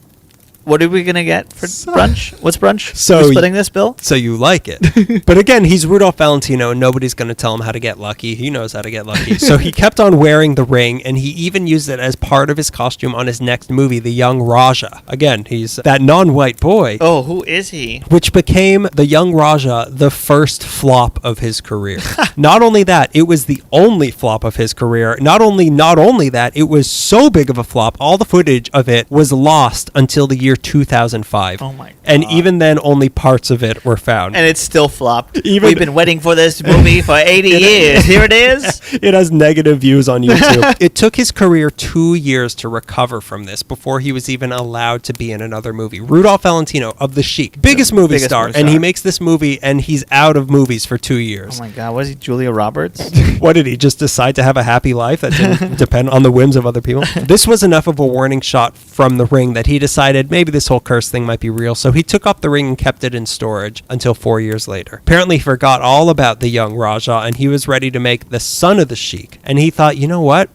What are we going to get for brunch? What's brunch?
So
we're splitting this bill?
So you like it. But again, he's Rudolph Valentino, and nobody's going to tell him how to get lucky. He knows how to get lucky. So he kept on wearing the ring, and he even used it as part of his costume on his next movie, The Young Raja. Again, he's that non-white boy.
Oh, who is he?
Which became The Young Raja the first flop of his career. Not only that, it was the only flop of his career. Not only that, it was so big of a flop, all the footage of it was lost until the year 2005.
Oh my God.
And even then, only parts of it were found.
And it's still flopped. We've been waiting for this movie for 80 years. Here it is.
It has negative views on YouTube. It took his career 2 years to recover from this before he was even allowed to be in another movie. Rudolph Valentino of The Chic, biggest movie star, and he makes this movie and he's out of movies for 2 years.
Oh my God, was he Julia Roberts?
What, did he just decide to have a happy life that didn't depend on the whims of other people? This was enough of a warning shot from the ring that he decided maybe this whole curse thing might be real, so he took off the ring and kept it in storage until 4 years later. Apparently he forgot all about the young Raja, and he was ready to make the son of the Sheik, and he thought, you know what?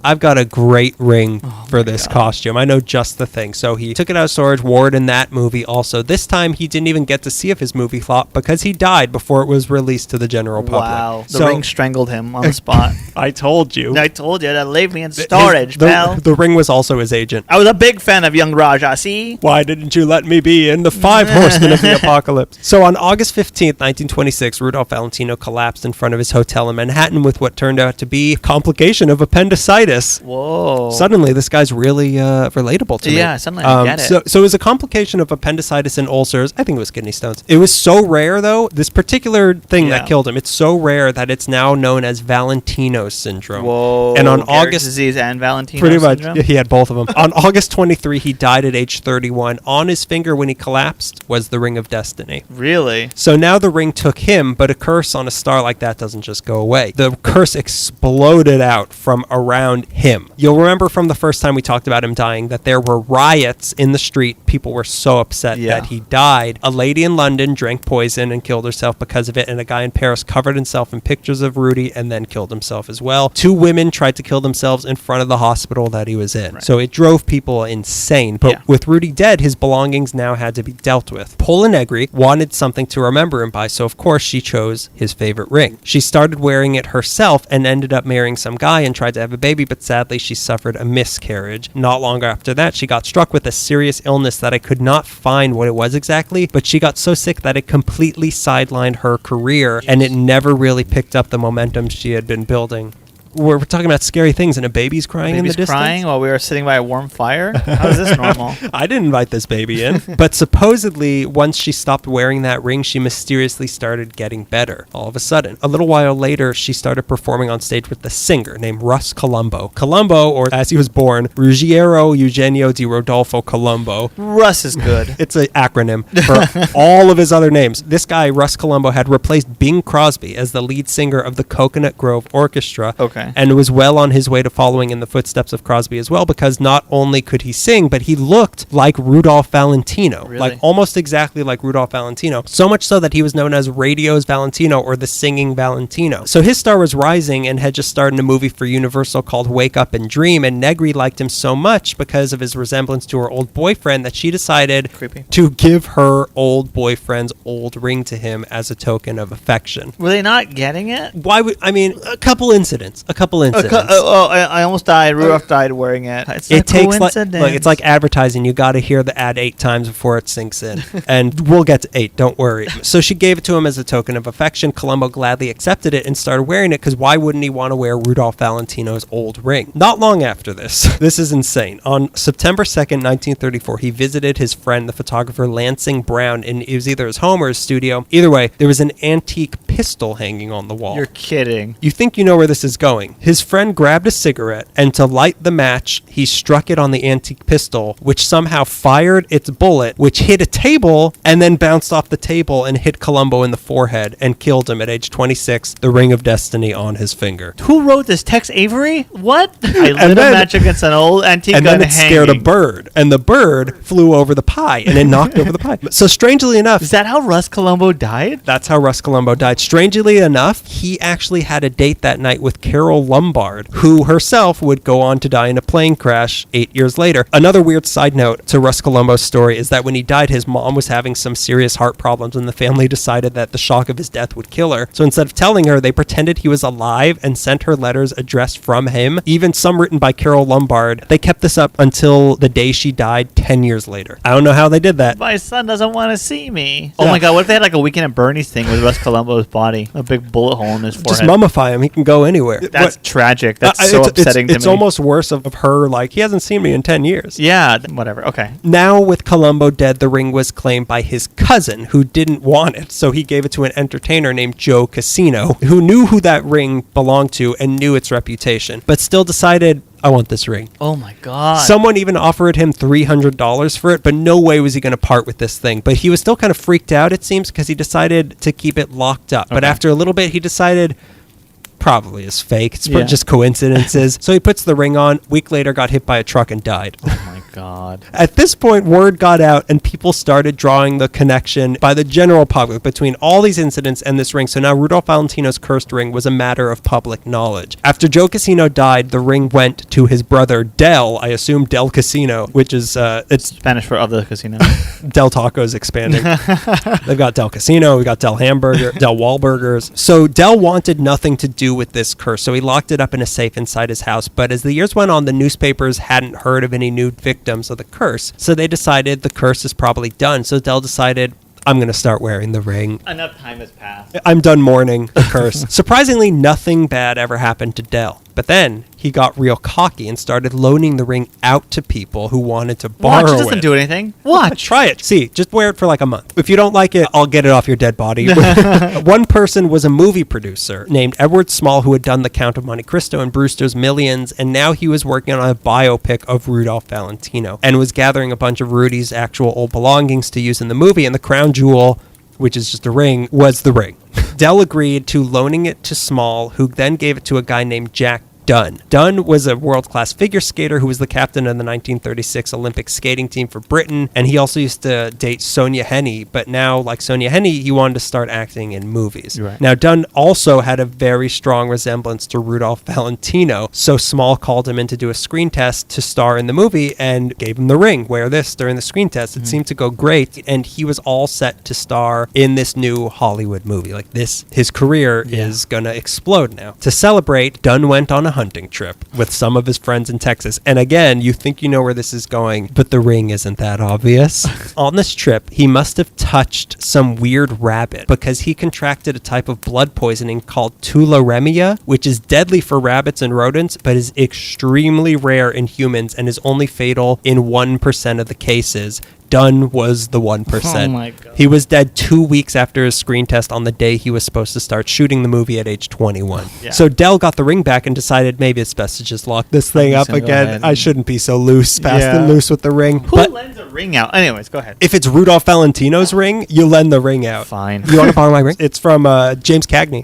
I've got a great ring for this costume. I know just the thing. So he took it out of storage, wore it in that movie also. This time, he didn't even get to see if his movie flopped because he died before it was released to the general public.
Wow. The ring strangled him on the spot.
I told you.
I told you to leave me in storage, pal.
The ring was also his agent.
I was a big fan of young Raja, see?
Why didn't you let me be in the 5 Horsemen of the Apocalypse? So on August 15th, 1926, Rudolph Valentino collapsed in front of his hotel in Manhattan with what turned out to be a complication of appendicitis.
Whoa.
Suddenly, this guy's really relatable to me.
Yeah, suddenly I get it.
So it was a complication of appendicitis and ulcers. I think it was kidney stones. It was so rare, though, this particular thing that killed him, it's so rare that it's now known as Valentino syndrome.
Whoa.
And on
Garrett
August...
disease and Valentino
pretty
syndrome?
much. He had both of them. On August 23, he died at age 31. On his finger when he collapsed was the Ring of Destiny.
Really?
So now the ring took him, but a curse on a star like that doesn't just go away. The curse exploded out from around him. You'll remember from the first time we talked about him dying that there were riots in the street. People were so upset that he died. A lady in London drank poison and killed herself because of it, and a guy in Paris covered himself in pictures of Rudy and then killed himself as well. 2 women tried to kill themselves in front of the hospital that he was in. Right. So it drove people insane. But with Rudy dead, his belongings now had to be dealt with. Pola Negri wanted something to remember him by, so of course she chose his favorite ring. She started wearing it herself and ended up marrying some guy and tried to have a baby, but sadly she suffered a miscarriage. Not long after that, she got struck with a serious illness that I could not find what it was exactly, but she got so sick that it completely sidelined her career, and it never really picked up the momentum she had been building. we're talking about scary things and a baby's crying in the
Baby's
distance.
crying while we were sitting by a warm fire? How is this normal?
I didn't invite this baby in. But supposedly, once she stopped wearing that ring, she mysteriously started getting better all of a sudden. A little while later, she started performing on stage with a singer named Russ Colombo. Colombo, or as he was born, Ruggiero Eugenio di Rodolfo Colombo.
Russ is good.
It's an acronym for all of his other names. This guy, Russ Colombo, had replaced Bing Crosby as the lead singer of the Coconut Grove Orchestra.
Okay.
And was well on his way to following in the footsteps of Crosby as well, because not only could he sing, but he looked like Rudolph Valentino.
Really?
Like almost exactly like Rudolph Valentino. So much so that he was known as radio's Valentino, or the singing Valentino. So his star was rising and had just starred in a movie for Universal called Wake Up and Dream, and Negri liked him so much because of his resemblance to her old boyfriend that she decided
Creepy.
to give her old boyfriend's old ring to him as a token of affection.
Were they not getting it?
Why would, I mean, a couple incidents.
I almost died. Rudolph died wearing it.
It takes like, look, it's like advertising. You got to hear the ad 8 times before it sinks in. And we'll get to 8, don't worry. So she gave it to him as a token of affection. Colombo gladly accepted it and started wearing it, because why wouldn't he want to wear Rudolph Valentino's old ring? Not long after this, this is insane. On September 2nd, 1934, he visited his friend, the photographer Lansing Brown, in it was either his home or his studio. Either way, there was an antique pistol hanging on the wall.
You're kidding.
You think you know where this is going. His friend grabbed a cigarette, and to light the match, he struck it on the antique pistol, which somehow fired its bullet, which hit a table and then bounced off the table and hit Colombo in the forehead and killed him at age 26, the ring of destiny on his finger.
Who wrote this? Tex Avery? What? I lit
And
a
then-
match against an old antique
And
gun
then it
hanging.
scared a bird, and the bird flew over the pie, and it knocked over the pie. So strangely enough,
Is that how Russ Colombo died?
that's how Russ Colombo died. Strangely enough, he actually had a date that night with Carol Lombard, who herself would go on to die in a plane crash 8 years later. Another weird side note to Russ Colombo's story is that when he died, his mom was having some serious heart problems, and the family decided that the shock of his death would kill her. So instead of telling her, they pretended he was alive and sent her letters addressed from him, even some written by Carol Lombard. They kept this up until the day she died 10 years later. I don't know how they did that.
My son doesn't want to see me. Oh
Yeah.
my God, what if they had like a Weekend at Bernie's thing with Russ Colombo's body? A big bullet hole in his forehead.
Just mummify him. He can go anywhere.
That's tragic. That's
Uh,
so
it's
upsetting to me.
It's almost worse of her, like, he hasn't seen me in 10 years.
Yeah, whatever. Okay.
Now, with Colombo dead, the ring was claimed by his cousin, who didn't want it, so he gave it to an entertainer named Joe Casino, who knew who that ring belonged to and knew its reputation, but still decided, I want this ring.
Oh my God.
Someone even offered him $300 for it, but no way was he going to part with this thing. But he was still kind of freaked out, it seems, because he decided to keep it locked up. But
Okay.
after a little bit, he decided, probably is fake. It's
Yeah.
just coincidences. So he puts the ring on. Week later, got hit by a truck and died.
Oh my God.
At this point, word got out and people started drawing the connection by the general public between all these incidents and this ring. So now Rudolph Valentino's cursed ring was a matter of public knowledge. After Joe Casino died, the ring went to his brother Del, I assume Del Casino, which is, it's
Spanish for of the casino.
Del Tacos expanding. They've got Del Casino, we got Del Hamburger, Del Wahlburgers. So Del wanted nothing to do with this curse, so he locked it up in a safe inside his house. But as the years went on, the newspapers hadn't heard of any new victims of the curse, so they decided the curse is probably done. So Del decided, I'm going to start wearing the ring.
Enough time has passed.
I'm done mourning the curse. Surprisingly, nothing bad ever happened to Del. But then he got real cocky and started loaning the ring out to people who wanted to borrow
Watch,
it.
it doesn't do anything. Watch.
Try it. See, just wear it for like a month. If you don't like it, I'll get it off your dead body. One person was a movie producer named Edward Small, who had done The Count of Monte Cristo and Brewster's Millions, and now he was working on a biopic of Rudolph Valentino and was gathering a bunch of Rudy's actual old belongings to use in the movie, and the crown jewel, which is just a ring, was the ring. Del agreed to loaning it to Small, who then gave it to a guy named Jack Dunn. Dunn was a world-class figure skater who was the captain of the 1936 Olympic skating team for Britain, and he also used to date Sonia Henney, but now, like Sonia Henney, he wanted to start acting in movies.
Right.
Now, Dunn also had a very strong resemblance to Rudolph Valentino, so Small called him in to do a screen test to star in the movie and gave him the ring. Wear this during the screen test. It seemed to go great, and he was all set to star in this new Hollywood movie. Like this, his career is gonna explode now. To celebrate, Dunn went on a hunting trip with some of his friends in Texas. And again, you think you know where this is going, but the ring isn't that obvious. On this trip, he must have touched some weird rabbit because he contracted a type of blood poisoning called tularemia, which is deadly for rabbits and rodents, but is extremely rare in humans and is only fatal in 1% of the cases. Dunn was the 1%.
Oh my God.
He was dead 2 weeks after his screen test on the day he was supposed to start shooting the movie at age 21.
Yeah.
So Dell got the ring back and decided maybe it's best to just lock this thing up
gonna go
again.
ahead
I shouldn't be so loose, fast
Yeah.
and loose with the ring.
Who
But
lends a ring out? Anyways, go ahead.
if it's Rudolph Valentino's ring, you lend the ring out.
Fine.
You want to borrow my ring? It's from James Cagney.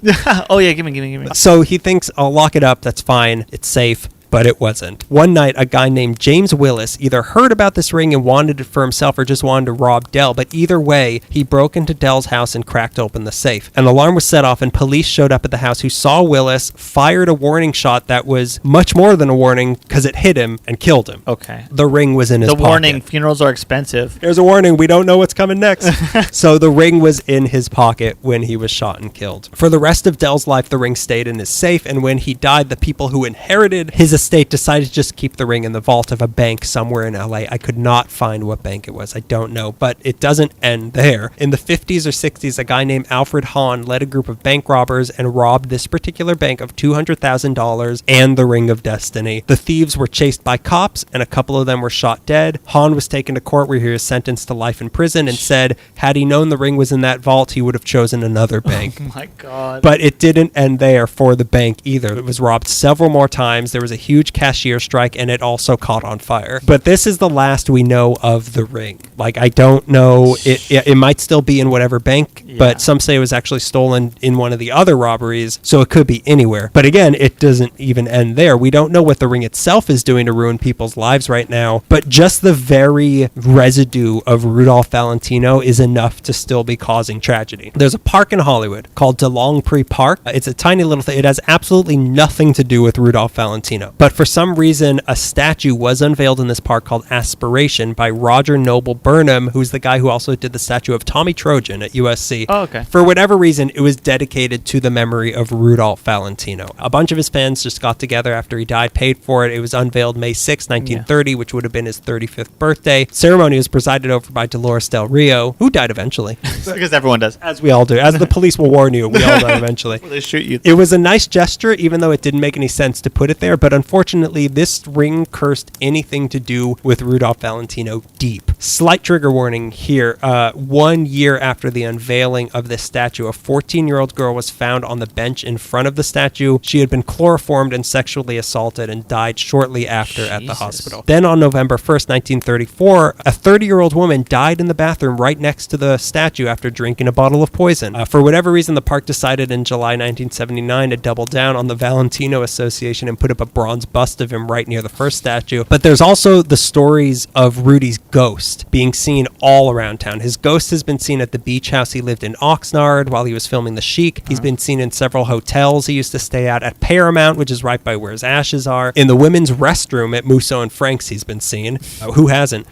Oh, yeah, give me.
So he thinks, I'll lock it up. That's fine. It's safe. But it wasn't. One night, a guy named James Willis either heard about this ring and wanted it for himself or just wanted to rob Dell. But either way, he broke into Dell's house and cracked open the safe. An alarm was set off and police showed up at the house who saw Willis, fired a warning shot that was much more than a warning because it hit him and killed him.
Okay.
The ring was in his
The
pocket.
warning, funerals are expensive.
There's a warning. We don't know what's coming next. So the ring was in his pocket when he was shot and killed. For the rest of Dell's life, the ring stayed in his safe. And when he died, the people who inherited his estate decided to just keep the ring in the vault of a bank somewhere in LA. I could not find what bank it was. I don't know. But it doesn't end there. In the 50s or 60s, a guy named Alfred Hahn led a group of bank robbers and robbed this particular bank of $200,000 and the Ring of Destiny. The thieves were chased by cops and a couple of them were shot dead. Hahn was taken to court where he was sentenced to life in prison and said, had he known the ring was in that vault, he would have chosen another bank.
Oh my God.
But it didn't end there for the bank either. It was robbed several more times. There was a huge cashier strike and it also caught on fire. But this is the last we know of the ring. Like, I don't know. It might still be in whatever bank, but some say it was actually stolen in one of the other robberies, so it could be anywhere. But again, it doesn't even end there. We don't know what the ring itself is doing to ruin people's lives right now, but just the very residue of Rudolph Valentino is enough to still be causing tragedy. There's a park in Hollywood called DeLongpre Park. It's a tiny little thing. It has absolutely nothing to do with Rudolph Valentino. But for some reason, a statue was unveiled in this park called Aspiration by Roger Noble Burnham, who's the guy who also did the statue of Tommy Trojan at USC.
Oh, okay.
For whatever reason, it was dedicated to the memory of Rudolph Valentino. A bunch of his fans just got together after he died, paid for it. It was unveiled May 6, 1930, which would have been his 35th birthday. Ceremony was presided over by Dolores Del Rio, who died eventually.
Because everyone does.
As we all do. As the police will warn you, we all die eventually.
They shoot you.
It was a nice gesture, even though it didn't make any sense to put it there. But unfortunately, this ring cursed anything to do with Rudolph Valentino deep. Slight trigger warning here. 1 year after the unveiling of this statue, a 14-year-old girl was found on the bench in front of the statue. She had been chloroformed and sexually assaulted and died shortly after at the hospital. Then on November 1st, 1934, a 30-year-old woman died in the bathroom right next to the statue after drinking a bottle of poison. For whatever reason, the park decided in July 1979 to double down on the Valentino Association and put up a bronze bust of him right near the first statue. But there's also the stories of Rudy's ghost being seen all around town. His ghost has been seen at the beach house he lived in Oxnard while he was filming The Sheik. He's been seen in several hotels he used to stay at Paramount, which is right by where his ashes are. In the women's restroom at Musso and Frank's, he's been seen. Who hasn't?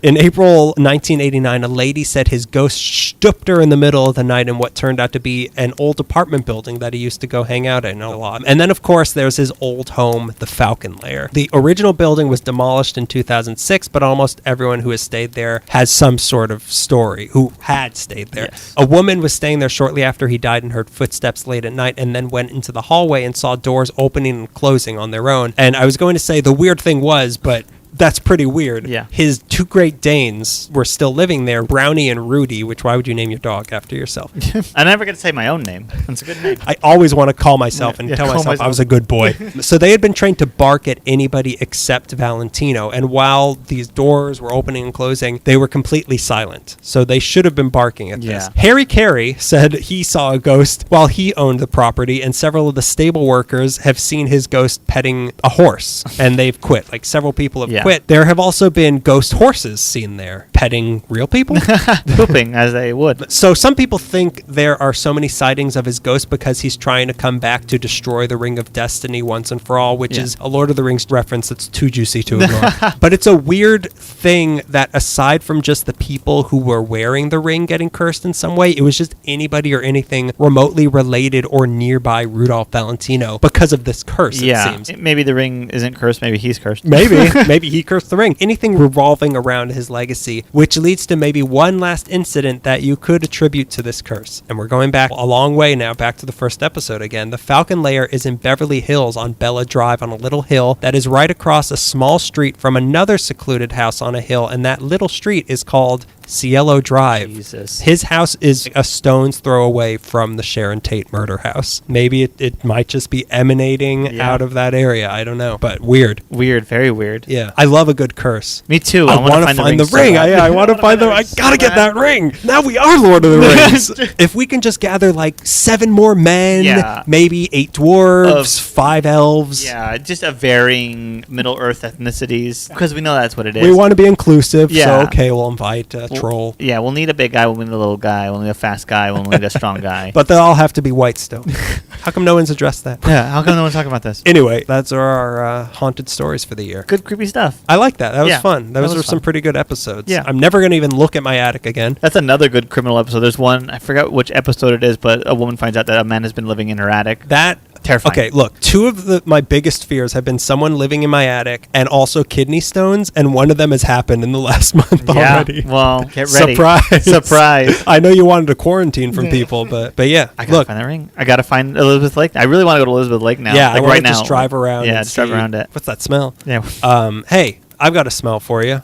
In April 1989, a lady said his ghost stooped her in the middle of the night in what turned out to be an old apartment building that he used to go hang out in a lot. And then, of course, there's his old home, the Falcon Lair. The original building was demolished in 2006, but almost everyone who has stayed there has some sort of story who had stayed there.
Yes.
A woman was staying there shortly after he died and heard footsteps late at night and then went into the hallway and saw doors opening and closing on their own. And I was going to say the weird thing was, but that's pretty weird.
Yeah.
His two Great Danes were still living there, Brownie and Rudy, which why would you name your dog after yourself?
I never get to say my own name. That's a good name.
I always want to call myself and tell
call
myself I
myself.
was a good boy. So they had been trained to bark at anybody except Valentino. And while these doors were opening and closing, they were completely silent. So they should have been barking at this.
Yeah.
Harry Carey said he saw a ghost while he owned the property, and several of the stable workers have seen his ghost petting a horse, and they've quit. Like several people have
Yeah.
quit. There have also been ghost horses seen there. petting real people.
Pooping as they would.
So some people think there are so many sightings of his ghost because he's trying to come back to destroy the Ring of Destiny once and for all, which is a Lord of the Rings reference that's too juicy to ignore. But it's a weird thing that aside from just the people who were wearing the ring getting cursed in some way, it was just anybody or anything remotely related or nearby Rudolph Valentino because of this curse, it seems.
Maybe the ring isn't cursed. Maybe he's cursed.
Maybe he cursed the ring. Anything revolving around his legacy, which leads to maybe one last incident that you could attribute to this curse. And we're going back a long way now, back to the first episode again. The Falcon Lair is in Beverly Hills on Bella Drive on a little hill that is right across a small street from another secluded house on a hill, and that little street is called Cielo Drive.
Jesus.
His house is a stone's throw away from the Sharon Tate murder house. Maybe it might just be emanating out of that area. I don't know. But weird.
Weird. Very weird.
Yeah. I love a good curse.
Me too.
I want to find the ring. I want to find the ring. I gotta get that ring. Now we are Lord of the Rings. If we can just gather like 7 more men, maybe 8 dwarves, 5 elves.
Yeah, just a varying Middle Earth ethnicities, because we know that's what it is.
We want to be inclusive, so okay, we'll invite troll.
Yeah, we'll need a big guy, we'll need a little guy, we'll need a fast guy, we'll need a strong guy.
But they all have to be white still. How come no one's addressed that?
Yeah, how come no one's talking about this?
Anyway, that's our haunted stories for the year.
Good creepy stuff.
I like that. That was fun. Those were some pretty good episodes. Yeah. I'm never going to even look at my attic again.
That's another good criminal episode. There's one, I forgot which episode it is, but a woman finds out that a man has been living in her attic.
That...
Terrifying.
Okay, look, 2 of my biggest fears have been someone living in my attic and also kidney stones, and one of them has happened in the last month already.
Well, get ready.
Surprise. I know you wanted to quarantine from people, but yeah.
I gotta find that ring. I gotta find Elizabeth Lake. I really want to go to Elizabeth Lake now.
Yeah,
like
I
right now.
Just drive around.
Yeah, just drive around it.
What's that smell?
Yeah.
Hey, I've got a smell for you.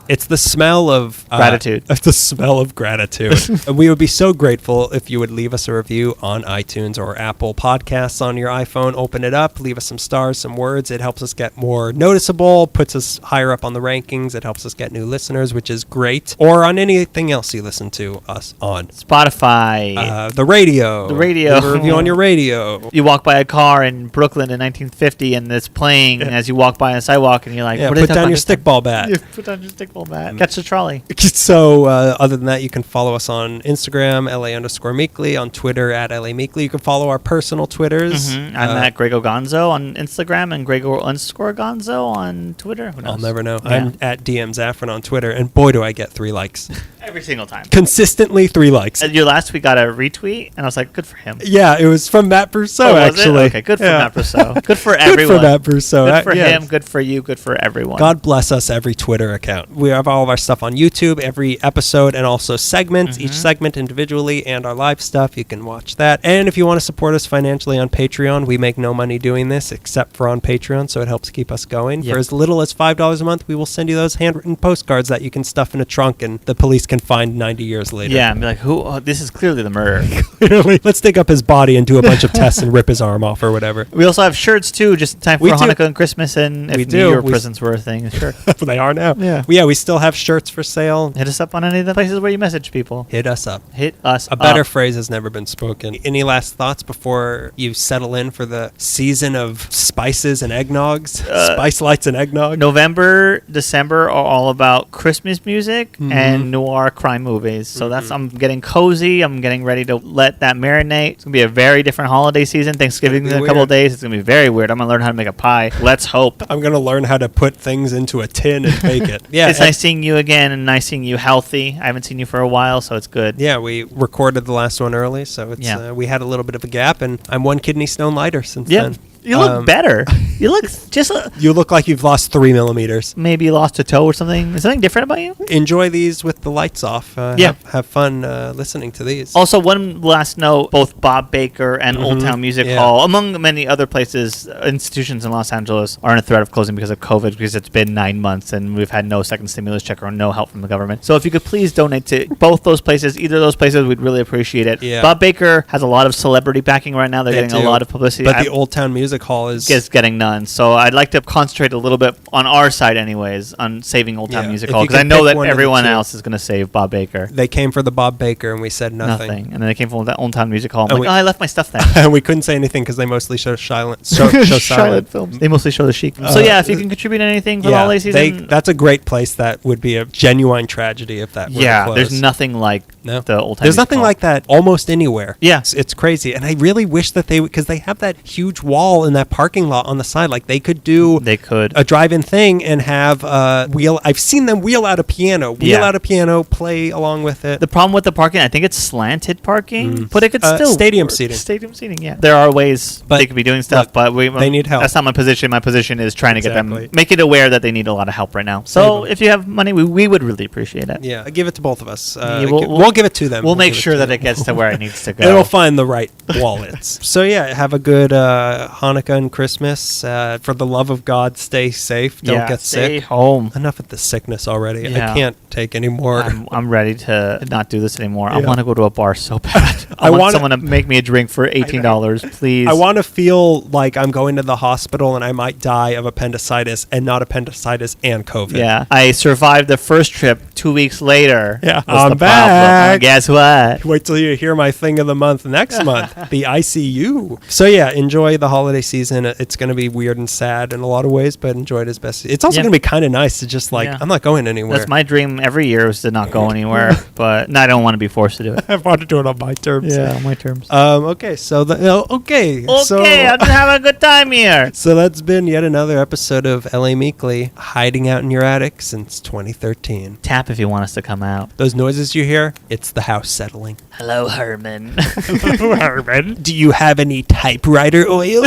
It's the smell of
gratitude.
It's the smell of gratitude. And we would be so grateful if you would leave us a review on iTunes or Apple Podcasts on your iPhone. Open it up, leave us some stars, some words. It helps us get more noticeable, puts us higher up on the rankings. It helps us get new listeners, which is great. Or on anything else you listen to us on.
Spotify.
The radio.
Leave
a review on your radio.
You walk by a car in Brooklyn in 1950 and it's playing as you walk by on the sidewalk and you're like,
put down your stickball bat.
Put down your stickball bat. Catch the trolley.
So other than that, you can follow us on Instagram, LA_Meekly, on Twitter at LA Meekly. You can follow our personal Twitters.
I'm at Grego Gonzo on Instagram and Grego_Gonzo on Twitter. Who knows?
I'll never know. Yeah. I'm at DM Zaffron on Twitter, and boy, do I get 3 likes.
Every single time.
Consistently 3 likes.
Your last week got a retweet, and I was like, good for him.
Yeah, it was from Matt Brousseau, actually.
Okay, good for Matt Brousseau. Good for everyone.
Good for Matt Brousseau.
Good for him, good for you, good for everyone.
God bless us, every Twitter account. We have all of our stuff on YouTube, every episode, and also segments, each segment individually, and our live stuff. You can watch that. And if you want to support us financially on Patreon, we make no money doing this except for on Patreon, so it helps keep us going. Yep. For as little as $5 a month, we will send you those handwritten postcards that you can stuff in a trunk and the police can find 90 years later.
Yeah, and be like, who? Oh, this is clearly the murderer.
Clearly. Let's dig up his body and do a bunch of tests and rip his arm off or whatever.
We also have shirts, too, just in time for Hanukkah and Christmas, and if New Year presents were a thing. Sure.
They are now.
Yeah,
we still have shirts for sale.
Hit us up on any of the places where you message people.
Hit us up.
A
better phrase has never been spoken. Any last thoughts before you settle in for the season of spices and eggnogs? Spice lights and eggnog?
November, December are all about Christmas music and noir crime movies. So I'm getting cozy. I'm getting ready to let that marinate. It's going to be a very different holiday season. Thanksgiving in a couple of days. It's going to be very weird. I'm going to learn how to make a pie. Let's hope.
I'm going to learn how to put things into a tin and bake it. Yeah,
it's nice seeing you again and nice seeing you healthy. I haven't seen you for a while, so it's good.
Yeah, we recorded the last one early, so it's we had a little bit of a gap, and I'm 1 kidney stone lighter since then.
You look better. You look just...
you look like you've lost 3 millimeters.
Maybe you lost a toe or something. Is something different about you?
Enjoy these with the lights off. Have fun listening to these.
Also, one last note. Both Bob Baker and Old Town Music Hall, among many other places, institutions in Los Angeles, are in a threat of closing because of COVID, because it's been 9 months and we've had no second stimulus check or no help from the government. So if you could please donate to both those places, either of those places, we'd really appreciate it. Yeah. Bob Baker has a lot of celebrity backing right now. They're getting a lot of publicity.
But the Old Town Music music hall is
getting none. So I'd like to concentrate a little bit on our side anyways, on saving Old Town Music
If
Hall,
you
because I
could
know
pick
that
one of the
everyone
two.
else is going to save Bob Baker.
They came for the Bob Baker, and we said nothing.
And then they came from that Old Town Music Hall. I'm
And
like,
we-
I left my stuff there.
And we couldn't say anything because they mostly show silent. Show silent.
films. They mostly show the Chic. So yeah, if you can contribute anything for the holiday season.
That's a great place. That would be a genuine tragedy if that were to close.
There's nothing like
No.
the Old Town
There's
Music
nothing
Hall.
like that almost anywhere.
Yeah.
It's crazy. And I really wish that because they have that huge wall in that parking lot on the side. Like they could do
They could.
a drive-in thing and have I've seen them wheel out a piano, play along with it.
The problem with the parking, I think it's slanted parking, but it could still
stadium
work.
seating.
Stadium seating, yeah. There are ways
But
they could be doing stuff,
look,
but
they need help.
That's not my position. My position is trying to get
Exactly.
them, make it aware that they need a lot of help right now.
Save
So
them.
if you have money, we would really appreciate it.
Yeah, give it to both of us.
Yeah,
We'll give it to them.
We'll make
give
sure
to
that
them.
it gets to where it needs to go.
It'll find the right wallets. So yeah, have a good Hanukkah and Christmas. For the love of God, stay safe. Don't get
stay
sick.
home.
Enough with the sickness already.
Yeah.
I can't take any more.
I'm ready to not do this anymore. I
Yeah.
want to go to a bar so bad.
I
I want
wanna-
someone to make me a drink for $18, please.
I want to feel like I'm going to the hospital and I might die of appendicitis and not appendicitis and COVID.
Yeah, I survived the first trip. 2 weeks later,
Yeah.
was
I'm
the
back.
problem. And guess what?
Wait till you hear my thing of the month next month, the ICU. So yeah, enjoy the holiday season. It's going to be weird and sad in a lot of ways, but enjoy it as best. It's also
Yeah.
going to be kind of nice to just
Yeah.
I'm not going anywhere.
That's my dream every year, was to not go anywhere, but I don't want to be forced to do it.
I want to do it on my terms.
on my terms.
Okay. So okay. So,
I'm just having a good time here.
so that's been yet another episode of LA Meekly, hiding out in your attic since 2013.
Tap if you want us to come out.
Those noises you hear, it's the house settling.
Hello, Herman.
Do you have any typewriter oil?